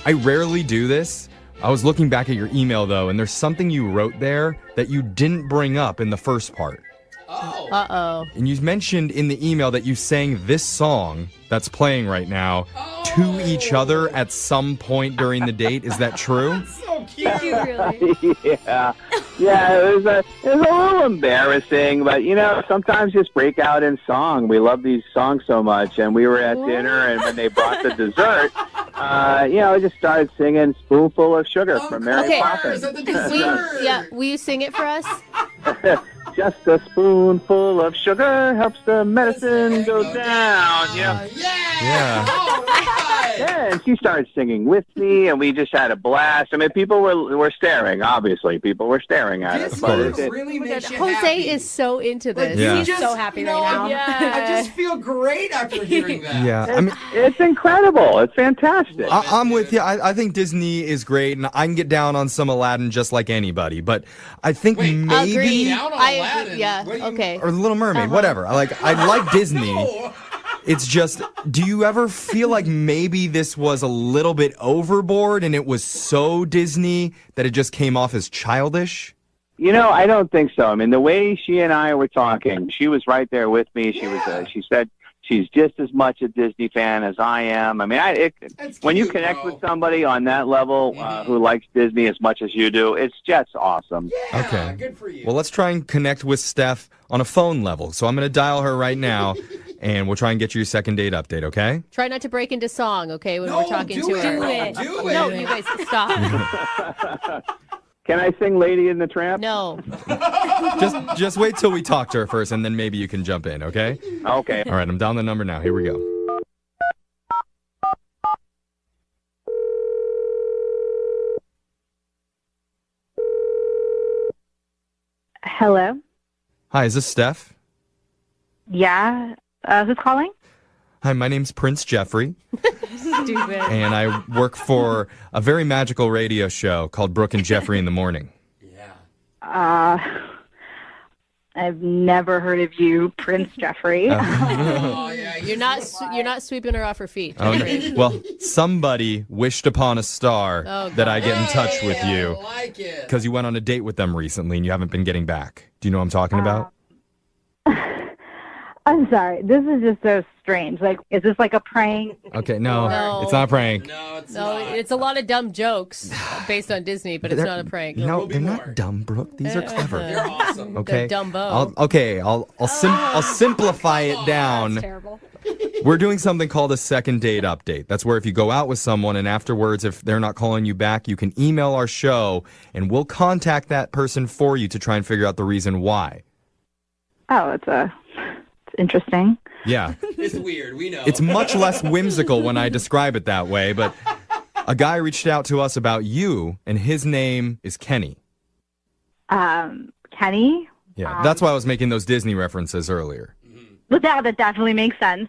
S2: I rarely do this. I was looking back at your email, though, and there's something you wrote there that you didn't bring up in the first part.
S4: Uh-oh.
S2: And you mentioned in the email that you sang this song that's playing right now to each other at some point during the date. Is that true?
S3: So cute.
S4: Really?
S20: Yeah, it was a little embarrassing, but sometimes just break out in song. We love these songs so much, and we were at dinner, and when they brought the dessert, I just started singing "Spoonful of Sugar" from Mary Poppins.
S4: Will you sing it for us?
S20: Just a spoonful of sugar helps the medicine go down.
S2: Yeah.
S20: Yeah, and she started singing with me, and we just had a blast. I mean, people were staring. Obviously, people were staring at us.
S3: But it really makes you
S4: Jose
S3: happy.
S4: is so into this.
S2: Yeah.
S4: He's so happy right now.
S3: I just feel great after hearing that.
S2: Yeah, I mean,
S20: it's incredible. It's fantastic.
S2: I'm with you. I think Disney is great, and I can get down on some Aladdin just like anybody. But I think maybe
S4: Agreed.
S3: Aladdin?
S4: Yeah. Okay.
S2: or The Little Mermaid, whatever. I like Disney.
S3: No.
S2: It's just, do you ever feel like maybe this was a little bit overboard and it was so Disney that it just came off as childish?
S20: I don't think so. I mean, the way she and I were talking, she was right there with me. She was. She said She's just as much a Disney fan as I am. I mean, when you connect with somebody on that level who likes Disney as much as you do, it's just awesome.
S3: Yeah,
S2: Okay.
S3: good for you.
S2: Well, let's try and connect with Steph on a phone level. So I'm going to dial her right now, and we'll try and get you your second date update, okay?
S4: Try not to break into song, okay, when we're talking to her.
S14: Do it.
S3: Do it.
S4: No, you guys, stop.
S20: Can I sing Lady in the Tramp?
S4: No.
S2: Just wait till we talk to her first, and then maybe you can jump in, okay?
S20: Okay.
S2: All right, I'm down the number now. Here we go.
S6: Hello?
S2: Hi, is this Steph?
S6: Yeah? Who's calling?
S2: Hi, my name's Prince Jeffrey,
S4: Stupid.
S2: and I work for a very magical radio show called Brooke and Jeffrey in the Morning.
S6: I've never heard of you, Prince Jeffrey.
S3: Oh, yeah,
S4: You're not sweeping her off her feet.
S2: Oh,
S4: Jeffrey.
S2: no. Well, somebody wished upon a star
S4: Oh,
S2: that I get in touch
S3: Hey,
S2: with you
S3: I like it.
S2: because you went on a date with them recently and you haven't been getting back. Do you know what I'm talking about?
S6: I'm sorry. This is just so strange. Like, is this like a prank?
S2: Okay, no,
S4: No.
S2: it's not a prank.
S3: No, it's
S4: No,
S3: not.
S4: it's a lot of dumb jokes based on Disney, but it's not a prank.
S2: No, they're not dumb, Brooke. These are clever.
S3: You're awesome.
S2: Okay.
S4: They're dumbo.
S2: I'll simplify it down.
S4: That's terrible.
S2: We're doing something called a second date update. That's where if you go out with someone and afterwards, if they're not calling you back, you can email our show and we'll contact that person for you to try and figure out the reason why.
S6: Oh, it's interesting.
S2: Yeah.
S3: It's weird, we know.
S2: It's much less whimsical when I describe it that way, but a guy reached out to us about you, and his name is Kenny.
S6: Kenny?
S2: Yeah, that's why I was making those Disney references earlier.
S6: But that definitely makes sense.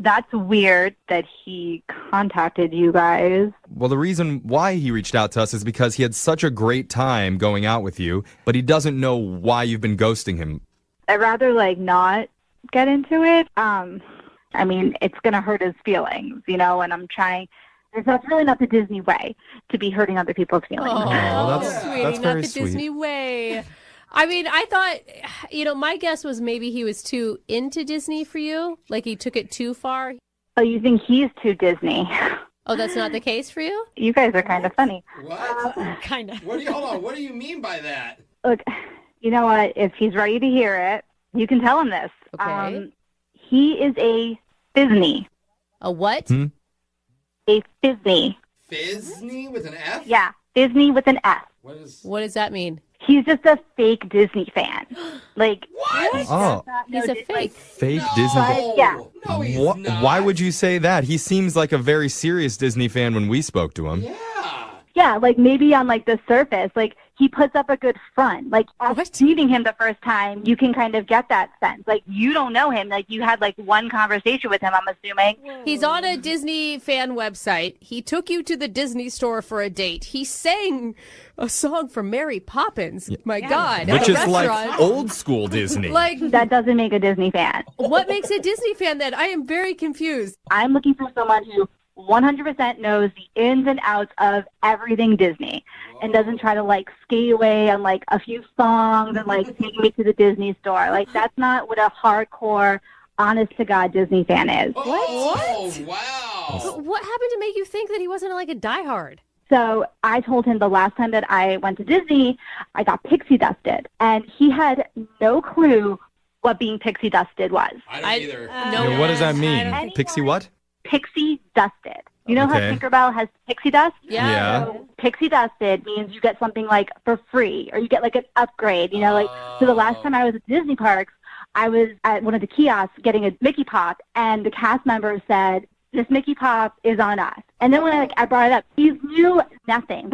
S6: That's weird that he contacted you guys.
S2: Well, the reason why he reached out to us is because he had such a great time going out with you, but he doesn't know why you've been ghosting him.
S6: I'd rather not get into it. I mean, it's going to hurt his feelings, and I'm trying. That's really not the Disney way to be hurting other people's feelings.
S4: Oh,
S2: that's
S4: sweetie,
S2: very
S4: not the
S2: sweet.
S4: Disney way. I mean, I thought, my guess was maybe he was too into Disney for you. Like he took it too far.
S6: Oh, you think he's too Disney?
S4: Oh, that's not the case for you?
S6: You guys are kind of funny.
S3: What?
S4: Kind of.
S3: Hold on. What do you mean by that?
S6: Look, you know what? If he's ready to hear it, you can tell him this.
S4: Okay.
S6: He is a Disney.
S4: A what?
S6: A Disney.
S3: Disney with an F?
S6: Yeah, Disney with an S.
S4: What does that mean?
S6: He's just a fake Disney fan. Like,
S3: what?
S2: Oh.
S4: He's a fake.
S2: Fake Disney.
S6: Yeah.
S3: No, he's not.
S2: Why would you say that? He seems like a very serious Disney fan when we spoke to him.
S6: Yeah, maybe on the surface, he puts up a good front. After meeting him the first time, you can kind of get that sense. You don't know him. You had one conversation with him, I'm assuming.
S4: He's on a Disney fan website. He took you to the Disney store for a date. He sang a song from Mary Poppins. My God.
S2: Which
S4: at a
S2: is
S4: restaurant.
S2: old school Disney.
S6: That doesn't make a Disney fan.
S4: What makes a Disney fan then? I am very confused.
S6: I'm looking for someone who 100% knows the ins and outs of everything Disney and doesn't try to skate away on a few songs and take me to the Disney store. That's not what a hardcore, honest to God Disney fan is.
S3: Oh, wow.
S4: But what happened to make you think that he wasn't a diehard?
S6: So I told him the last time that I went to Disney, I got pixie dusted, and he had no clue what being pixie dusted was.
S3: I don't either.
S2: Yeah, what does that mean? Pixie what?
S6: Pixie dusted. You know
S2: Okay.
S6: how Tinkerbell has pixie dust?
S2: Yeah.
S6: So pixie dusted means you get something for free, or you get an upgrade. So the last time I was at Disney parks, I was at one of the kiosks getting a Mickey Pop, and the cast member said, "This Mickey Pop is on us." And then when I brought it up, he knew nothing,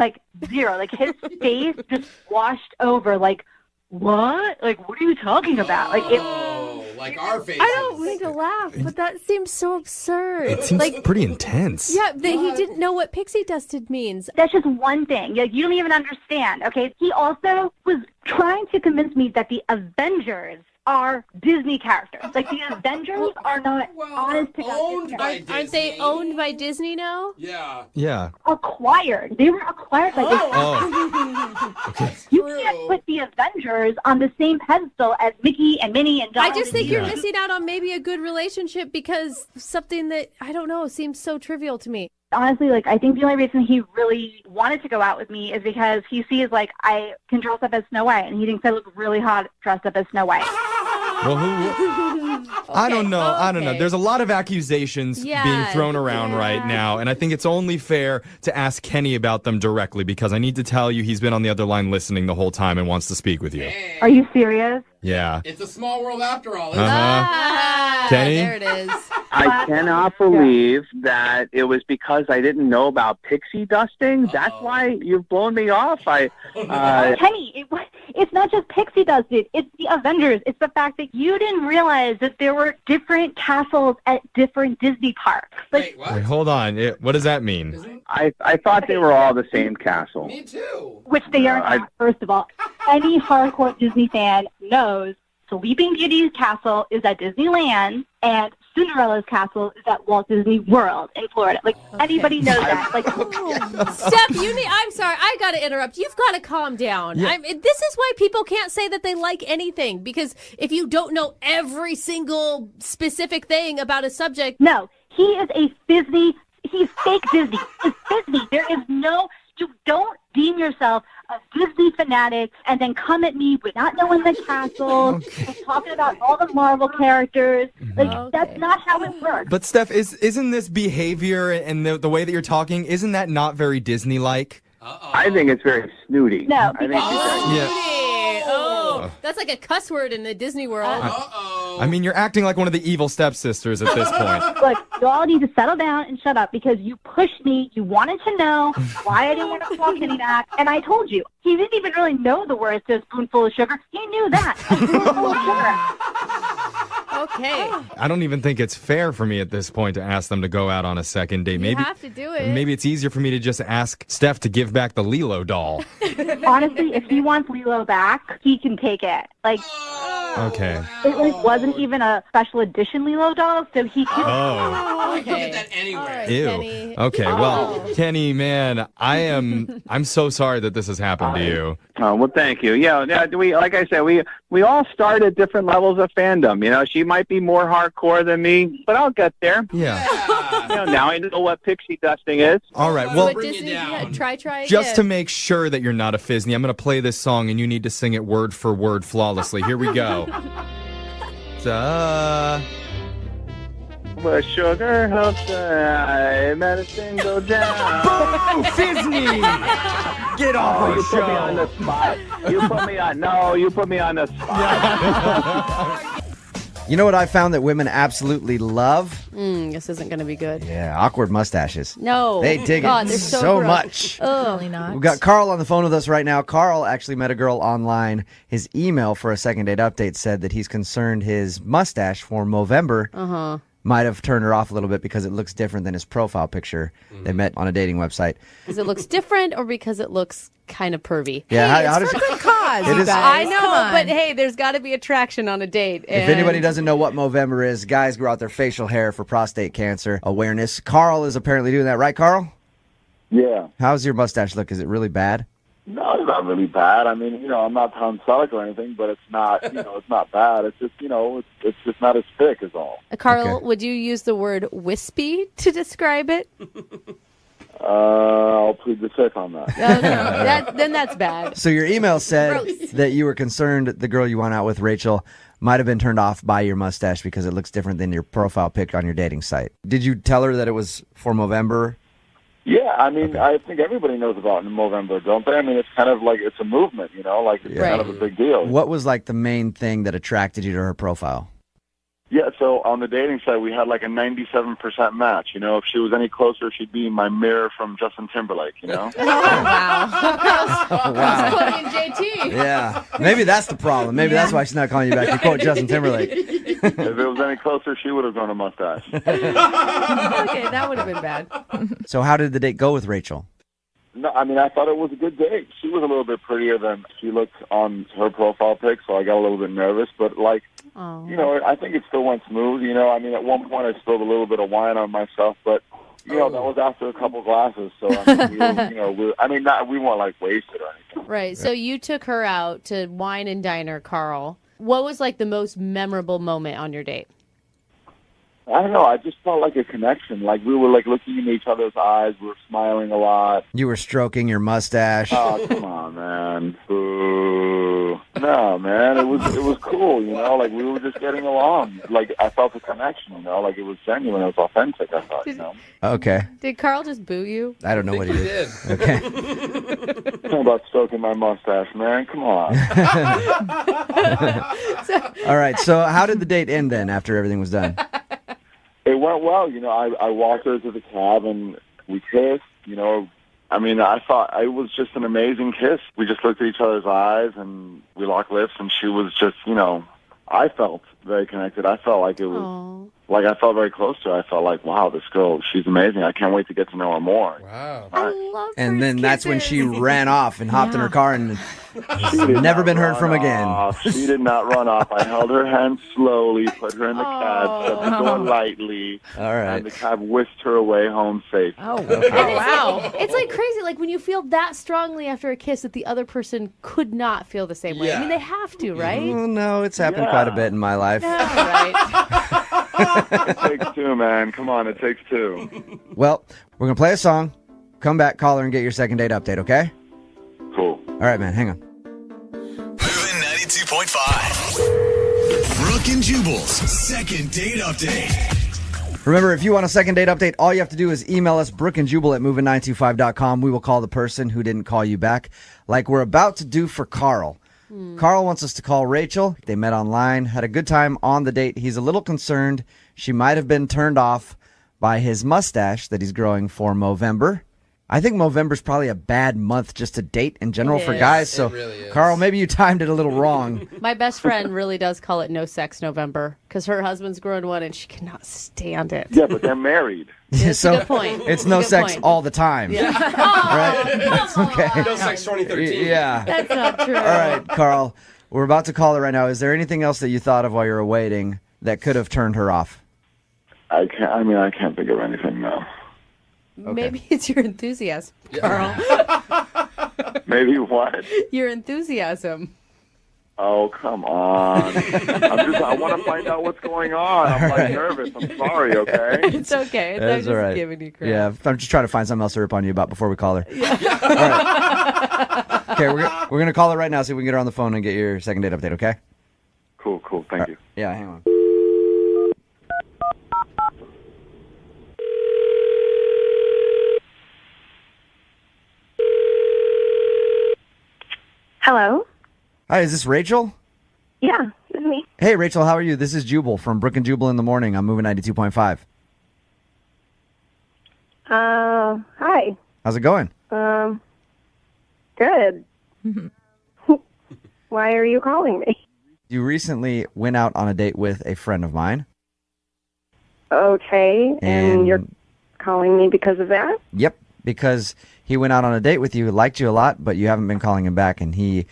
S6: zero. His face just washed over, what? What are you talking about?
S3: Our faces.
S4: I don't mean to laugh, but that seems so absurd.
S2: It seems pretty intense.
S4: Yeah, that he didn't know what pixie dusted means.
S6: That's just one thing. You don't even understand, okay? He also was trying to convince me that the Avengers
S18: are Disney characters. Like the Avengers are not honest to God.
S4: Aren't they owned by Disney now?
S16: Yeah.
S2: Yeah.
S18: Acquired. They were acquired by Disney.
S2: Okay.
S18: You can't put the Avengers on the same pedestal as Mickey and Minnie and Donald.
S4: I just think you're missing out on maybe a good relationship because something that, I don't know, seems so trivial to me.
S18: Honestly, like, I think the only reason he really wanted to go out with me is because he sees, like, I can dress up as Snow White, and he thinks I look really hot dressed up as Snow White.
S2: Well, I don't know. I don't know. There's a lot of accusations being thrown around right now, and I think it's only fair to ask Kenny about them directly because I need to tell you he's been on the other line listening the whole time and wants to speak with you.
S18: Are you serious?
S2: Yeah.
S16: It's a small world after all.
S2: Kenny?
S4: There it is.
S20: I cannot believe that it was because I didn't know about pixie dusting. That's why you've blown me off.
S18: Kenny, it's not just pixie dusted. It's the Avengers. It's the fact that you didn't realize that there were different castles at different Disney parks. Like,
S2: Wait, hold on. What does that mean?
S20: I thought they were all the same castle.
S16: Me too.
S18: which they are not, first of all. Any hardcore Disney fan knows Sleeping Beauty's castle is at Disneyland and Cinderella's castle is at Walt Disney World in Florida. Like, anybody knows that. Like,
S4: Steph, I'm sorry, I got to interrupt. You've got to calm down.
S2: Yeah.
S4: This is why people can't say that they like anything, because if you don't know every single specific thing about a subject.
S18: No, he is a Disney. He's fake Disney. It's Disney. There is no, you don't deem yourself a Disney fanatic and then come at me with not knowing the castle and talking about all the Marvel characters. Like, that's not how it works.
S2: But Steph, isn't this behavior and the way that you're talking, isn't that not very Disney-like?
S20: I think it's very snooty.
S18: No.
S20: I think
S4: That's like a cuss word in the Disney world.
S2: I mean, you're acting like one of the evil stepsisters at this point.
S18: Look, you all need to settle down and shut up because you pushed me. You wanted to know why I didn't want to call Kitty back, and I told you. He didn't even really know the words to a spoonful of sugar. He knew that. A spoonful of sugar.
S4: Okay.
S2: I don't even think it's fair for me at this point to ask them to go out on a second date.
S4: You have to do it.
S2: Maybe it's easier for me to just ask Steph to give back the Lilo doll.
S18: Honestly, if he wants Lilo back, he can take it. Like,
S2: Okay.
S18: it like wasn't even a special edition Lilo doll, so he can.
S2: Oh.
S16: You can get that anywhere.
S2: Ew.
S4: Kenny.
S2: Okay, well, Kenny, man, I'm so sorry that this has happened to you.
S20: Oh, well, thank you. Yeah, we, like I said, we all start at different levels of fandom. You know, she might be more hardcore than me, but I'll get there.
S2: Yeah.
S20: You know, now I know what pixie dusting is.
S2: All right, well,
S4: But Disney, try
S2: just to
S4: again.
S2: make sure that you're not a Fizney, I'm going to play this song and you need to sing it word for word flawlessly. Here we go.
S20: But sugar helps medicine go down.
S2: Boom! Fizney! Get off
S20: you
S2: the
S20: put me on
S2: show.
S20: the spot. You put me on the spot.
S7: You know what I found that women absolutely love?
S4: This isn't going to be good.
S7: Yeah, awkward mustaches.
S4: No.
S7: They dig
S4: God,
S7: it
S4: they're so gross.
S7: much.
S4: Really not.
S7: We've got Carl on the phone with us right now. Carl actually met a girl online. His email for a second date update said that he's concerned his mustache for Movember might have turned her off a little bit because it looks different than his profile picture. They met on a dating website.
S4: Because it looks different or because it looks kind of pervy?
S7: Yeah,
S4: hey,
S7: how
S4: it's
S7: does
S4: for good cause,
S7: It
S4: you
S7: is-
S4: guys.
S14: I know,
S4: Come on.
S14: but hey, there's got to be attraction on a date.
S7: If anybody doesn't know what Movember is, guys grow out their facial hair for prostate cancer awareness. Carl is apparently doing that, right, Carl?
S21: Yeah.
S7: How's your mustache look? Is it really bad?
S21: No, it's not really bad. I mean, you know, I'm not Tom Selleck or anything, but it's not, you know, it's not bad. It's just, you know, it's just not as thick is all.
S4: Carl, would you use the word wispy to describe it?
S21: I'll plead the fifth on that.
S4: No, then that's bad.
S7: So your email said
S4: Gross.
S7: that you were concerned the girl you went out with, Rachel, might have been turned off by your mustache because it looks different than your profile pic on your dating site. Did you tell her that it was for Movember?
S21: Yeah, I mean, I think everybody knows about Movember, don't they? I mean, it's kind of like, it's a movement, you know, like it's kind of a big deal.
S7: What was like the main thing that attracted you to her profile?
S21: Yeah, so on the dating site, we had like a 97% match. You know, if she was any closer, she'd be my mirror from Justin Timberlake, you know?
S7: Wow.
S4: Quoting JT.
S7: Yeah. Maybe that's the problem. Maybe that's why she's not calling you back. You quote Justin Timberlake.
S21: If it was any closer, she would have grown a mustache.
S4: Okay, that would have been bad.
S7: So how did the date go with Rachel?
S21: No, I mean, I thought it was a good date. She was a little bit prettier than she looked on her profile pic, so I got a little bit nervous. But, like, you know, I think it still went smooth. You know, I mean, at one point I spilled a little bit of wine on myself, but, you know, that was after a couple glasses. So, I mean, we weren't, like, wasted or anything.
S4: Right. So you took her out to wine and diner, Carl. What was, like, the most memorable moment on your date?
S21: I don't know. I just felt like a connection. Like, we were, like, looking in each other's eyes. We were smiling a lot.
S7: You were stroking your mustache.
S21: Oh, come on, man. Boo. No, man. It was cool, you know? Like, we were just getting along. Like, I felt a connection, you know? Like, it was genuine. It was authentic, I thought, you know?
S7: Okay.
S4: Did Carl just boo you?
S7: I don't know what he did. Okay.
S21: Talking about stroking my mustache, man. Come on.
S7: All right. So how did the date end then after everything was done?
S21: It went well. You know, I walked her to the cab and we kissed, you know. I mean, I thought it was just an amazing kiss. We just looked at each other's eyes and we locked lips, and she was just, you know, I felt very connected. I felt like it was, like, I felt very close to her. I felt like, wow, this girl, she's amazing. I can't wait to get to know her more.
S16: Wow.
S4: I love
S7: And then that's when she ran off and hopped in her car and never been heard from again.
S21: She did not run off. I held her hand slowly, put her in the cab, shut the door lightly,
S7: all right,
S21: and the cab whisked her away home safe.
S4: Oh, wow. It's like crazy. Like when you feel that strongly after a kiss that the other person could not feel the same way.
S21: Yeah.
S4: I mean, they have to, right?
S7: Oh, no, it's happened quite a bit in my life.
S4: All right.
S21: It takes two, man. Come on, it takes two.
S7: Well, we're going to play a song, come back, call her, and get your second date update, okay?
S21: Cool.
S7: All right, man, hang on.
S1: Moving 92.5. Brooke and Jubal's second date update.
S7: Remember, if you want a second date update, all you have to do is email us, brookandjubal at moving925.com. We will call the person who didn't call you back, like we're about to do for Carl. Carl wants us to call Rachel. They met online, had a good time on the date. He's a little concerned she might have been turned off by his mustache that he's growing for Movember. I think Movember's probably a bad month just to date in general for guys. So,
S16: really is.
S7: Carl, maybe you timed it a little wrong.
S4: My best friend really does call it No Sex November because her husband's growing one and she cannot stand it.
S21: Yeah, but they're married.
S4: That's a good point.
S7: It's no sex all the time.
S4: Yeah.
S7: Right? Okay.
S16: No Sex 2013.
S7: Yeah.
S4: That's not true.
S7: All right, Carl, we're about to call her right now. Is there anything else that you thought of while you were waiting that could have turned her off?
S21: I can't think of anything now.
S4: Maybe it's your enthusiasm, Carl.
S21: Maybe what?
S4: Your enthusiasm.
S21: Oh, come on. I want to find out what's going on. I'm like nervous. I'm sorry, okay?
S4: It's okay. I'm
S7: That's
S4: just
S7: all right.
S4: giving you crap.
S7: Yeah, I'm just trying to find something else to rip on you about before we call her. All right. Okay, we're going to call her right now, see if we can get her on the phone and get your second date update, okay?
S21: Cool. Thank you.
S7: Yeah, hang on.
S13: Hello?
S7: Hi, is this Rachel?
S13: Yeah, this is me.
S7: Hey, Rachel, how are you? This is Jubal from Brooke and Jubal in the Morning. I'm moving 92.5.
S13: Hi.
S7: How's it going?
S13: Good. Why are you calling me?
S7: You recently went out on a date with a friend of mine.
S13: Okay, and you're calling me because of that?
S7: Yep, because he went out on a date with you, liked you a lot, but you haven't been calling him back, and he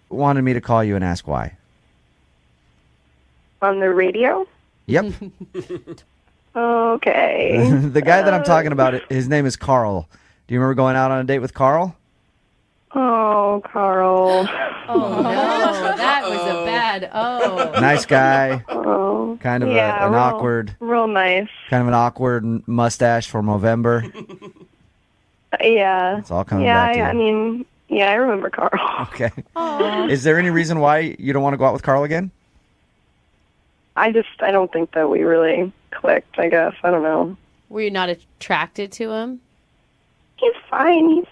S7: wanted me to call you and ask why.
S13: On the radio?
S7: Yep.
S13: Okay.
S7: The guy that I'm talking about, his name is Carl. Do you remember going out on a date with Carl?
S13: Oh, Carl.
S4: Oh, no. That was a bad
S7: Nice guy.
S13: Oh.
S7: Kind of
S13: Yeah,
S7: an
S13: real-
S7: awkward,
S13: Real nice.
S7: kind of an awkward mustache for Movember.
S13: Yeah.
S7: It's all coming
S13: yeah,
S7: back to you.
S13: I mean, yeah, I remember Carl.
S7: Okay. Is there any reason why you don't want to go out with Carl again?
S13: I don't think that we really clicked, I guess. I don't know.
S4: Were you not attracted to him?
S13: He's fine.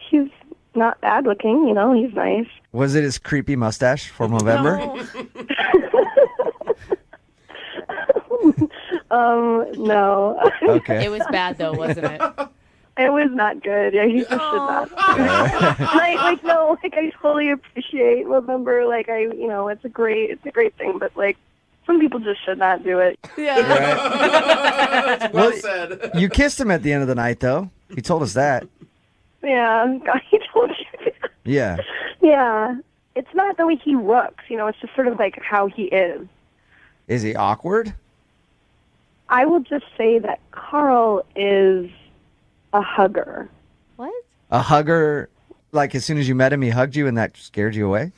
S13: He's not bad looking, he's nice.
S7: Was it his creepy mustache for Movember?
S13: No.
S7: Okay.
S4: It was bad, though, wasn't it?
S13: It was not good. Yeah, he just should not. I totally appreciate November. It's a great thing, but some people just should not do it.
S4: Yeah.
S16: Well said.
S7: You kissed him at the end of the night, though. He told us that.
S12: Yeah, he told you.
S7: Yeah.
S12: Yeah. It's not the way he looks, it's just sort of like how he is.
S7: Is he awkward?
S12: I will just say that Carl is a hugger.
S4: What?
S7: A hugger, like as soon as you met him, he hugged you and that scared you away?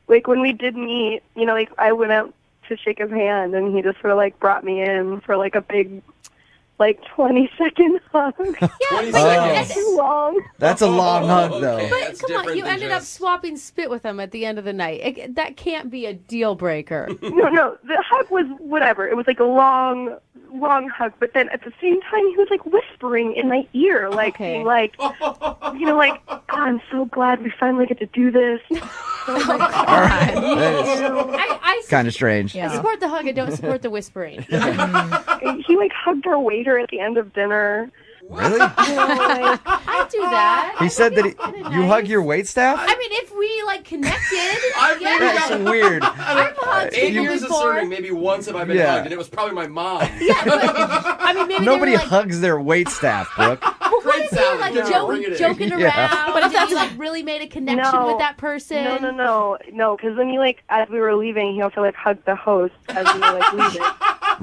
S12: Like when we did meet, like I went out to shake his hand and he just sort of like brought me in for like a big, like 20-second hug.
S16: Yeah,
S12: That's too long.
S7: That's a long hug, though.
S4: But come on, you ended up swapping spit with him at the end of the night. That can't be a deal breaker.
S12: No, the hug was whatever. It was like a long hug, but then at the same time he was like whispering in my ear, like being like, like, oh, I'm so glad we finally get to do this.
S7: I kind of strange.
S4: I support the hug. I don't support the whispering.
S12: He like hugged our waiter at the end of dinner.
S7: Really?
S4: I do that.
S7: He said that you hug your waitstaff?
S4: I mean, if we like connected,
S7: That's weird.
S4: I've hugged
S16: 8
S4: people
S16: years of
S4: before.
S16: serving, maybe once have I been
S7: Yeah.
S16: hugged, and it was probably my mom.
S4: I mean, maybe
S7: Nobody
S4: they were, like,
S7: hugs their waitstaff, Brooke.
S4: what if you like joking around?
S7: Yeah.
S4: What if that's like really made a connection with that person?
S12: No, because then he like, as we were leaving, he also like hugged the host as we were like leaving.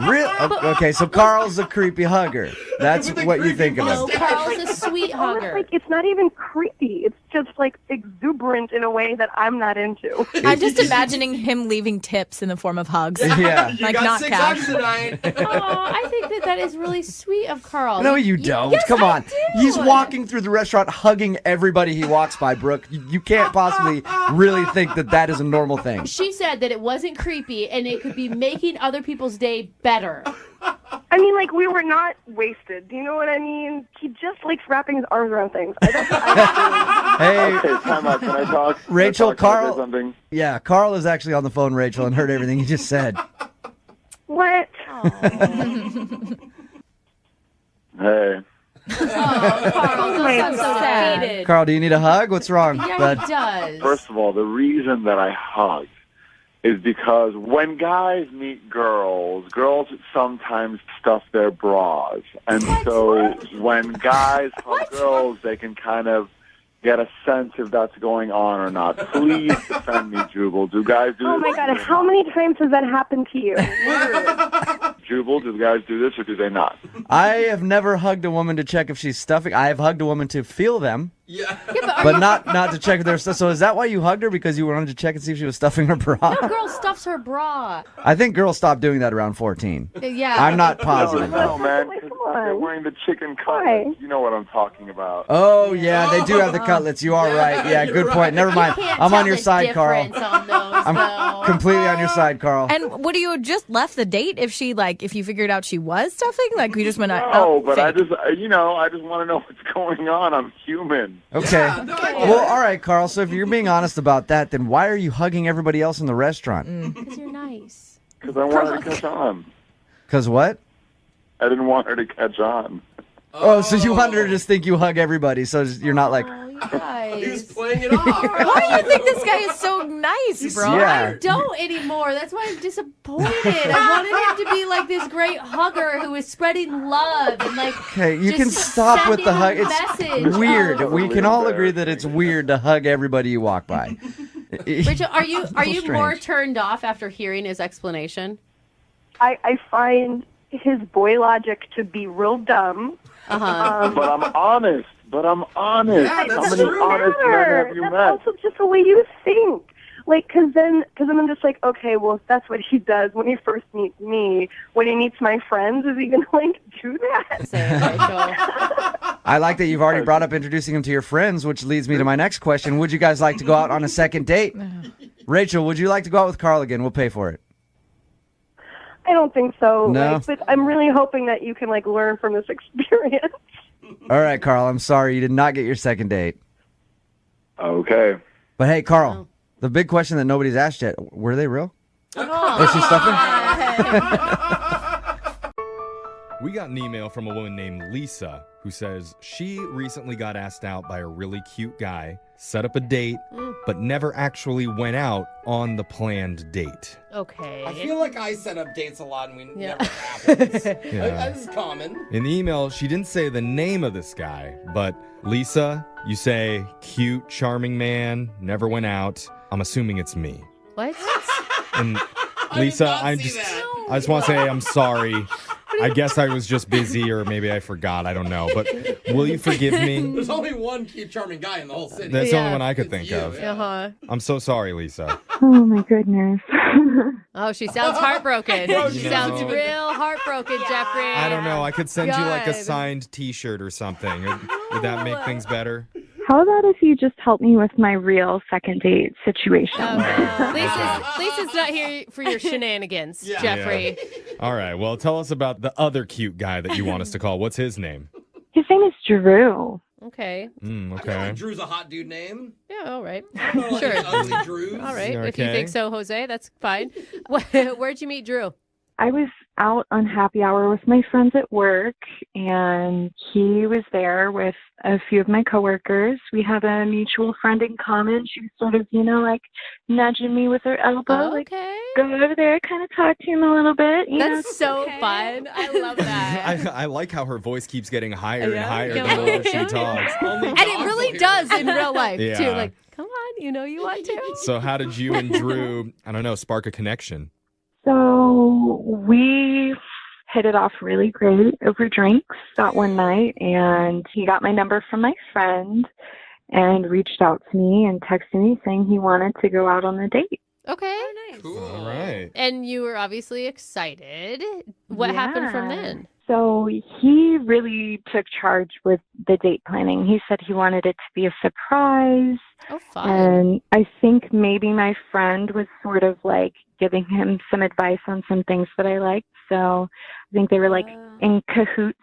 S7: Really? Okay, so Carl's a creepy hugger. That's what you think of
S4: No,
S7: him.
S4: Carl's a sweet hugger.
S12: Like, it's not even creepy. It's just like exuberant in a way that I'm not into.
S14: I'm just imagining him leaving tips in the form of hugs.
S7: Yeah.
S16: You
S14: Like
S16: got
S14: not
S16: 6
S14: cash.
S16: hugs tonight.
S4: I think that is really sweet of Carl.
S7: No, you don't.
S4: Yes,
S7: Come on.
S4: I do.
S7: He's walking through the restaurant hugging everybody he walks by, Brooke. You can't possibly really think that is a normal thing.
S4: She said that it wasn't creepy and it could be making other people's day better.
S12: I mean, like, we were not wasted. Do you know what I mean? He just likes wrapping his arms around things.
S7: Hey,
S21: Okay, time out. Can I talk?
S7: Rachel,
S21: Can I say
S7: Carl.
S21: something?
S7: Yeah, Carl is actually on the phone, Rachel, and heard everything you just said.
S12: What?
S21: Hey.
S4: Carl, don't sound so defeated.
S7: Carl, do you need a hug? What's wrong,
S4: Yeah,
S7: bud?
S4: he does.
S21: First of all, the reason that I hug is because when guys meet girls sometimes stuff their bras. And so when guys hug girls, they can kind of get a sense if that's going on or not. Please defend me, Jubal. Do guys do
S12: Oh
S21: this?
S12: my God, how many times has that happened to you?
S21: Jubal, do guys do this or do they not?
S7: I have never hugged a woman to check if she's stuffing. I have hugged a woman to feel them.
S16: Yeah.
S7: But not to check if they're stuff. So is that why you hugged her? Because you wanted to check and see if she was stuffing her bra?
S4: No, girl stuffs her bra.
S7: I think girls stopped doing that around 14.
S4: Yeah.
S7: I'm not positive.
S21: No, man, 'cause they're wearing the chicken cutlets. You know what I'm talking about.
S7: Oh, yeah, they do have the cutlets. You are right. Yeah, good point. Never mind. I'm on your side, Carl. I'm completely on your side, Carl.
S14: And would you have just left the date if if you figured out she was stuffing? Like, we just went out.
S21: No, but I just want to know what's going on. I'm human.
S7: Okay. Well, all right, Carl. So if you're being honest about that, then why are you hugging everybody else in the restaurant?
S4: Because you're nice.
S21: Because I wanted to catch on.
S7: Because what?
S21: I didn't want her to catch on.
S7: Oh, so you wanted her to just think you hug everybody, so you're not like...
S16: He's playing it off.
S14: Why do you think this guy is so nice, bro?
S7: Yeah.
S4: I don't anymore. That's why I'm disappointed. I wanted him to be like this great hugger who is spreading love and like.
S7: Okay, you
S4: just
S7: can stop with the hug.
S4: sending a
S7: It's
S4: message.
S7: weird.
S4: Oh.
S7: We can all agree that it's weird to hug everybody you walk by.
S4: Rachel, are you
S7: strange.
S4: more turned off after hearing his explanation?
S12: I find his boy logic to be real dumb.
S4: Uh-huh.
S21: But I'm honest.
S12: Yeah,
S21: How many honest men have you
S12: That's
S21: met?
S12: also just the way you think. Like, because then I'm just like, okay, well, if that's what he does when he first meets me, when he meets my friends, is he going to, like, do that?
S4: Say it, Rachel.
S7: I like that you've already brought up introducing him to your friends, which leads me to my next question. Would you guys like to go out on a second date? Rachel, would you like to go out with Carl again? We'll pay for it.
S12: I don't think so.
S7: No?
S12: Like, but I'm really hoping that you can, like, learn from this experience.
S7: All right, Carl, I'm sorry you did not get your second date.
S21: Okay.
S7: But hey, Carl, the big question that nobody's asked yet, were they real? Was she stuffing?
S2: We got an email from a woman named Lisa who says she recently got asked out by a really cute guy, set up a date, but never actually went out on the planned date.
S4: Okay.
S16: I feel like I set up dates a lot and we never happens.
S2: Yeah.
S16: This is common.
S2: In the email, she didn't say the name of this guy, but Lisa, you say cute, charming man, never went out. I'm assuming it's me.
S4: What?
S2: And Lisa, I just want to say I'm sorry. I guess I was just busy, or maybe I forgot. I don't know. But will you forgive me?
S16: There's only one cute, charming guy in the whole city.
S2: That's the only one I could think of.
S4: Uh-huh.
S2: I'm so sorry, Lisa.
S12: Oh my goodness.
S4: Oh, she sounds heartbroken.
S2: No,
S4: She
S2: she
S4: sounds
S2: doesn't.
S4: real heartbroken, Jeffrey.
S2: I don't know. I could send you like a
S4: God.
S2: signed T-shirt or something. Would that make things better?
S12: How about if you just help me with my real second date situation?
S4: Lisa's not here for your shenanigans, Jeffrey.
S2: Yeah. All right. Well, tell us about the other cute guy that you want us to call. What's his name?
S12: His name is Drew.
S4: Okay.
S2: Okay.
S16: Drew's a hot dude name.
S4: Yeah, all right.
S16: Like
S4: Sure.
S16: ugly Drews.
S4: All right. If you
S2: Okay.
S4: think so, Jose, that's fine. Where'd you meet Drew?
S12: I was out on happy hour with my friends at work, and he was there with a few of my coworkers. We have a mutual friend in common. She was sort of, like nudging me with her elbow, like, go over there, kind of talk to him a little bit.
S4: That's so fun. I love that.
S2: I like how her voice keeps getting higher and
S4: Yeah.
S2: higher the
S4: Yeah.
S2: more she talks.
S4: And it really does in real life, too.
S2: Yeah.
S4: Like, come on, you know you want to.
S2: So how did you and Drew, I don't know, spark a connection?
S12: So we hit it off really great over drinks that one night, and he got my number from my friend and reached out to me and texted me saying he wanted to go out on a date.
S4: Okay.
S2: All right.
S4: And you were obviously excited. What happened from
S12: Yeah.
S4: then?
S12: So he really took charge with the date planning. He said he wanted it to be a surprise.
S4: Oh, fun.
S12: And I think maybe my friend was sort of like giving him some advice on some things that I liked. So I think they were like in cahoots.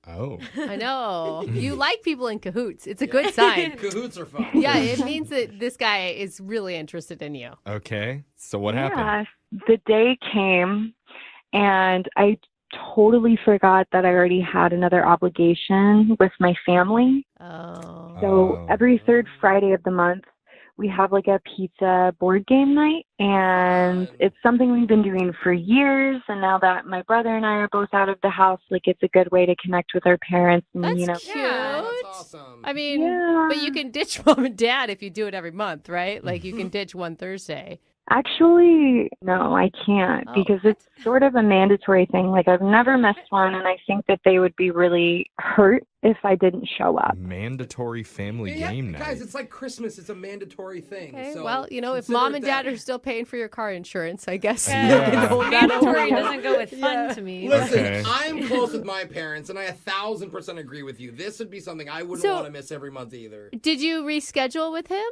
S2: Oh.
S4: I know. You like people in cahoots. It's a good sign.
S16: Cahoots are fun.
S4: Yeah, it means that this guy is really interested in you.
S2: Okay. So what happened?
S12: The day came, and I totally forgot that I already had another obligation with my family.
S4: Oh.
S12: So every third Friday of the month, we have like a pizza board game night, and it's something we've been doing for years. And now that my brother and I are both out of the house, like it's a good way to connect with our parents. And
S4: That's cute.
S16: That's awesome.
S4: I mean,
S12: Yeah.
S4: but you can ditch mom and dad if you do it every month, right? Like you can ditch one Thursday.
S12: Actually, no, I can't because it's sort of a mandatory thing. Like I've never missed one, and I think that they would be really hurt if I didn't show up.
S2: Mandatory family game night.
S16: Guys, it's like Christmas. It's a mandatory thing.
S4: Okay,
S16: So
S4: well, if
S16: consider
S4: mom
S16: it
S4: and
S16: that.
S4: dad are still paying for your car insurance, I guess
S2: Yeah.
S4: you can hold that
S5: Mandatory
S4: over.
S5: doesn't go with fun to me.
S16: Listen,
S2: Okay.
S16: I'm close with my parents, and I 1,000% agree with you. This would be something I wouldn't
S4: So-
S16: want to miss every month either.
S4: Did you reschedule with him?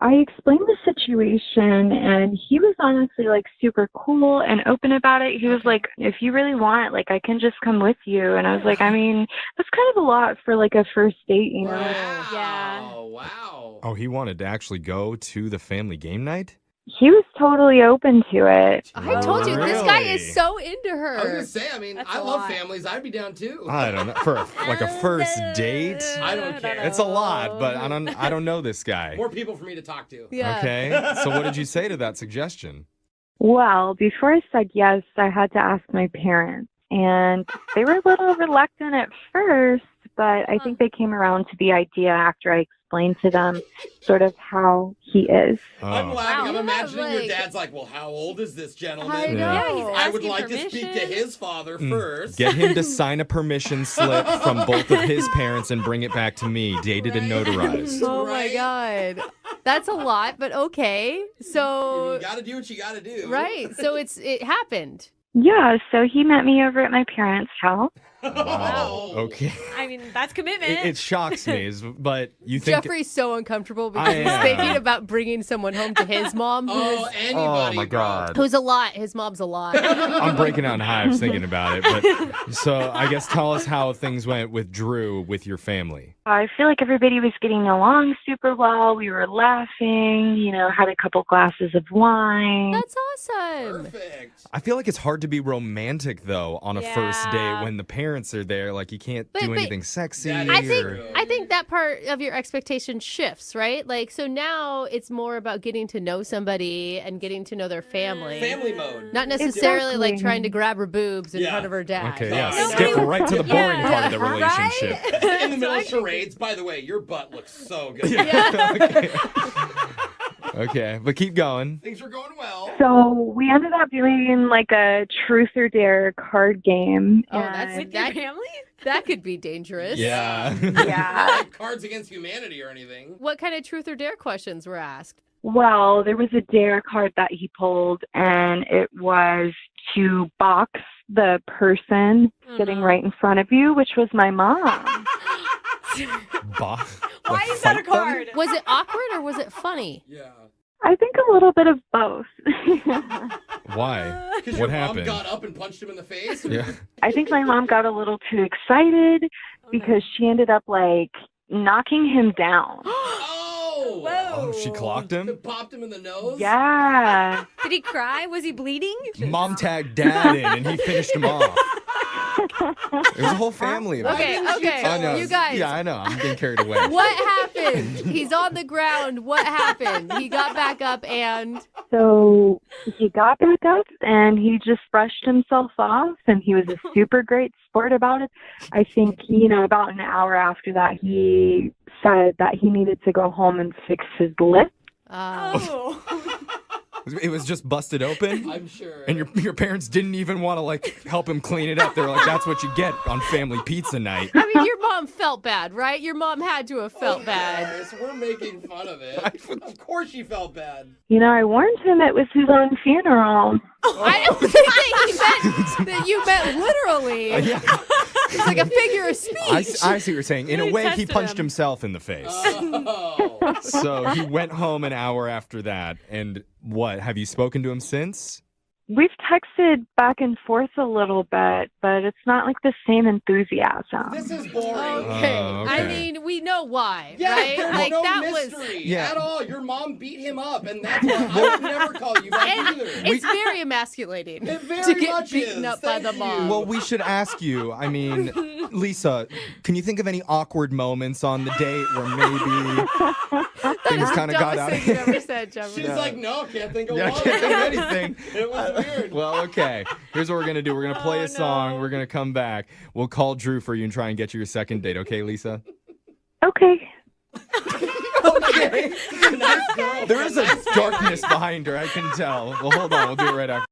S12: I explained the situation, and he was honestly like super cool and open about it. He was like, if you really want, like I can just come with you. And I was like, I mean, that's kind of a lot for like a first date, you know?
S4: Yeah.
S16: Oh, wow.
S2: Oh, he wanted to actually go to the family game night?
S12: He was totally open to it.
S4: I told you, this guy
S2: Really?
S4: is so into her.
S16: I was going to say, I mean, I love families. I'd be down too.
S2: I don't know. For like a first date?
S16: I don't care.
S2: It's a lot, but I don't know this guy.
S16: More people for me to talk to.
S4: Yeah.
S2: Okay. So what did you say to that suggestion?
S12: Well, before I said yes, I had to ask my parents. And they were a little reluctant at first, but I think they came around to the idea after I explained to them sort of how he is.
S16: I'm
S2: Oh.
S16: laughing. I'm
S4: Wow.
S16: imagining your
S4: Like-
S16: dad's like, well, how old is this gentleman?
S4: I know.
S2: Yeah,
S5: he's
S16: I would
S5: asking
S16: like to speak to
S5: permission.
S16: his father first.
S2: Get him to sign a permission slip from both of his parents and bring it back to me, dated and notarized.
S4: Oh my
S16: Right?
S4: God. That's a lot, but okay. So,
S16: You got to do what you got to do.
S4: right. So it happened.
S12: Yeah, so he met me over at my parents' house.
S2: Wow. Okay.
S5: I mean, that's commitment.
S2: It shocks me, but you think...
S4: Jeffrey's so uncomfortable because
S2: I
S4: he's
S2: am.
S4: thinking about bringing someone home to his mom,
S16: Oh, anybody.
S2: Oh, my God.
S4: who's a lot. His mom's a lot.
S2: I'm breaking out in hives thinking about it. But so I guess tell us how things went with Drew with your family.
S12: I feel like everybody was getting along super well. We were laughing, had a couple glasses of wine.
S4: That's awesome.
S16: Perfect.
S2: I feel like it's hard to be romantic, though, on a first date when the parents parents are there. Like, you can't do anything sexy.
S4: I think that part of your expectation shifts, right? Like, so now it's more about getting to know somebody and getting to know their family.
S16: Family mode.
S4: Not necessarily like trying to grab her boobs in front of her dad.
S2: Okay, yeah. Skip right to the boring part of the relationship.
S16: In the middle of charades, by the way, your butt looks so good.
S2: Okay, but keep going.
S16: Things were going well.
S12: So we ended up doing like a truth or dare card game.
S4: Oh, that's with your family? That could be dangerous.
S2: Yeah.
S12: Yeah.
S16: Not Cards Against Humanity or anything.
S4: What kind of truth or dare questions were asked?
S12: Well, there was a dare card that he pulled, and it was to box the person sitting right in front of you, which was my mom.
S4: Why is that a card? Was it awkward or was it funny?
S16: Yeah.
S12: I think a little bit of both.
S2: Why?
S16: Because
S2: What
S16: your
S2: happened?
S16: mom got up and punched him in the face?
S2: Yeah.
S12: I think my mom got a little too excited because she ended up like knocking him down.
S2: Oh, she clocked him?
S16: Popped him in the nose?
S12: Yeah.
S5: Did he cry? Was he bleeding?
S2: Mom tagged dad in and he finished him off. There's a whole family of
S4: Okay,
S2: it.
S4: okay.
S2: I know.
S4: You guys.
S2: Yeah, I know. I'm getting carried away.
S4: What happened? He's on the ground. What happened? He got back up and...
S12: So he got back up and he just brushed himself off, and he was a super great sport about it. I think, about an hour after that, he said that he needed to go home and fix his lip.
S2: It was just busted open?
S16: I'm sure.
S2: And your parents didn't even want to, like, help him clean it up. They were like, that's what you get on family pizza night.
S4: I mean, your mom felt bad, right? Your mom had to have felt bad.
S16: So we're making fun of it. Of course she felt bad.
S12: I warned him it was his own funeral.
S4: I don't think that you meant literally. It's like a figure of speech.
S2: I see what you're saying. In a way, he punched himself in the face. So he went home an hour after that. And what? Have you spoken to him since?
S12: We've texted back and forth a little bit, but it's not like the same enthusiasm.
S16: This is boring.
S4: Okay.
S2: okay.
S4: I mean, we know why,
S16: Yeah,
S4: right?
S16: there's
S4: Like,
S16: no
S4: that
S16: mystery
S4: was...
S16: at all. Your mom beat him up, and that's why I would never call you that either.
S4: It's very emasculating
S16: It very
S4: to get
S16: much
S4: beaten
S16: is.
S4: up by the mom.
S2: Well, we should ask you. I mean, Lisa, can you think of any awkward moments on the date where maybe things kind of got out of
S4: Thing you
S2: hand?
S4: ever said, Jeffrey.
S16: She's like, no, can't think of
S2: Yeah, I
S16: one.
S2: can't think of anything.
S16: It was weird.
S2: Well, okay. Here's what we're going to do. We're going to play a song. We're going to come back. We'll call Drew for you and try and get you your second date. Okay, Lisa?
S12: Okay.
S16: Okay. She's a nice girl.
S2: There is a darkness behind her, I can tell. Well, hold on. We'll do it right after.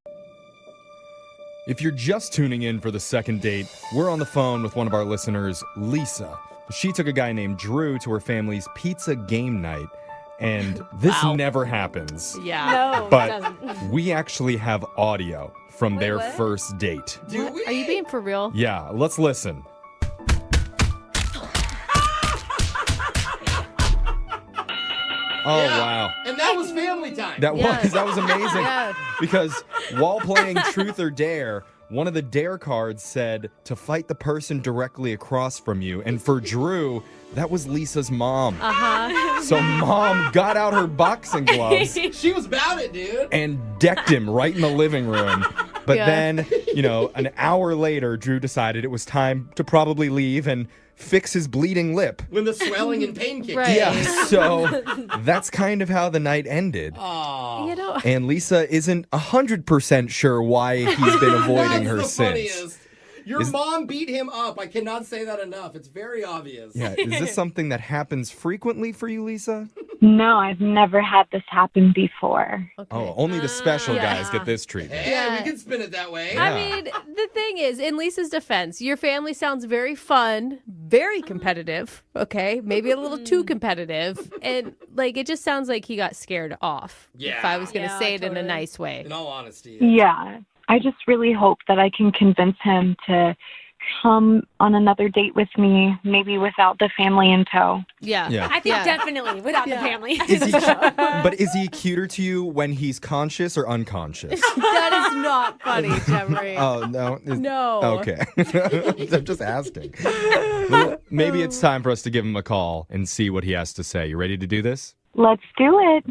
S2: If you're just tuning in for the second date, we're on the phone with one of our listeners, Lisa. She took a guy named Drew to her family's pizza game night. And this never happens.
S4: Yeah.
S5: No, it
S2: But
S5: doesn't.
S2: we actually have audio from their
S5: what?
S2: first date.
S16: Do we?
S4: Are you being for real?
S2: Yeah, let's listen. Oh, wow.
S16: And that was family time.
S2: That
S4: Yes.
S2: was amazing.
S4: Yeah.
S2: Because while playing Truth or Dare, one of the dare cards said to fight the person directly across from you. And for Drew, that was Lisa's mom.
S4: Uh-huh.
S2: So mom got out her boxing gloves
S16: She was about it, dude.
S2: and decked him right in the living room. But
S4: Yeah.
S2: then, an hour later, Drew decided it was time to probably leave and fix his bleeding lip.
S16: When the swelling and pain kicked
S4: Right.
S16: in.
S2: Yeah, so that's kind of how the night ended.
S16: Aw.
S4: You know,
S2: And Lisa isn't 100% sure why he's been avoiding her
S16: That's the
S2: since.
S16: funniest. Your mom beat him up. I cannot say that enough. It's very obvious.
S2: Yeah, is this something that happens frequently for you, Lisa?
S12: No, I've never had this happen before.
S2: Oh, only the special
S4: Yeah.
S2: guys get this treatment.
S16: Hey,
S4: Yeah.
S16: we can spin it that way.
S4: I mean, the thing is, in Lisa's defense, your family sounds very fun, very competitive, okay? Maybe a little too competitive. And, it just sounds like he got scared off.
S16: Yeah.
S4: If I was going to
S5: Yeah,
S4: say it in a
S5: totally.
S4: nice way.
S16: In all honesty.
S12: Yeah. I just really hope that I can convince him to come on another date with me, maybe without the family in tow.
S4: Yeah.
S2: Yeah.
S5: I think
S4: Yeah.
S5: definitely without the family.
S2: But is he cuter to you when he's conscious or unconscious?
S4: That is not funny, Jeffrey.
S2: Oh, no.
S4: No.
S2: Okay. I'm just asking. Well, maybe it's time for us to give him a call and see what he has to say. You ready to do this?
S12: Let's do it.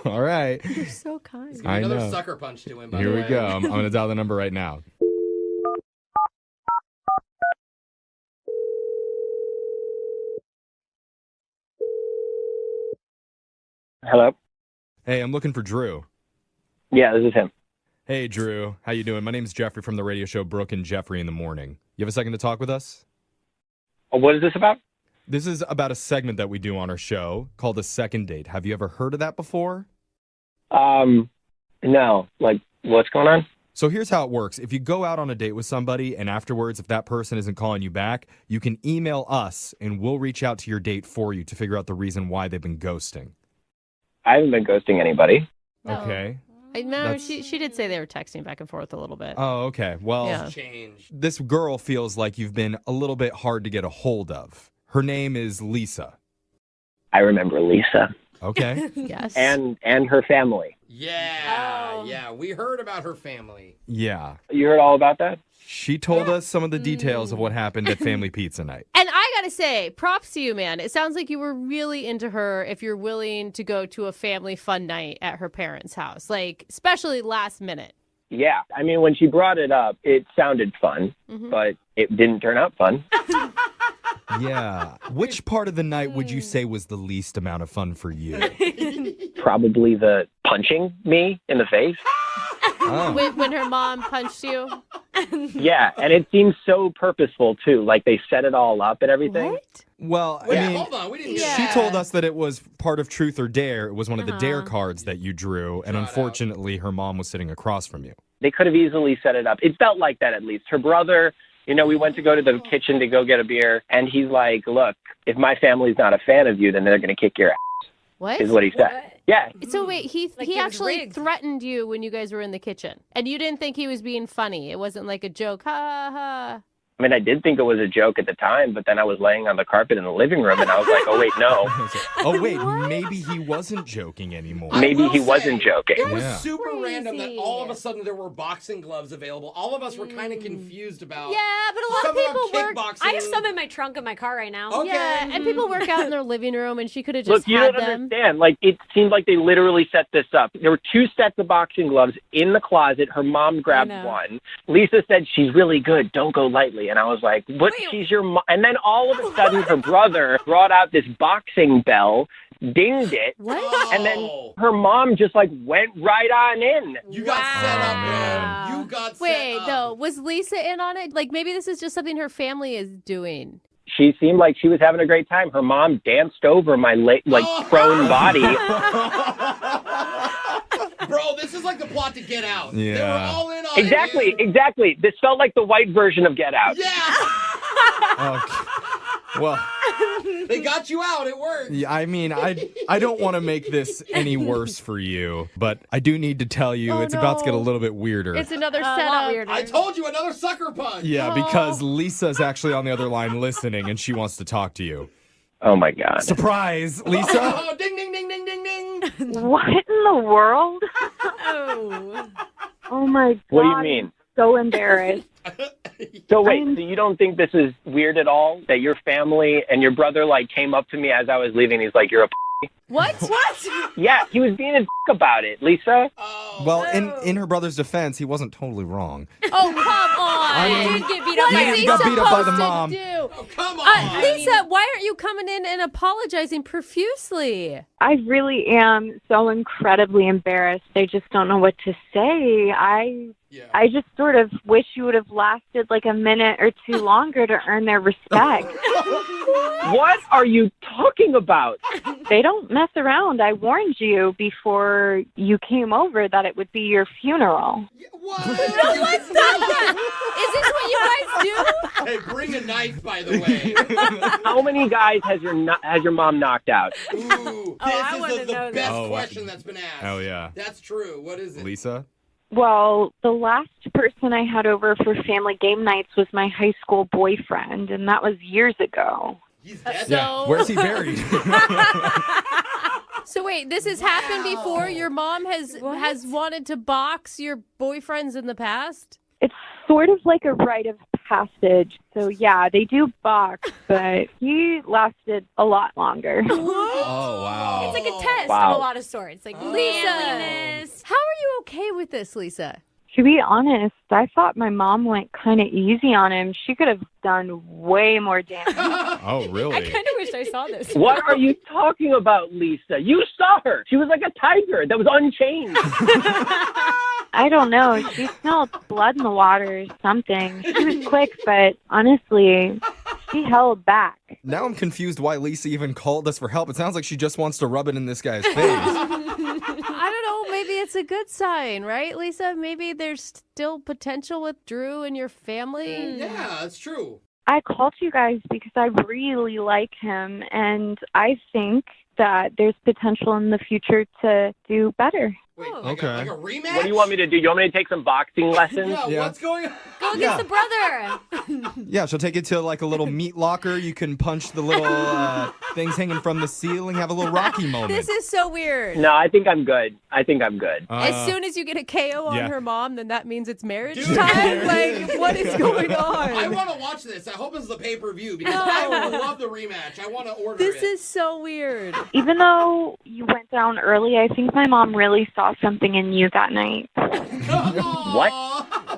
S2: All right.
S4: You're so kind.
S2: I
S16: Another
S2: know.
S16: sucker punch to him, by
S2: Here
S16: the
S2: we
S16: way.
S2: go. I'm going to dial the number right now.
S9: Hello?
S2: Hey, I'm looking for Drew.
S9: Yeah, this is him.
S2: Hey, Drew. How you doing? My name's Jeffrey from the radio show Brooke and Jeffrey in the Morning. You have a second to talk with us?
S9: What is this about?
S2: This is about a segment that we do on our show called A Second Date. Have you ever heard of that before?
S9: No. Like, what's going on?
S2: So here's how it works. If you go out on a date with somebody and afterwards, if that person isn't calling you back, you can email us and we'll reach out to your date for you to figure out the reason why they've been ghosting.
S9: I haven't been ghosting anybody.
S2: Okay.
S4: No, she did say they were texting back and forth a little bit.
S2: Oh, okay. Well,
S4: Yeah.
S2: this girl feels like you've been a little bit hard to get a hold of. Her name is Lisa.
S9: I remember Lisa.
S2: Okay.
S4: Yes.
S9: And her family.
S3: Yeah, yeah. We heard about her family.
S2: Yeah.
S9: You heard all about that?
S2: She told us some of the details of what happened at Family Pizza Night.
S4: And I gotta say, props to you, man. It sounds like you were really into her if you're willing to go to a family fun night at her parents' house, like, especially last minute.
S9: Yeah. I mean, when she brought it up, it sounded fun, but it didn't turn out fun.
S2: Yeah. Which part of the night would you say was the least amount of fun for you?
S9: Probably the punching me in the face.
S2: Oh.
S4: When her mom punched you?
S9: Yeah, and it seems so purposeful, too. Like, they set it all up and everything.
S2: Well,
S3: Wait,
S2: I mean,
S3: hold on. We didn't
S2: she told us that it was part of Truth or Dare. It was one of the Dare cards that you drew, and unfortunately, her mom was sitting across from you.
S9: They could have easily set it up. It felt like that, at least. Her brother, we went to go to the kitchen to go get a beer, and he's like, look, if my family's not a fan of you, then they're going to kick your ass.
S4: What?
S9: Is what he said. Yeah.
S4: So wait, he
S5: he was
S4: actually
S5: rigged.
S4: threatened you when you guys were in the kitchen, and you didn't think he was being funny. It wasn't like a joke, ha ha.
S9: I mean, I did think it was a joke at the time, but then I was laying on the carpet in the living room, and I was like, oh, wait, no.
S2: Oh, wait, maybe he wasn't joking anymore.
S9: Maybe he wasn't joking.
S3: It was
S2: Yeah.
S3: super random that all of a sudden there were boxing gloves available. All of us were kind of confused about.
S5: Yeah, but a lot
S3: Some
S5: of people
S3: them
S5: work.
S3: kickboxing.
S5: I have some in my trunk of my car right now.
S3: Okay.
S4: Yeah, and people work out in their living room, and she could have
S9: Look,
S4: just
S9: you
S4: had
S9: don't
S4: them.
S9: understand. Like, it seemed like they literally set this up. There were 2 sets of boxing gloves in the closet. Her mom grabbed one. Lisa said, she's really good. Don't go lightly. And I was like, what? She's your mom. And then all of a sudden, her brother brought out this boxing bell, dinged it, and then her mom just, like, went right on in.
S3: You got set up, man. You got
S4: Wait,
S3: set up.
S4: no, was Lisa in on it? Like, maybe this is just something her family is doing.
S9: She seemed like she was having a great time. Her mom danced over my, prone body.
S3: Bro, this is like the plot to Get Out.
S2: Yeah.
S3: They were all in on it.
S9: Exactly. This felt like the white version of Get Out.
S2: Okay. Well,
S3: They got you out. It worked.
S2: yeah, I mean, I don't want to make this any worse for you, but I do need to tell you it's about to get a little bit weirder.
S4: It's another
S5: A lot
S4: setup.
S5: weirder.
S3: I told you, another sucker punch.
S2: Yeah, because Lisa's actually on the other line listening, and she wants to talk to you.
S9: Oh, my God.
S2: Surprise, Lisa!
S3: Oh, ding, ding, ding, ding, ding, ding.
S6: What in the world?
S5: Oh.
S6: Oh my God.
S9: What do you mean?
S6: So embarrassed.
S9: So wait, so you don't think this is weird at all? That your family and your brother, came up to me as I was leaving. He's like, you're a
S4: What?
S9: Yeah, he was being a about it, Lisa.
S2: Well, in her brother's defense, he wasn't totally wrong.
S4: Oh, come on.
S2: I mean,
S5: Did get beat up by
S2: he got beat up by the mom.
S3: Oh, come on.
S4: Lisa, why aren't you coming in and apologizing profusely?
S12: I really am so incredibly embarrassed. I just don't know what to say. I just sort of wish you would have lasted like a minute or two longer to earn their respect.
S9: What are you talking about?
S12: They don't mess around. I warned you before you came over that it would be your funeral.
S3: What?
S4: No, what's that? Is this what you guys do?
S3: Hey, bring a knife, by the way.
S9: How many guys has your mom knocked out?
S3: Ooh, this is the best question that's been asked.
S2: Oh, yeah.
S3: That's true. What is it?
S2: Lisa?
S12: Well, the last person I had over for family game nights was my high school boyfriend, and that was years ago.
S3: He's dead.
S2: Yeah. Where's he buried?
S4: So wait, this has happened before? Your mom has wanted to box your boyfriends in the past?
S12: It's sort of like a rite of passage. So, yeah, they do box, but he lasted a lot longer.
S2: Oh, wow.
S5: It's like a test
S9: Wow.
S5: of a lot of sorts. Like manliness.
S4: How are you okay with this, Lisa?
S12: To be honest, I thought my mom went kind of easy on him. She could have done way more damage.
S2: Oh, really?
S5: I kind of wish first I saw this.
S9: What are you talking about, Lisa? You saw her. She was like a tiger that was unchained.
S12: I don't know. She smelled blood in the water or something. She was quick, but honestly, she held back.
S2: Now I'm confused why Lisa even called us for help. It sounds like she just wants to rub it in this guy's face.
S4: I don't know. Maybe it's a good sign, right, Lisa? Maybe there's still potential with Drew and your family.
S3: Yeah, that's true.
S12: I called you guys because I really like him, and I think that there's potential in the future to do better.
S3: Wait,
S2: Okay.
S3: like a rematch?
S9: What do you want me to do? You want me to take some boxing lessons?
S3: Yeah, what's going on?
S5: Go get the brother.
S2: Yeah, she'll take you to like a little meat locker. You can punch the little things hanging from the ceiling, have a little Rocky moment.
S4: This is so weird.
S9: No, I think I'm good.
S4: As soon as you get a KO on
S2: yeah.
S4: her mom, then that means it's marriage
S3: Dude.
S4: time? Like, what is going on?
S3: I want to watch this. I hope it's the pay-per-view because I would love the rematch. I want to order
S4: This
S3: it.
S4: is so weird.
S12: Even though you went down early, I think my mom really saw something in you that night.
S9: What?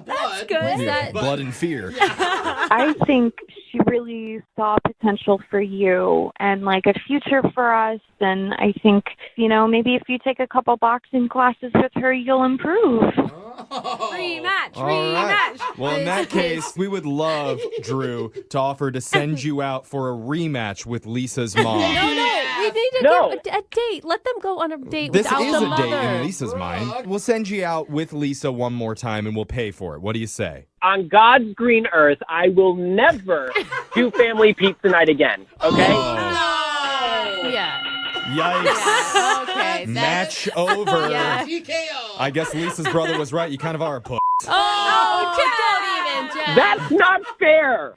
S4: That's good. Was that
S2: blood and fear.
S12: I think she really saw potential for you and like a future for us. And I think, maybe if you take a couple boxing classes with her, you'll improve.
S5: Rematch.
S2: All right. Well, in that case, we would love, Drew, to offer to send you out for a rematch with Lisa's mom.
S4: No. We need to get a date. Let them go on a date
S2: This
S4: without
S2: is
S4: the
S2: a
S4: mother.
S2: date in Lisa's mind. We'll send you out with Lisa one more time and we'll pay for it. What do you say?
S9: On God's green earth, I will never do family pizza night again. Okay?
S4: Yeah.
S2: Yikes.
S4: Okay.
S2: Match over.
S4: Yeah.
S3: TKO.
S2: I guess Lisa's brother was right. You kind of are a puss.
S4: Oh, don't even, Jeff.
S9: That's not fair.